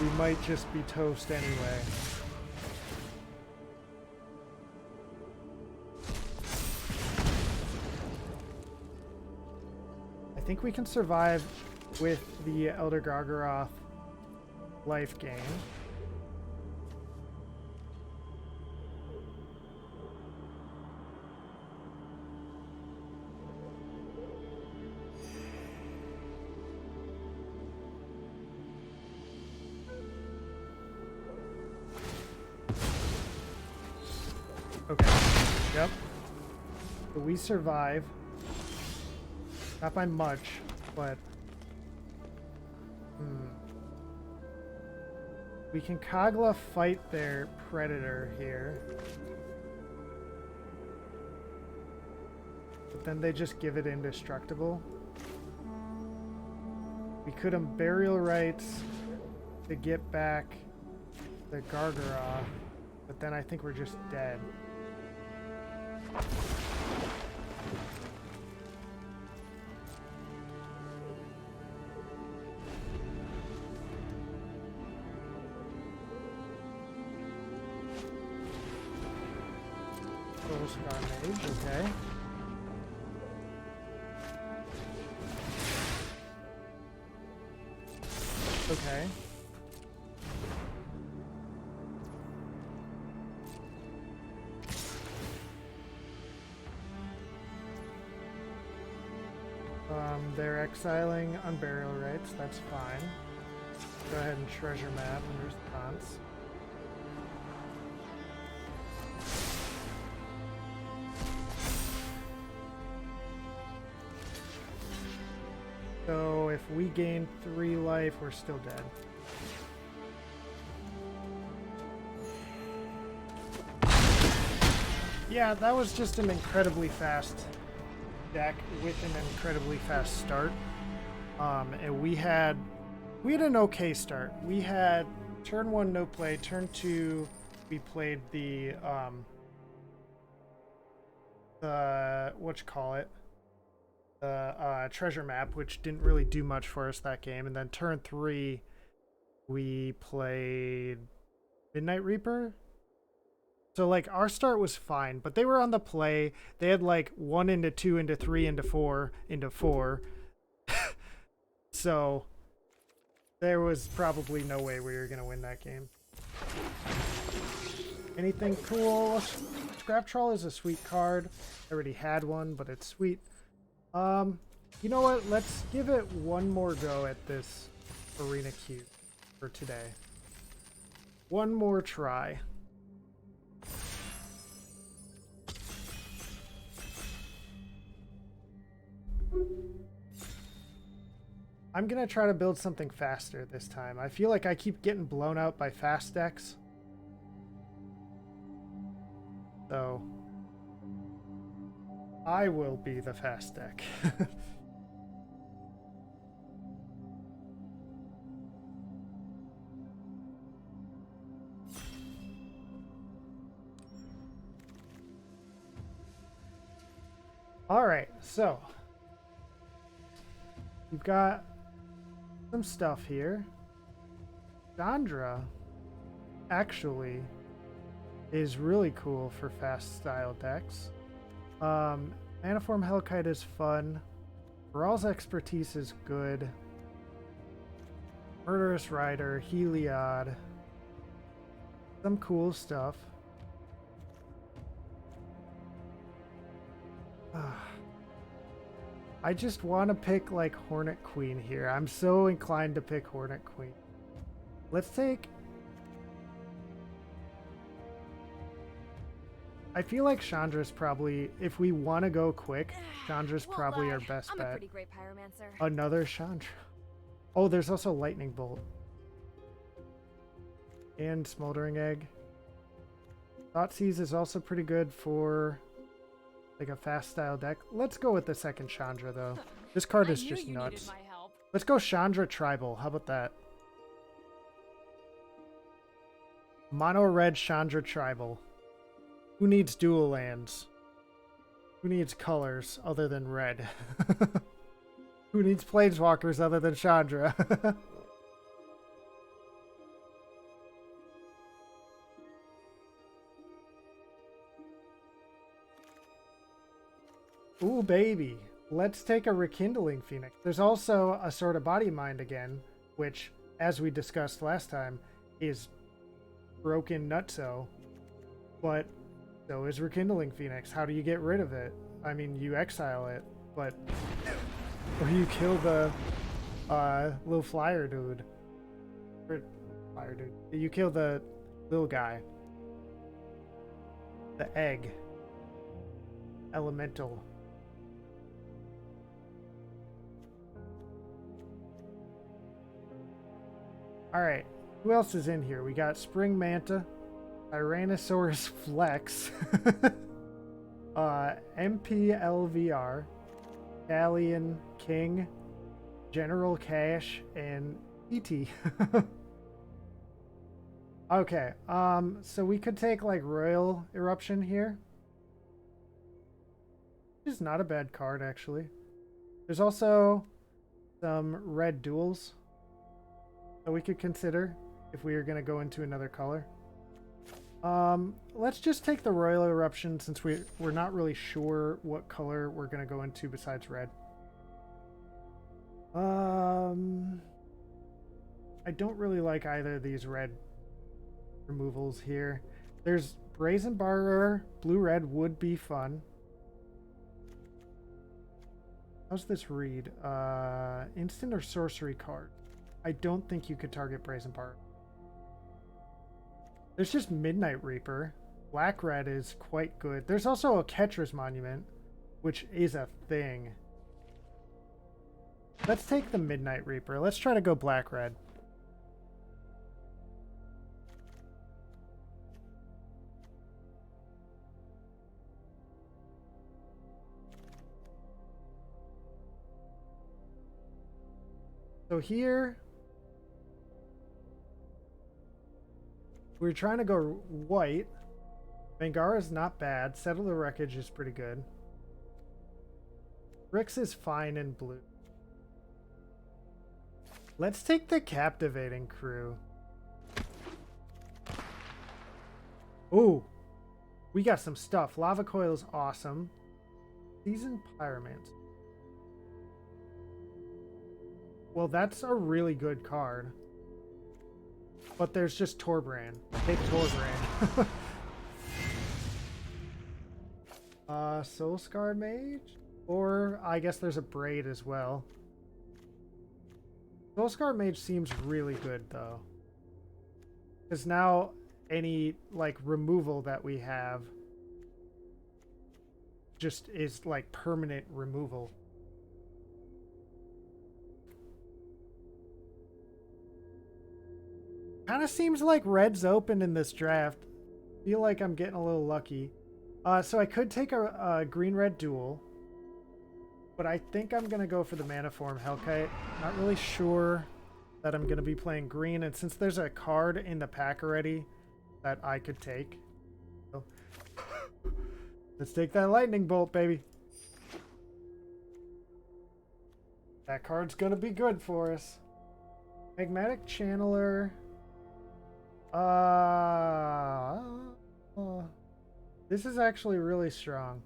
we might just be toast anyway. I think we can survive with the Elder Gargaroth life gain. Okay. Yep. So we survive. Not by much, but we can Kogla fight their predator here. But then they just give it indestructible. We could Burial Rites to get back the Gargaroth, but then I think we're just dead. Scar Mage, okay. Okay. They're exiling Unburial Rites, that's fine. Go ahead and treasure map in response. So if we gain 3 life, we're still dead. Yeah, that was just an incredibly fast deck with an incredibly fast start. And we had an okay start. We had turn 1 no play, turn 2 we played the treasure map, which didn't really do much for us that game, and then turn 3 we played Midnight Reaper. So like our start was fine, but they were on the play. They had like 1 into 2 into 3 into 4 into 4. So there was probably no way we were gonna win that game. Anything cool? Scrap Troll is a sweet card. I already had one, but it's sweet. You know what? Let's give it one more go at this Arena Cube for today. One more try. I'm gonna try to build something faster this time. I feel like I keep getting blown out by fast decks. So I will be the fast deck. All right, so we've got some stuff here. Chandra actually is really cool for fast style decks. Maniform Hellkite is fun. Baral's Expertise is good. Murderous Rider, Heliod. Some cool stuff. I just want to pick like Hornet Queen here. I'm so inclined to pick Hornet Queen. Let's take... I feel like Chandra's probably, if we want to go quick, Chandra's probably our best bet. I'm a pretty great pyromancer. Another Chandra. Oh, there's also Lightning Bolt. And Smoldering Egg. Thoughtseize is also pretty good for like a fast style deck. Let's go with the second Chandra though. This card is just nuts. My help. Let's go Chandra Tribal. How about that? Mono red Chandra Tribal. Who needs dual lands? Who needs colors other than red? Who needs planeswalkers other than Chandra? Ooh, baby. Let's take a Rekindling Phoenix. There's also a sort of body mind again, which, as we discussed last time, is broken nutso. But so is Rekindling Phoenix. How do you get rid of it? I mean, you exile it, but... Or you kill the little flyer dude. Or flyer dude. You kill the little guy. The egg. Elemental. Alright, who else is in here? We got Spring Manta, Tyrannosaurus Flex, MPLVR, Galleon King, General Cash, and ET. Okay, so we could take like Royal Eruption here. Which is not a bad card, actually. There's also some red duels that we could consider if we are going to go into another color. Let's just take the Royal Eruption since we're not really sure what color we're going to go into besides red. I don't really like either of these red removals here. There's Brazen Borrower. Blue-red would be fun. How's this read? Instant or sorcery card? I don't think you could target Brazen Borrower. There's just Midnight Reaper. Black-red is quite good. There's also a Catcher's Monument, which is a thing. Let's take the Midnight Reaper. Let's try to go black-red. So here, we're trying to go white. Mangara is not bad. Settle the Wreckage is pretty good. Rix is fine in blue. Let's take the Captivating Crew. Ooh, we got some stuff. Lava Coil is awesome. Seasoned Pyromancer. Well, that's a really good card. But there's just Torbrand. Take Torbrand. Soul Scar Mage? Or I guess there's a Braid as well. Soul Scar Mage seems really good though. Because now any like removal that we have just is like permanent removal. Kind of seems like red's open in this draft. Feel like I'm getting a little lucky. So I could take a green-red duel. But I think I'm going to go for the Mana Form Hellkite. Not really sure that I'm going to be playing green. And since there's a card in the pack already that I could take. So let's take that Lightning Bolt, baby. That card's going to be good for us. Magmatic Channeler. This is actually really strong.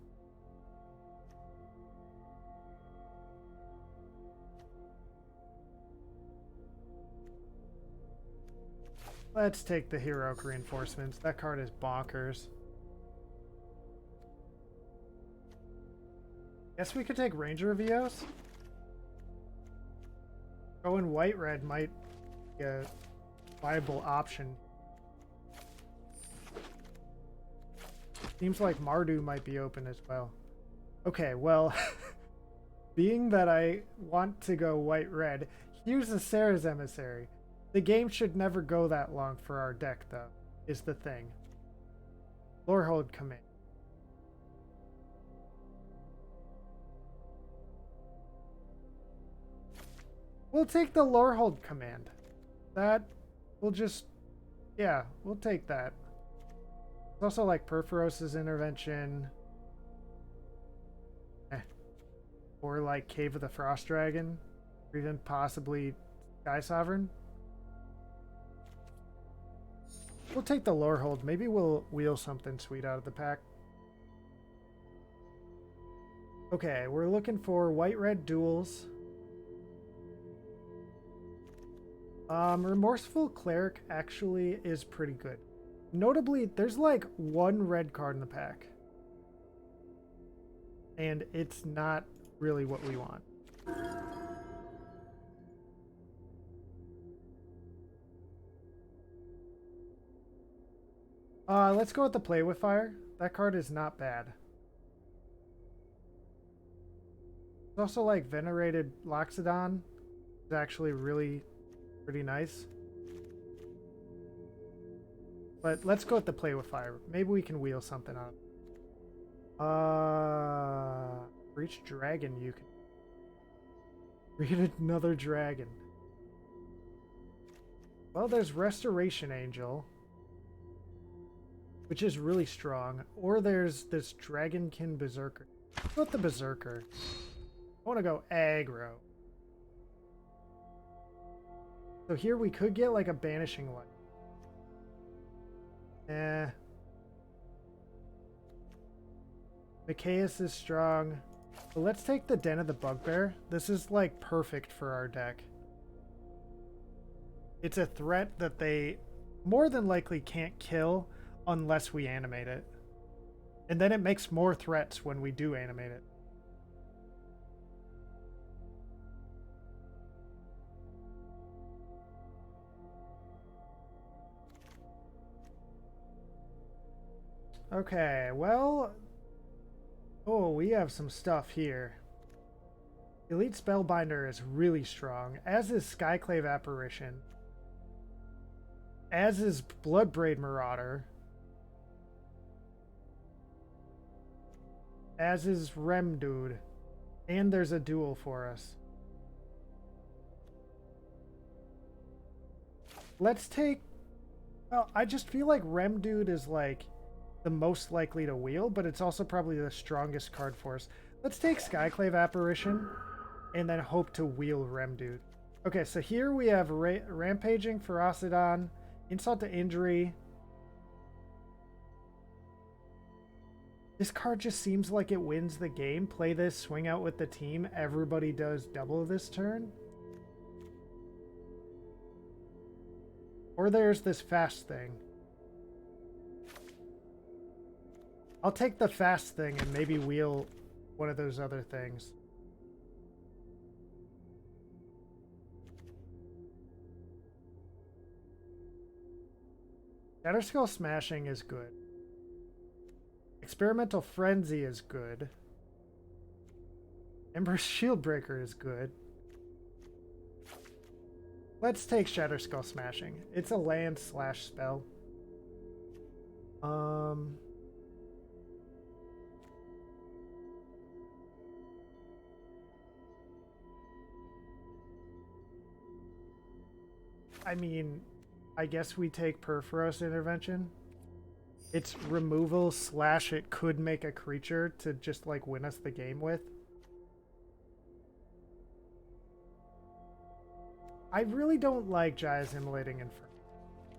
Let's take the Heroic Reinforcements. That card is bonkers. Guess we could take Ranger of Eos. Going white-red might be a viable option. Seems like Mardu might be open as well. Okay, well, being that I want to go white-red, here's the Sarah's Emissary. The game should never go that long for our deck, though, is the thing. Lorehold Command. We'll take the Lorehold command. That will just, yeah, we'll take that. It's also like Perforos's intervention. Or like Cave of the Frost Dragon. Or even possibly Sky Sovereign. We'll take the Lorehold. Maybe we'll wheel something sweet out of the pack. Okay, we're looking for white-red duels. Remorseful Cleric actually is pretty good. Notably, there's like one red card in the pack. And it's not really what we want. Let's go with the Play with Fire. That card is not bad. It's also like Venerated Loxodon. It's actually really pretty nice. But let's go with the Play with Fire. Maybe we can wheel something out. Reach Dragon you can. Read another dragon. Well, there's Restoration Angel, which is really strong. Or there's this Dragonkin Berserker. Let's go with the Berserker. I want to go aggro. So here we could get like a Banishing Light. Micaeus is strong. But let's take the Den of the Bugbear. This is like perfect for our deck. It's a threat that they more than likely can't kill unless we animate it. And then it makes more threats when we do animate it. Okay, well... Oh, we have some stuff here. Elite Spellbinder is really strong, as is Skyclave Apparition. As is Bloodbraid Marauder. As is Remdude. And there's a duel for us. Let's take... Well, I just feel like Remdude is like the most likely to wheel, but it's also probably the strongest card for us. Let's take Skyclave Apparition and then hope to wheel Remdude. Okay, so here we have Rampaging Ferocidon, Insult to Injury. This card just seems like it wins the game. Play this, swing out with the team. Everybody does double this turn. Or there's this fast thing. I'll take the fast thing and maybe wheel one of those other things. Shatterskull Smashing is good. Experimental Frenzy is good. Ember Shieldbreaker is good. Let's take Shatterskull Smashing. It's a land / spell. I mean, I guess we take Perforos Intervention. It's removal / it could make a creature to just like win us the game with. I really don't like Jaya's Immolating Inferno.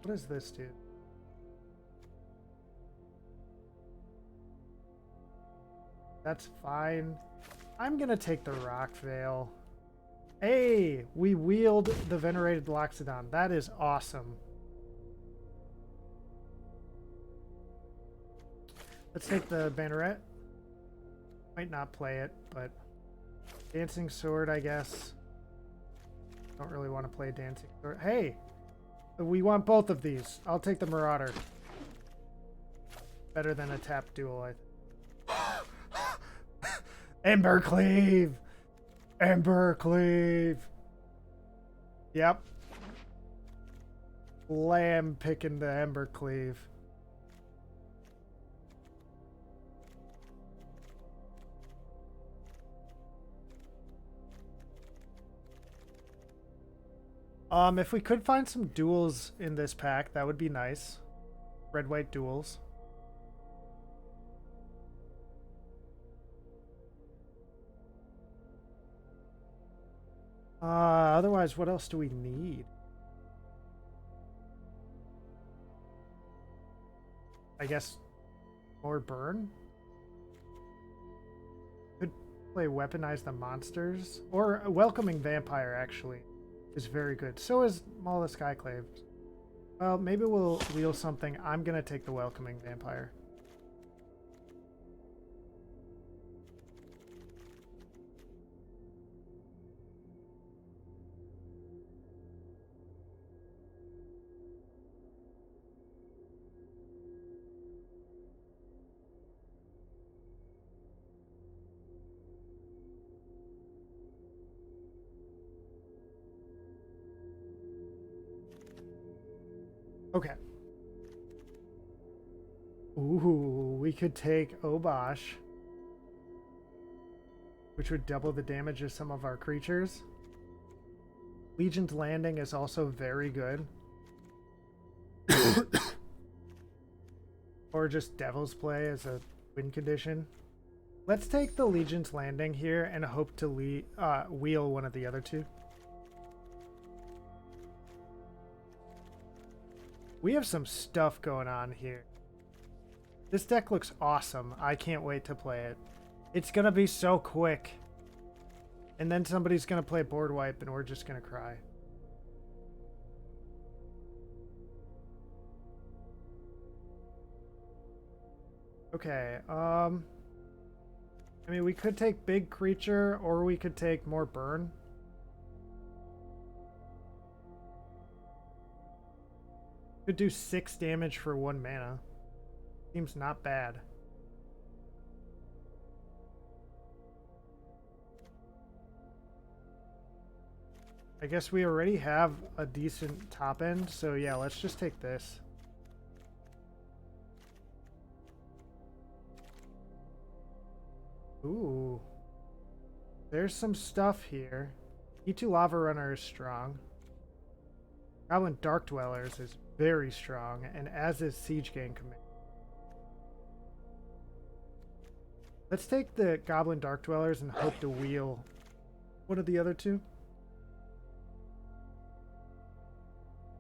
What does this do? That's fine. I'm gonna take the Rock Veil. Hey, we wheeled the Venerated Loxodon. That is awesome. Let's take the Banneret. Might not play it, but Dancing Sword, I guess. Don't really want to play Dancing Sword. Hey, we want both of these. I'll take the Marauder. Better than a tap duel, I think. Embercleave! Embercleave! Yep. Lamb picking the Embercleave. If we could find some duels in this pack, that would be nice. Red-white duels. Otherwise, what else do we need? I guess more burn? Could play Weaponize the Monsters. Or Welcoming Vampire, actually, is very good. So is Maul the Skyclave. Well, maybe we'll wheel something. I'm going to take the Welcoming Vampire. Okay. Ooh, we could take Obosh, which would double the damage of some of our creatures. Legion's Landing is also very good. Or just Devil's Play as a win condition. Let's take the Legion's Landing here and hope to wheel one of the other two. We have some stuff going on here. This deck looks awesome. I can't wait to play it. It's gonna be so quick. And then somebody's gonna play board wipe and we're just gonna cry. Okay, I mean, we could take big creature or we could take more burn. Could do 6 damage for 1 mana. Seems not bad. I guess we already have a decent top end, so yeah, let's just take this. Ooh. There's some stuff here. E2 Lava Runner is strong. Goblin Dark Dwellers is very strong, and as is Siege Gang Command. Let's take the Goblin Dark Dwellers and hope to wheel one of the other two.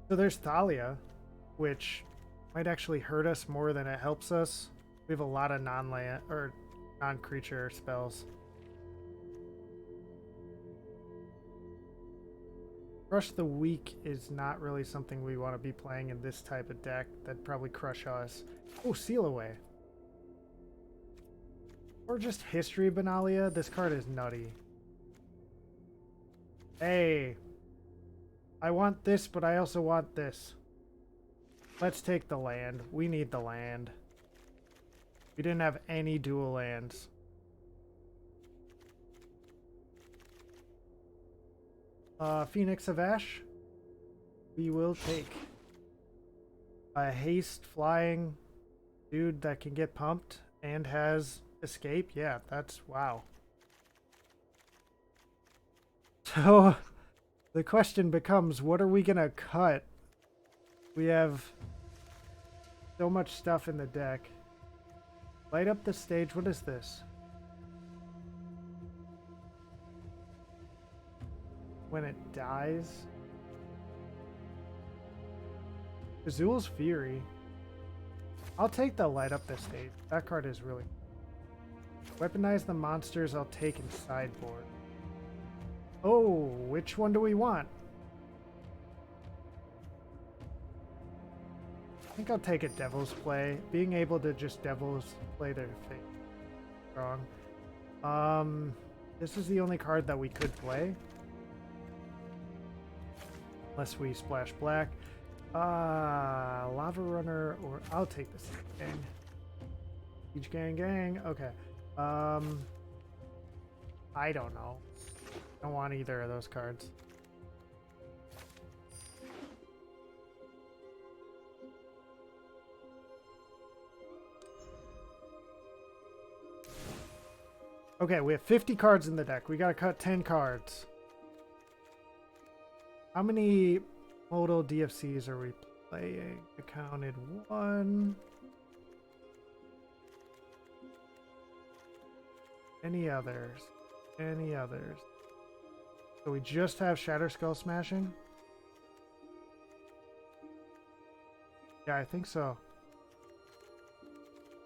So there's Thalia, which might actually hurt us more than it helps us. We have a lot of non-land or non-creature spells. Crush the Weak is not really something we want to be playing in this type of deck. That'd probably crush us. Oh, Seal Away. Or just History of Benalia. This card is nutty. Hey. I want this, but I also want this. Let's take the land. We need the land. We didn't have any dual lands. Phoenix of Ash. We will take a haste flying dude that can get pumped and has escape. Yeah, that's wow. So the question becomes, what are we gonna cut? We have so much stuff in the deck. Light up the stage. What is this? When it dies. Azul's Fury. I'll take the light up the stage. That card is really... Weaponize the monsters. I'll take in sideboard. Oh, which one do we want? I think I'll take a Devil's Play. Being able to just Devil's Play their fate. Wrong. This is the only card that we could play. Unless we splash black. Lava Runner, or I'll take the Siege Gang. Siege Gang. Okay. I don't know. I don't want either of those cards. Okay, we have 50 cards in the deck. We gotta cut 10 cards. How many modal DFCs are we playing? Accounted 1. Any others? Any others? So we just have Shatter Skull Smashing? Yeah, I think so.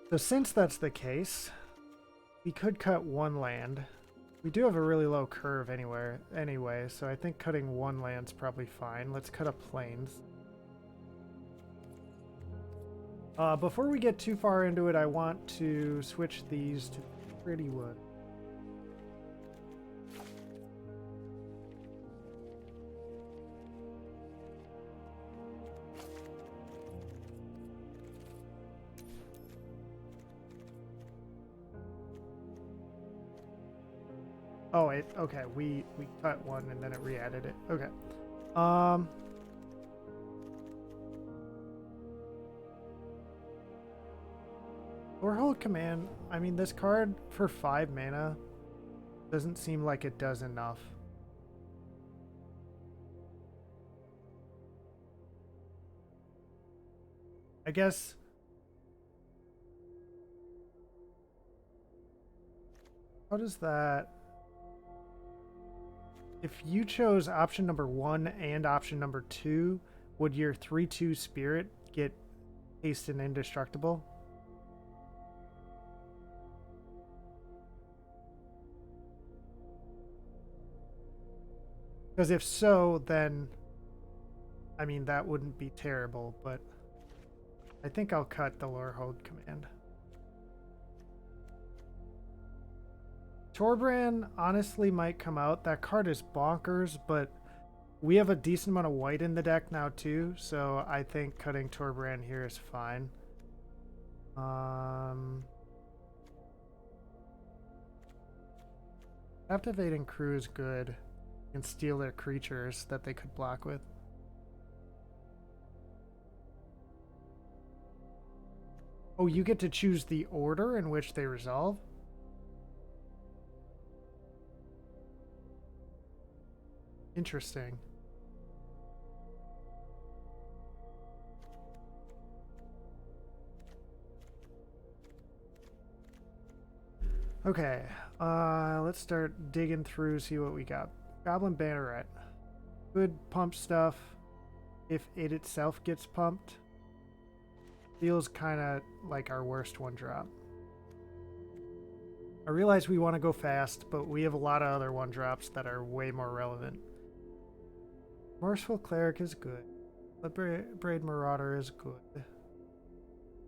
So since that's the case, we could cut 1 land. We do have a really low curve anyway, so I think cutting 1 land's probably fine. Let's cut up plains. Before we get too far into it, I want to switch these to pretty wood. Oh, okay. We cut 1 and then it re-added it. Okay. Lorehold Command. I mean, this card for 5 mana doesn't seem like it does enough. I guess. How does that? If you chose option number 1 and option number 2, would your 3/2 spirit get haste and indestructible? Because if so, then I mean that wouldn't be terrible, but I think I'll cut the Lorehold Command. Torbrand honestly might come out. That card is bonkers, but we have a decent amount of white in the deck now too, so I think cutting Torbrand here is fine. Captivating Crew is good. You can steal their creatures that they could block with. Oh, you get to choose the order in which they resolve? Interesting. Okay, let's start digging through, see what we got. Goblin Banneret. Good pump stuff. If it itself gets pumped. Feels kind of like our worst 1-drop. I realize we want to go fast, but we have a lot of other 1-drops that are way more relevant. Merciful Cleric is good. Bloodbraid Marauder is good.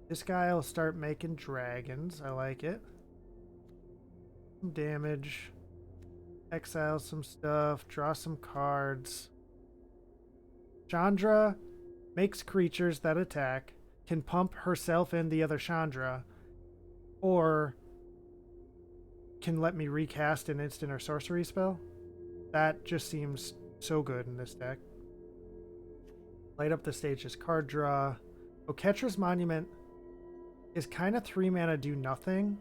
This guy will start making dragons. I like it. Some damage. Exile some stuff. Draw some cards. Chandra makes creatures that attack. Can pump herself and the other Chandra. Or can let me recast an instant or sorcery spell. That just seems so good in this deck. Light up the stage's card draw. Oketra's Monument is kind of 3 mana do nothing.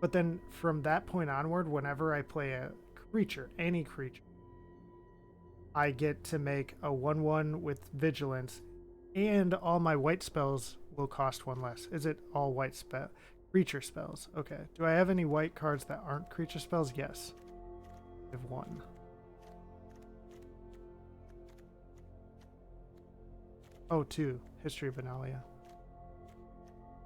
But then from that point onward, whenever I play a creature, any creature, I get to make a 1/1 with Vigilance, and all my white spells will cost 1 less. Is it all white creature spells? Okay. Do I have any white cards that aren't creature spells? Yes. I have 1. Oh, 2. History of Benalia.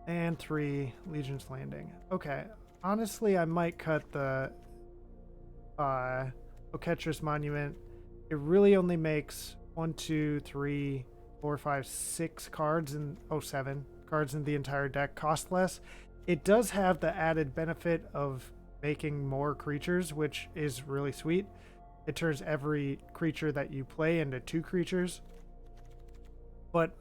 And 3. Legion's Landing. Okay. Honestly, I might cut the Oketra's Monument. It really only makes 1, 2, 3, 4, 5, 6 cards in 7 cards in the entire deck cost less. It does have the added benefit of making more creatures, which is really sweet. It turns every creature that you play into 2 creatures. But,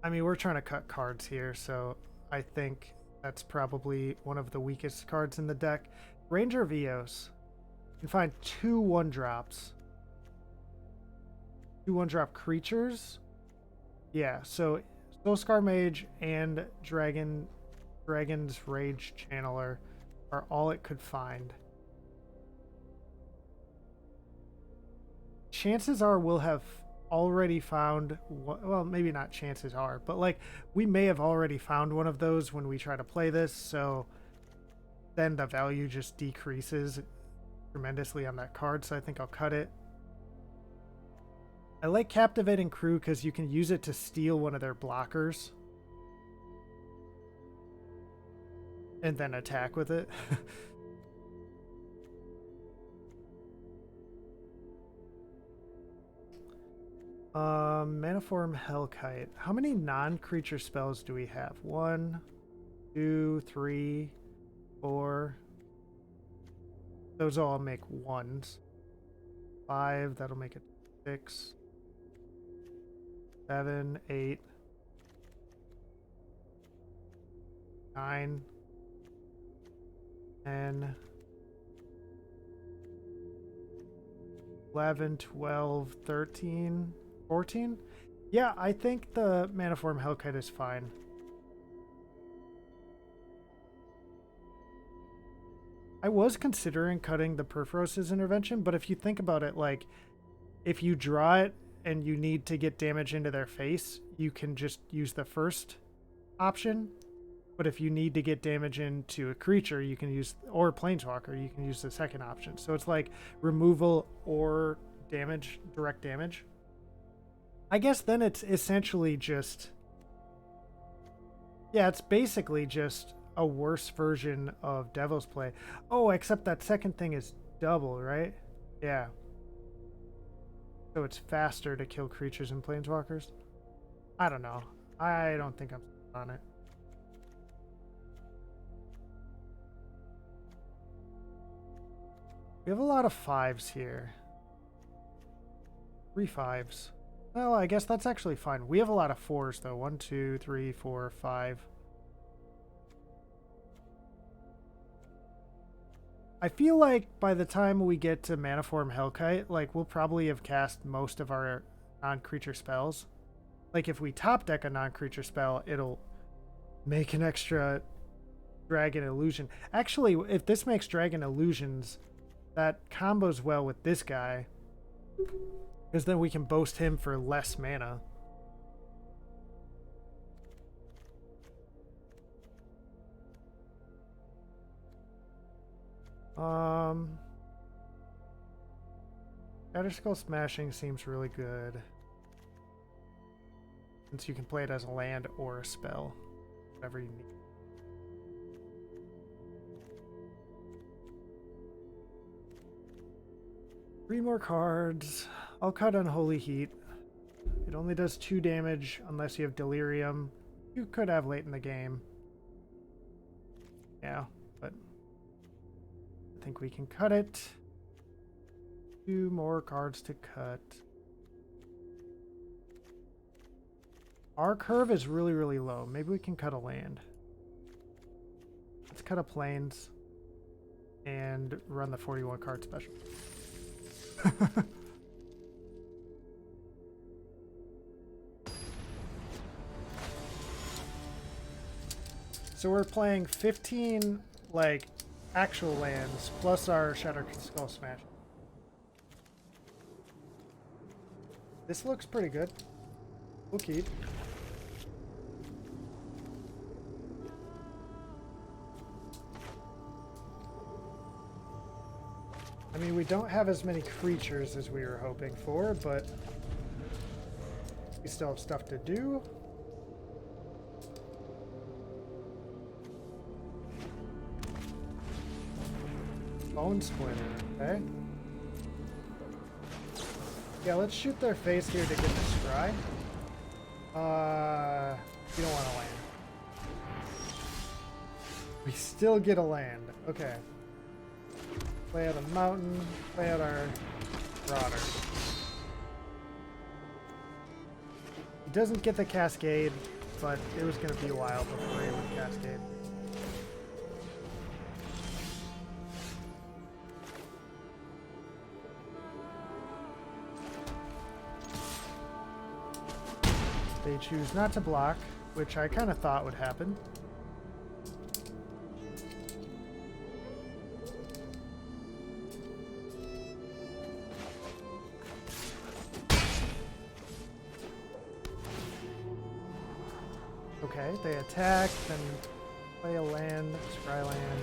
I mean, we're trying to cut cards here, so I think that's probably one of the weakest cards in the deck. Ranger of Eos. You can find 2 1-drops. 2 1-drop creatures. Yeah, so Soulscar Mage and Dragon's Rage Channeler are all it could find. chances are we'll have already found, well, maybe not chances are, but like we may have already found one of those when we try to play this, so then the value just decreases tremendously on that card, so I think I'll cut it. I like Captivating Crew because you can use it to steal one of their blockers and then attack with it. Maniform Hellkite. How many non-creature spells do we have? 1, 2, 3, 4. Those all make 1s. 5, that'll make it 6. 7, 8. 9. 10. 11, 12, 13. 14? Yeah, I think the Maniform Hellkite is fine. I was considering cutting the Perforos's intervention, but if you think about it, like, if you draw it and you need to get damage into their face, you can just use the first option. But if you need to get damage into a creature, you can use, or a Planeswalker, you can use the second option. So it's like removal or damage, direct damage. I guess then it's essentially just, yeah, it's basically just a worse version of Devil's Play. Oh, except that second thing is double, right? Yeah. So it's faster to kill creatures and Planeswalkers? I don't know. I don't think I'm on it. We have a lot of 5s here. 3 5s. Well, I guess that's actually fine. We have a lot of 4s, though. 1, 2, 3, 4, 5. I feel like by the time we get to Maniform Hellkite, like, we'll probably have cast most of our non-creature spells. Like, if we top deck a non-creature spell, it'll make an extra Dragon Illusion. Actually, if this makes Dragon Illusions, that combos well with this guy. Because then we can boast him for less mana. Shatterskull Smashing seems really good. Since you can play it as a land or a spell. Whatever you need. Three more cards. I'll cut Unholy Heat. It only does 2 damage unless you have Delirium. You could have late in the game. Yeah, but I think we can cut it. 2 more cards to cut. Our curve is really, really low. Maybe we can cut a land. Let's cut a Plains and run the 41 card special. So we're playing 15 like actual lands plus our Shatterskull Smash. This looks pretty good. We'll keep. I mean, we don't have as many creatures as we were hoping for, but we still have stuff to do. Bone Splinter, okay. Yeah, let's shoot their face here to get the scry. We don't want to land. We still get a land. Okay. Play out a mountain, play out our Marauder. He doesn't get the Cascade, but it was going to be a while before he would Cascade. They choose not to block, which I kind of thought would happen. Okay, they attack, then play a land, scry land.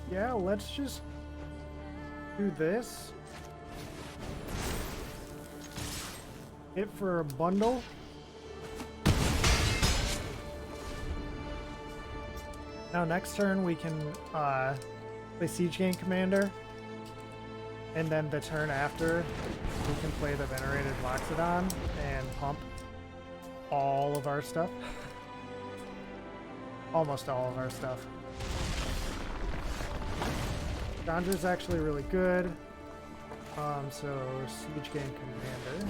Yeah, let's just do this. Hit for a bundle. Now next turn we can play Siege Gang Commander. And then the turn after, we can play the Venerated Loxodon and pump all of our stuff. Almost all of our stuff. Chandra's actually really good. So Siege Gang Commander.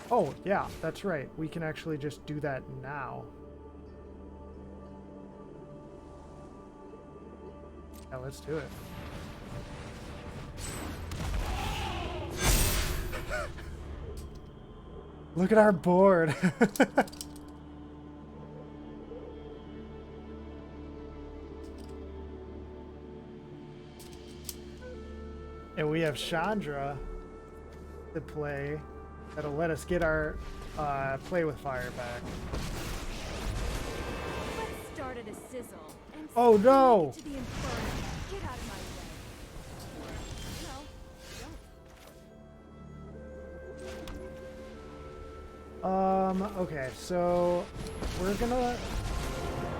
Oh, yeah, that's right. We can actually just do that now. Yeah, let's do it. Look at our board. And we have Chandra to play. That'll let us get our play with fire back. Let's start at a sizzle. And Oh no! to the inferno. Get out of my way. No, don't. Okay, so we're gonna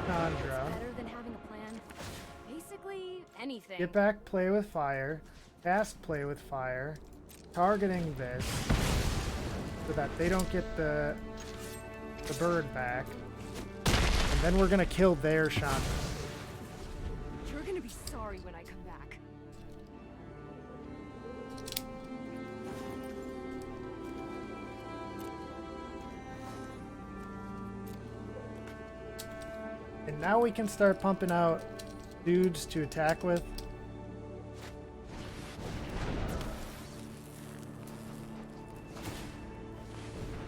Chandra. Better than having a plan. Basically, anything. Get back, play with fire. Cast play with fire. Targeting this so that they don't get the bird back. And then we're gonna kill their Chandra. You're gonna be sorry when I come back. And now we can start pumping out dudes to attack with.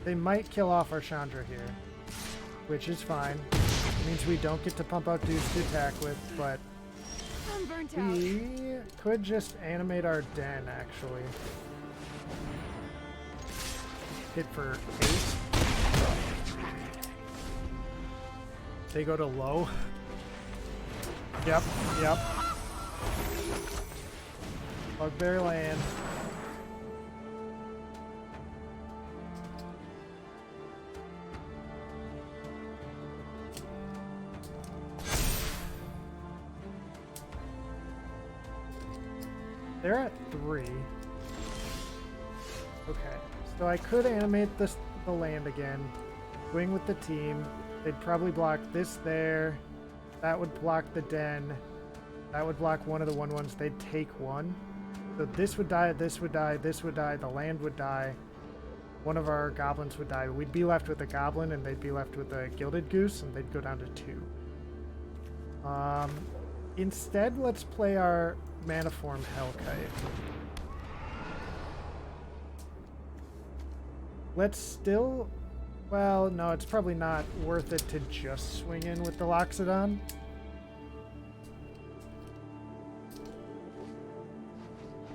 They might kill off our Chandra here, which is fine. It means we don't get to pump out dudes to attack with, but I'm burnt out. we could just animate our den, actually. Hit for 8. They go to low. Yep. Bugbear land. They're at 3. Okay, so I could animate the land again. Swing with the team. They'd probably block this there. That would block the den. That would block one of the 1/1s. They'd take 1. So this would die, this would die, this would die, the land would die. One of our goblins would die. We'd be left with a goblin, and they'd be left with a gilded goose, and they'd go down to 2. Instead, let's play our Maniform Hellkite. Let's still... Well, no, it's probably not worth it to just swing in with the Loxodon.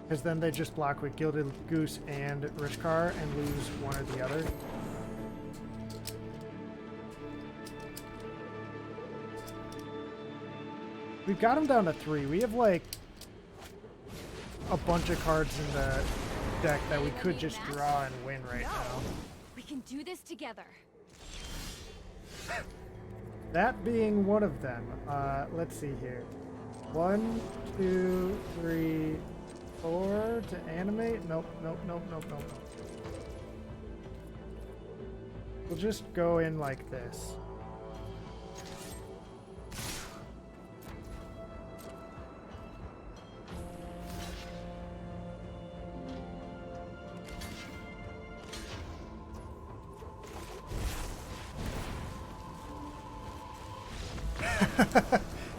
Because then they just block with Gilded Goose and Rishkar and lose one or the other. We've got them down to 3. We have, like, a bunch of cards in the deck that we could just draw and win right now. We can do this together. That being one of them. Let's see here. 1, 2, 3, 4 to animate. Nope. We'll just go in like this.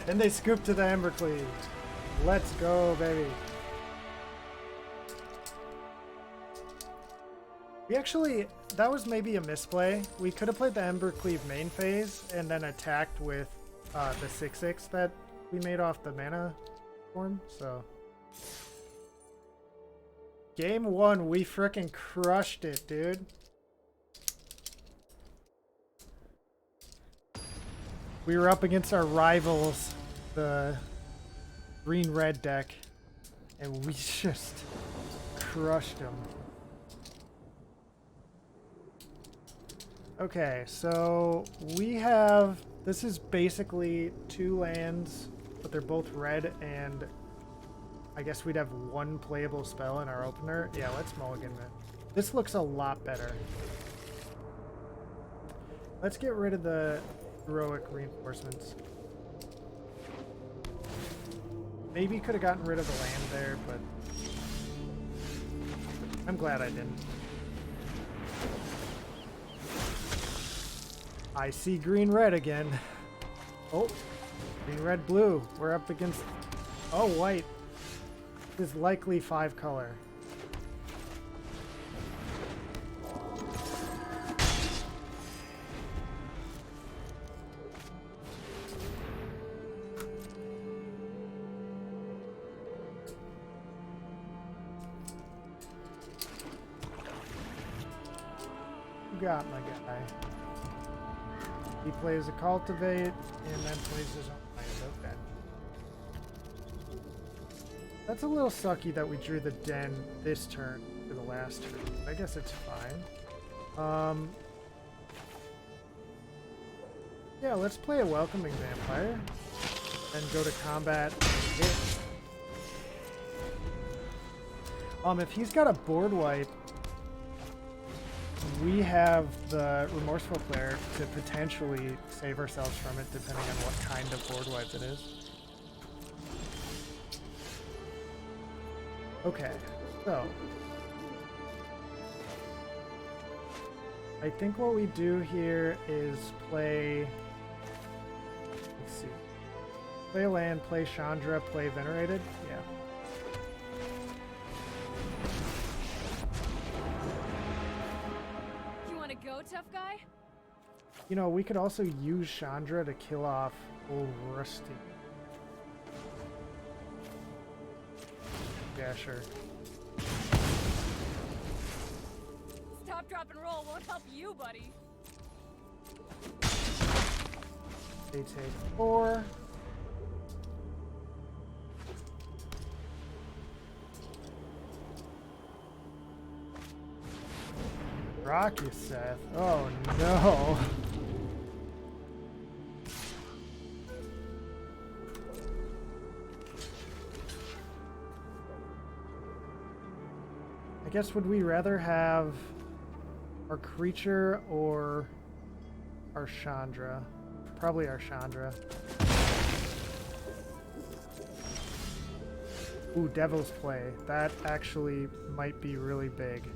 And they scoop to the Embercleave. Let's go, baby. We actually, that was maybe a misplay. We could have played the Embercleave main phase and then attacked with the 6/6 that we made off the mana form. So Game 1, we frickin' crushed it, dude. We were up against our rivals, the green-red deck, and we just crushed them. Okay, so we have, this is basically 2 lands, but they're both red, and I guess we'd have 1 playable spell in our opener. Yeah, let's mulligan it. This looks a lot better. Let's get rid of the heroic reinforcements. Maybe could have gotten rid of the land there, but I'm glad I didn't. I see green-red again. Oh, green-red-blue. We're up against... Oh, white. This is likely 5 color. You got my guy. He plays a cultivate and then plays his own land. Okay. That's a little sucky that we drew the den this turn for the last turn. I guess it's fine. Yeah, let's play a welcoming vampire and go to combat and hit. If he's got a board wipe, we have the Remorseful Cleric to potentially save ourselves from it, depending on what kind of board wipe it is. Okay, so I think what we do here is play, let's see, play a land, play Chandra, play Venerated. Yeah. Go, tough guy? You know, we could also use Chandra to kill off old Rusty. Yeah, sure. Stop, drop, and roll won't help you, buddy. They take 4. Rocky Seth. Oh no. I guess would we rather have our creature or our Chandra? Probably our Chandra. Ooh, Devil's Play. That actually might be really big.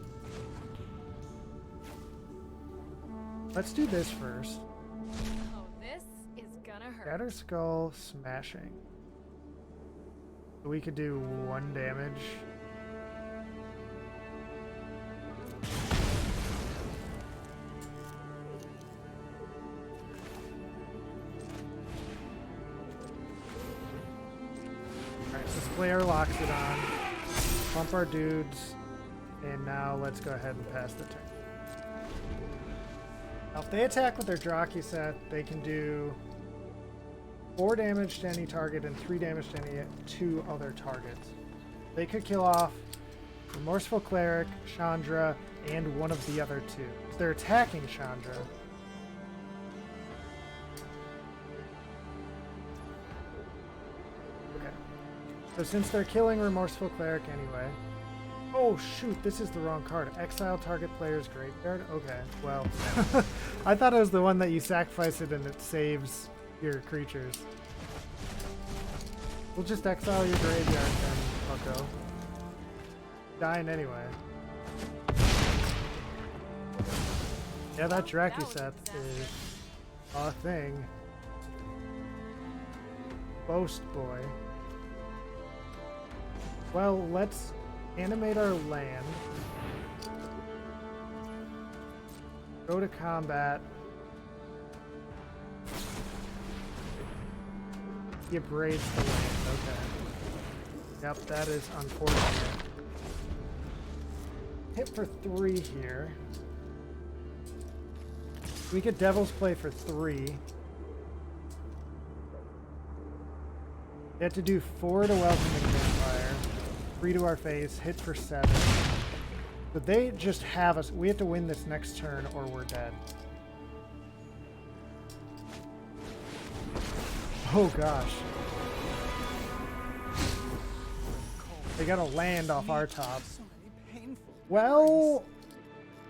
Let's do this first. Oh, this is gonna hurt. Shatter Skull smashing. We could do 1 damage. Alright, let's play our Loxodon, pump our dudes, and now let's go ahead and pass the turn. Now, if they attack with their Dracuseth, they can do 4 damage to any target and 3 damage to any 2 other targets. They could kill off Remorseful Cleric, Chandra, and one of the other 2. If they're attacking Chandra, okay. So since they're killing Remorseful Cleric anyway, oh shoot, this is the wrong card. Exile target player's graveyard? Okay, well, I thought it was the one that you sacrifice it and it saves your creatures. We'll just exile your graveyard then, bucko. Dying anyway. Yeah, that Dracuseth is a thing. Boast boy. Well, let's animate our land. Go to combat. He abrades the land. Okay. Yep, that is unfortunate. hit for 3 here. We get Devil's Play for 3. They have to do 4 to Welcoming Vampire, 3 to our face, hit for 7. But they just have us. We have to win this next turn or we're dead. Oh gosh. They gotta land off our top. Well,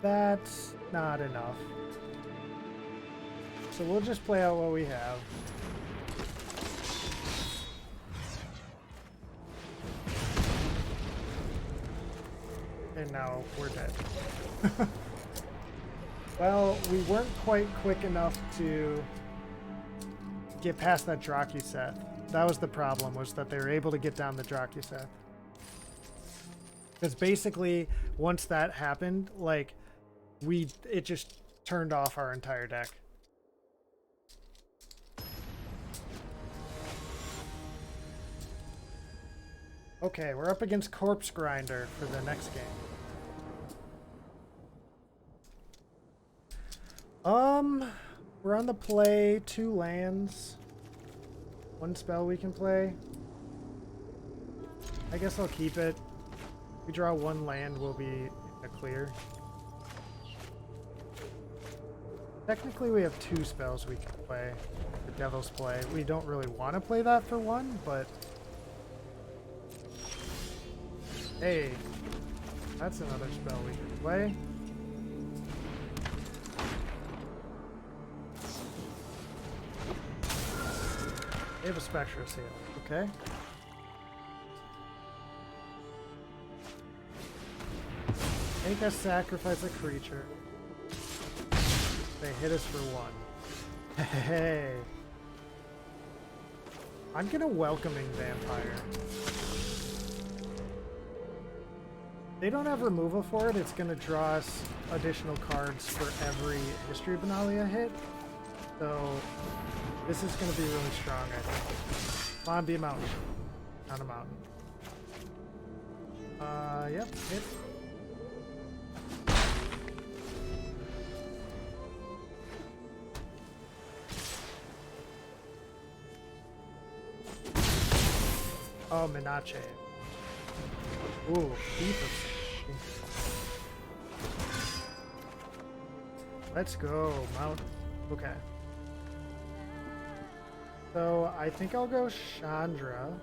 that's not enough. So we'll just play out what we have. And now we're dead. Well, we weren't quite quick enough to get past that Dracuseth. That was the problem, was that they were able to get down the Dracuseth. Because basically, once that happened, like, it just turned off our entire deck. Okay, we're up against Corpse Grinder for the next game. We're on the play 2 lands. 1 spell we can play. I guess I'll keep it. If we draw 1 land, we'll be in a clear. Technically, we have 2 spells we can play. The Devil's Play. We don't really want to play that for 1, but... Hey, that's another spell we can play. They have a Spectra Seal, okay. Make us sacrifice a creature. They hit us for 1. Hey. I'm gonna Welcoming Vampire. They don't have removal for it. It's going to draw us additional cards for every History of Benalia hit. So this is going to be really strong, I think. Come on, be a mountain. Not a mountain. Yep, hit. Oh, Minache. Ooh, Thief of Let's go, Mount. Okay. So I think I'll go Chandra.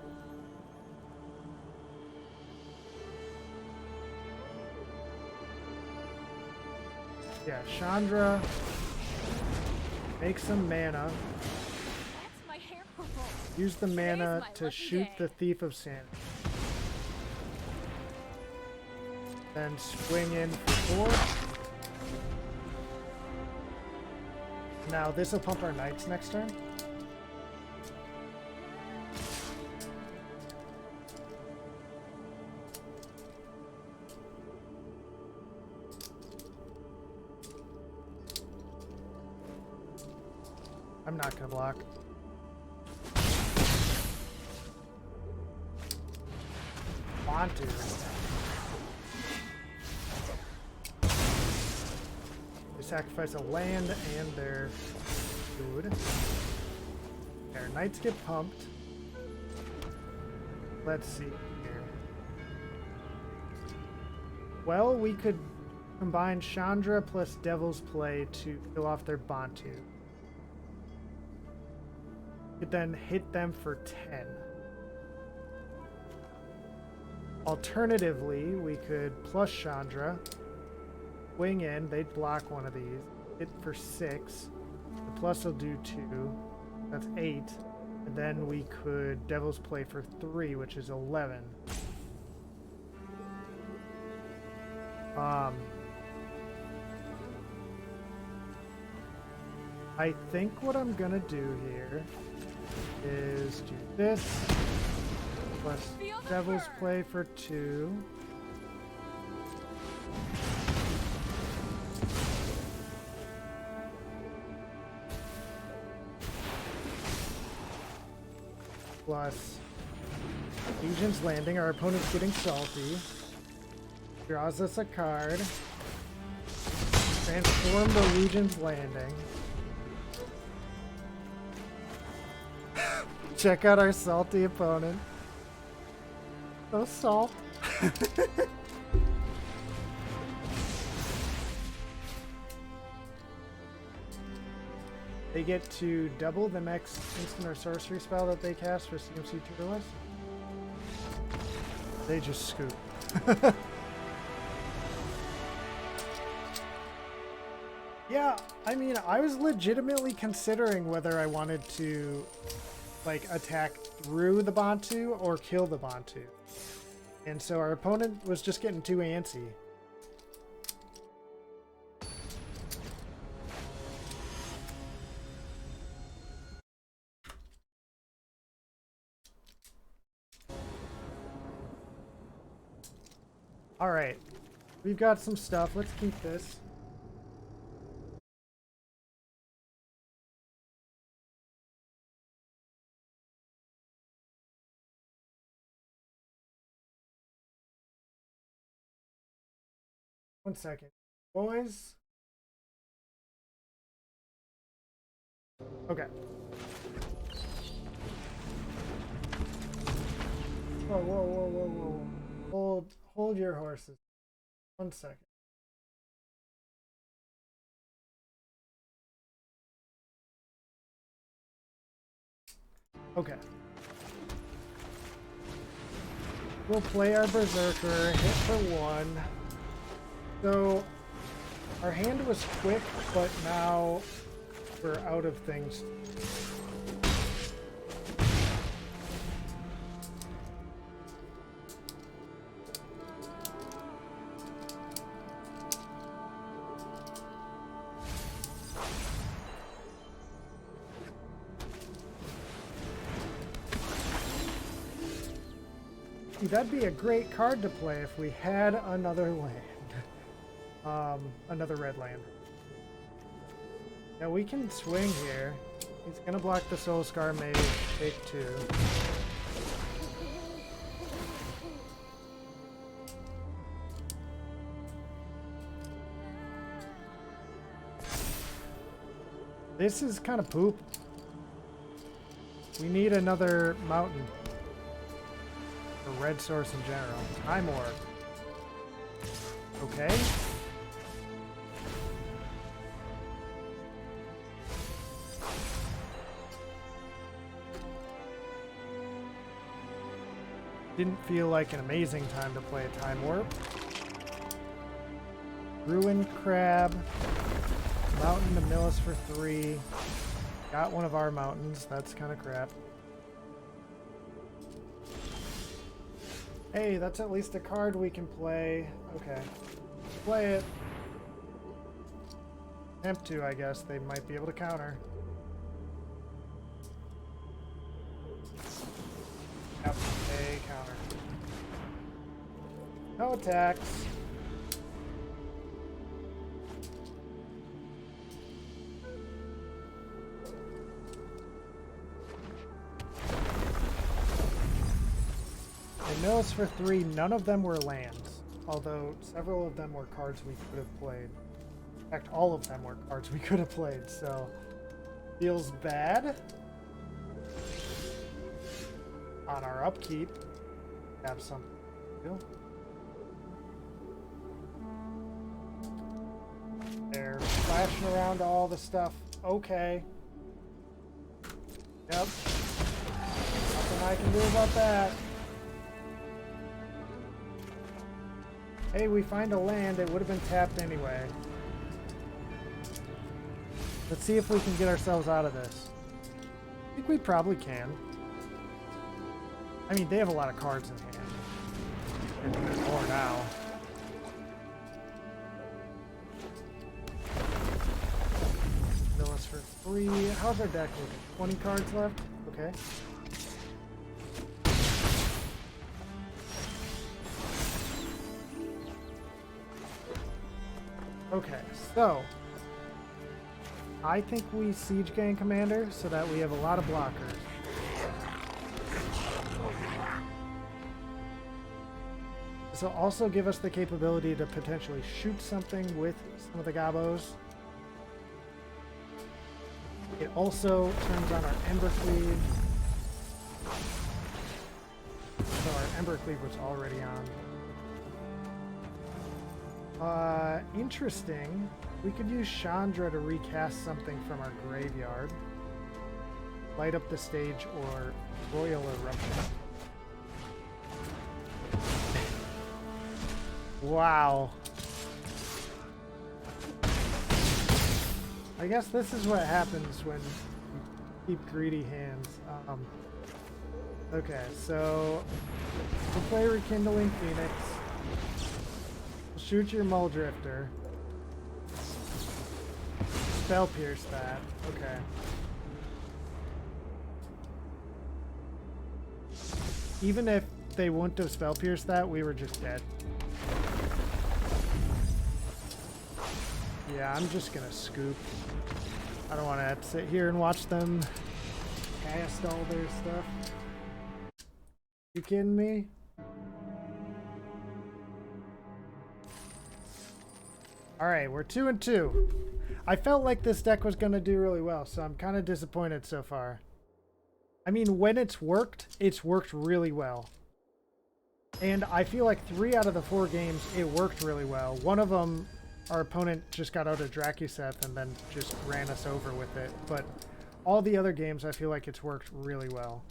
Yeah, Chandra. Make some mana. My hair purple. Use the mana my to lucky shoot day. the Thief of Sanity. Then swing in for 4. Now this will pump our knights next turn. I'm not gonna block. Want to. They sacrifice a land and their food. Their knights get pumped. Let's see here. Well, we could combine Chandra plus Devil's Play to kill off their Bantu. Could then hit them for 10. Alternatively, we could plus Chandra, wing in, they'd block one of these, hit for 6. The plus will do 2, that's 8. And then we could Devil's Play for 3, which is 11. I think what I'm gonna do here is do this, plus Devil's Play for 2. Plus Legion's Landing, our opponent's getting salty. Draws us a card. Transform the Legion's Landing. Check out our salty opponent. No salt. They get to double the next instant or sorcery spell that they cast for CMC 2 or less. They just scoop. Yeah, I mean, I was legitimately considering whether I wanted to, like, attack through the Bantu or kill the Bantu. And so our opponent was just getting too antsy. Alright, we've got some stuff. Let's keep this. One second. Boys. Okay. Whoa, whoa, whoa, whoa, whoa. Hold your horses. 1 second. Okay. We'll play our Berserker, hit for 1. So, our hand was quick, but now we're out of things. That'd be a great card to play if we had another land. Another red land. Now we can swing here. He's gonna block the Soul Scar, maybe take 2. This is kind of poop. We need another mountain. Or red source in general. Time Orb. Okay. Didn't feel like an amazing time to play a Time Warp. Ruin Crab. Mountain to mill us for 3. Got one of our mountains. That's kind of crap. Hey, that's at least a card we can play. Okay. Play it. Attempt to, I guess. They might be able to counter. Yep, they counter. No attacks. They mill us for 3. None of them were lands, although several of them were cards we could have played. In fact, all of them were cards we could have played, so feels bad. On our upkeep, have something to do. They're flashing around all the stuff. Okay. Yep. Nothing I can do about that. Hey, we find a land. It would have been tapped anyway. Let's see if we can get ourselves out of this. I think we probably can. I mean, they have a lot of cards in hand. And more now. Mill us for 3. How's our deck looking? 20 cards left? Okay. Okay, so I think we Siege Gang Commander so that we have a lot of blockers. This will also give us the capability to potentially shoot something with some of the gobos. It also turns on our Ember Cleave. So our Ember Cleave was already on. Interesting. We could use Chandra to recast something from our graveyard. Light up the stage or Royal Eruption. Wow. I guess this is what happens when you keep greedy hands. Okay, so we'll play Rekindling Phoenix. We'll shoot your Muldrifter. Spell Pierce that. Okay. Even if they wouldn't have Spell Pierced that, we were just dead. Yeah, I'm just gonna scoop. I don't want to have to sit here and watch them cast all their stuff. You kidding me? Alright, we're 2-2. I felt like this deck was gonna do really well, so I'm kind of disappointed so far. I mean, when it's worked really well. And I feel like 3 out of the 4 games, it worked really well. One of them, our opponent just got out of Dracuseth and then just ran us over with it. But all the other games, I feel like it's worked really well.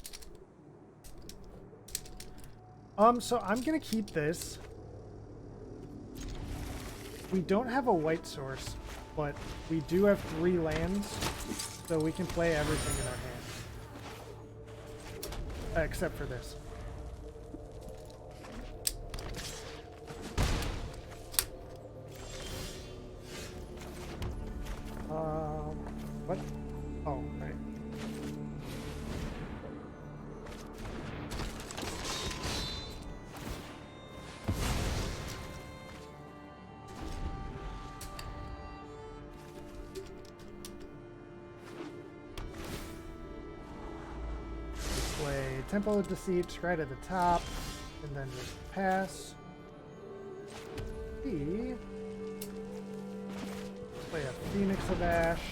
So I'm going to keep this. We don't have a white source, but we do have 3 lands, so we can play everything in our hand. Except for this. What? Oh, right. Play Temple of Deceit right at the top, and then just pass. Play a Phoenix of Ash.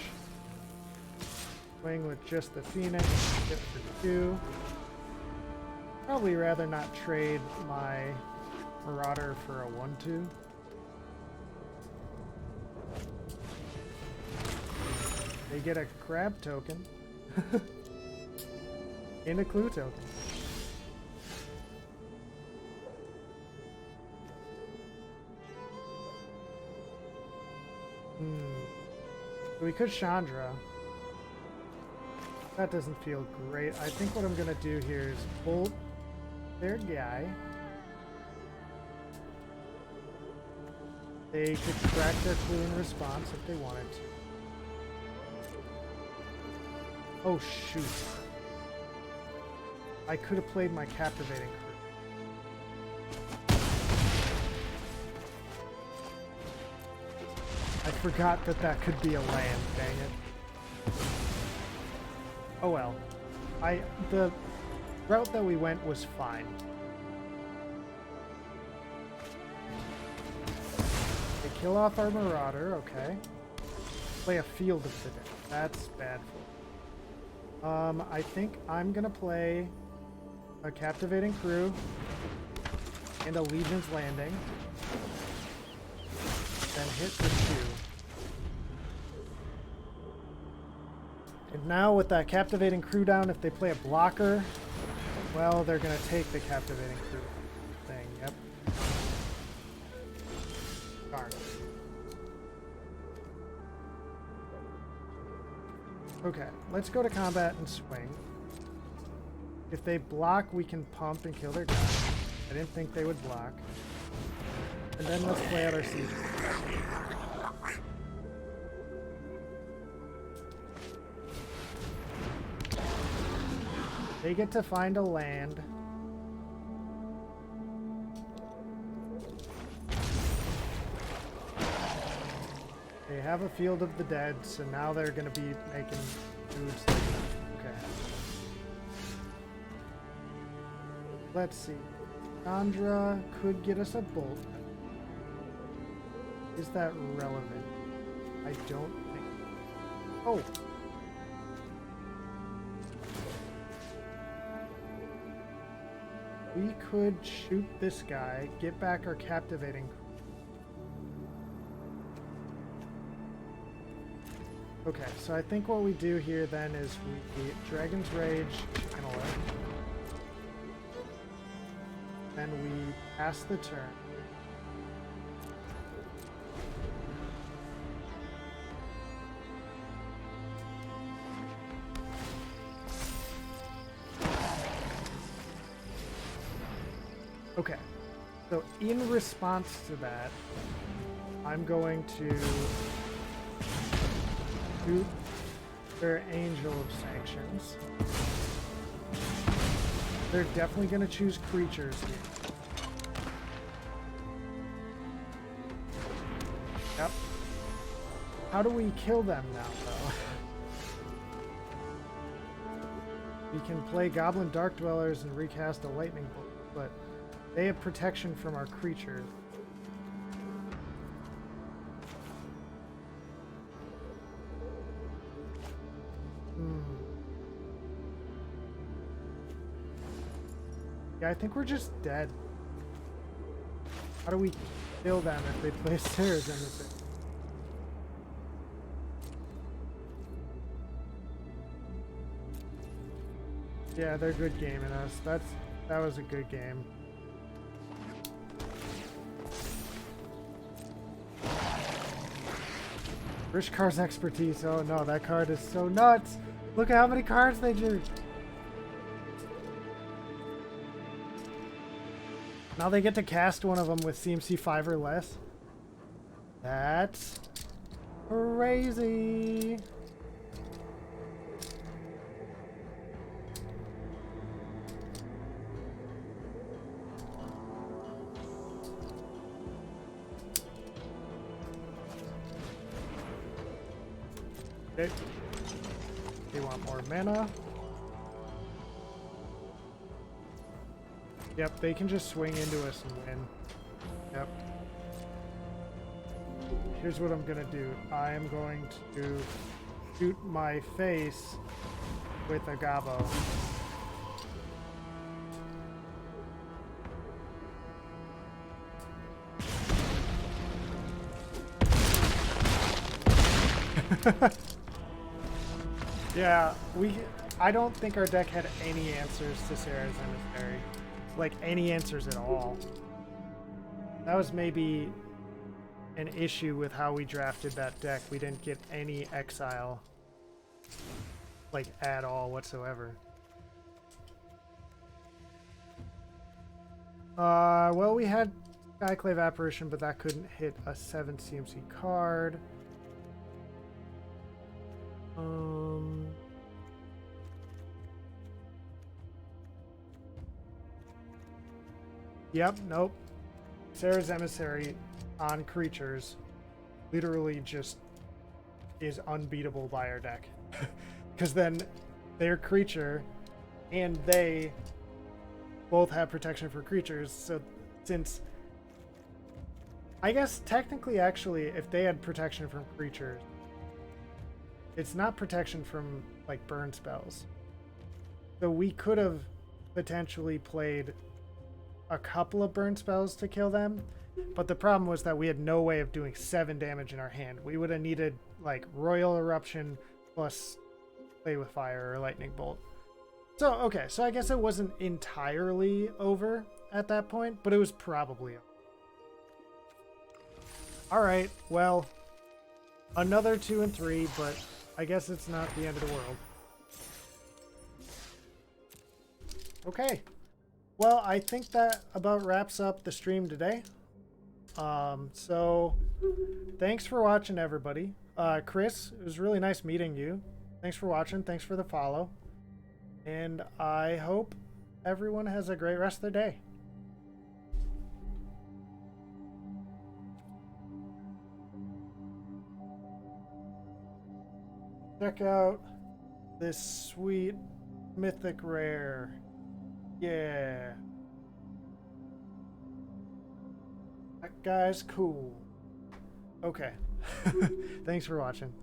Swing with just the Phoenix, hit for 2. Probably rather not trade my Marauder for a 1/2. They get a crab token. And a clue token. We could Chandra. That doesn't feel great. I think what I'm gonna do here is bolt their guy. They could track their clue in response if they wanted to. Oh shoot. I could have played my Captivating Crew. I forgot that that could be a land, dang it. Oh well. The route that we went was fine. They kill off our Marauder, okay. Play a Field of the Dead. That's bad for me. I think I'm gonna play a Captivating Crew and a Legion's Landing. Then hit for 2. And now with that Captivating Crew down, if they play a blocker, well, they're going to take the Captivating Crew thing. Yep. Darn. Okay, let's go to combat and swing. If they block, we can pump and kill their guy. I didn't think they would block. And then let's play out our siege. They get to find a land. They have a Field of the Dead, so now they're going to be making moves. Okay. Let's see. Chandra could get us a bolt. Is that relevant? I don't think. Oh! We could shoot this guy, get back our captivating. Okay, so I think what we do here then is we Dragon's Rage Channeler. Then we pass the turn. Okay, so in response to that, I'm going to shoot their Angel of Sanctions. They're definitely going to choose creatures here. Yep. How do we kill them now, though? We can play Goblin Dark Dwellers and recast a Lightning Bolt, but they have protection from our creatures. Yeah, I think we're just dead. How do we kill them if they play Sarah's Emissary? Yeah, they're good gaming us. That was a good game. Rishkar's expertise. Oh no, that card is so nuts. Look at how many cards they drew. Now they get to cast one of them with CMC 5 or less. That's crazy. Okay. They want more mana. Yep, they can just swing into us and win. Yep. Here's what I'm gonna do. I am going to shoot my face with a Gabo. Yeah, I don't think our deck had any answers to Sarah's Emissary. Like, any answers at all. That was maybe an issue with how we drafted that deck. We didn't get any exile, like, at all whatsoever. Well, we had Skyclave Apparition, but that couldn't hit a 7 CMC card. Yep, nope. Sarah's Emissary on creatures literally just is unbeatable by our deck. Because then their creature and they both have protection for creatures, so since... I guess technically actually if they had protection from creatures, it's not protection from like burn spells. So we could have potentially played a couple of burn spells to kill them, but the problem was that we had no way of doing 7 damage in our hand. We would have needed like Royal Eruption plus Play with Fire or Lightning Bolt. So okay, so I guess it wasn't entirely over at that point, but it was probably over. Alright, well, another 2 and 3, but I guess it's not the end of the world. Okay. Well, I think that about wraps up the stream today. So thanks for watching, everybody. Chris, it was really nice meeting you. Thanks for watching. Thanks for the follow. And I hope everyone has a great rest of their day. Check out this sweet mythic rare. Yeah. That guy's cool. Okay. Thanks for watching.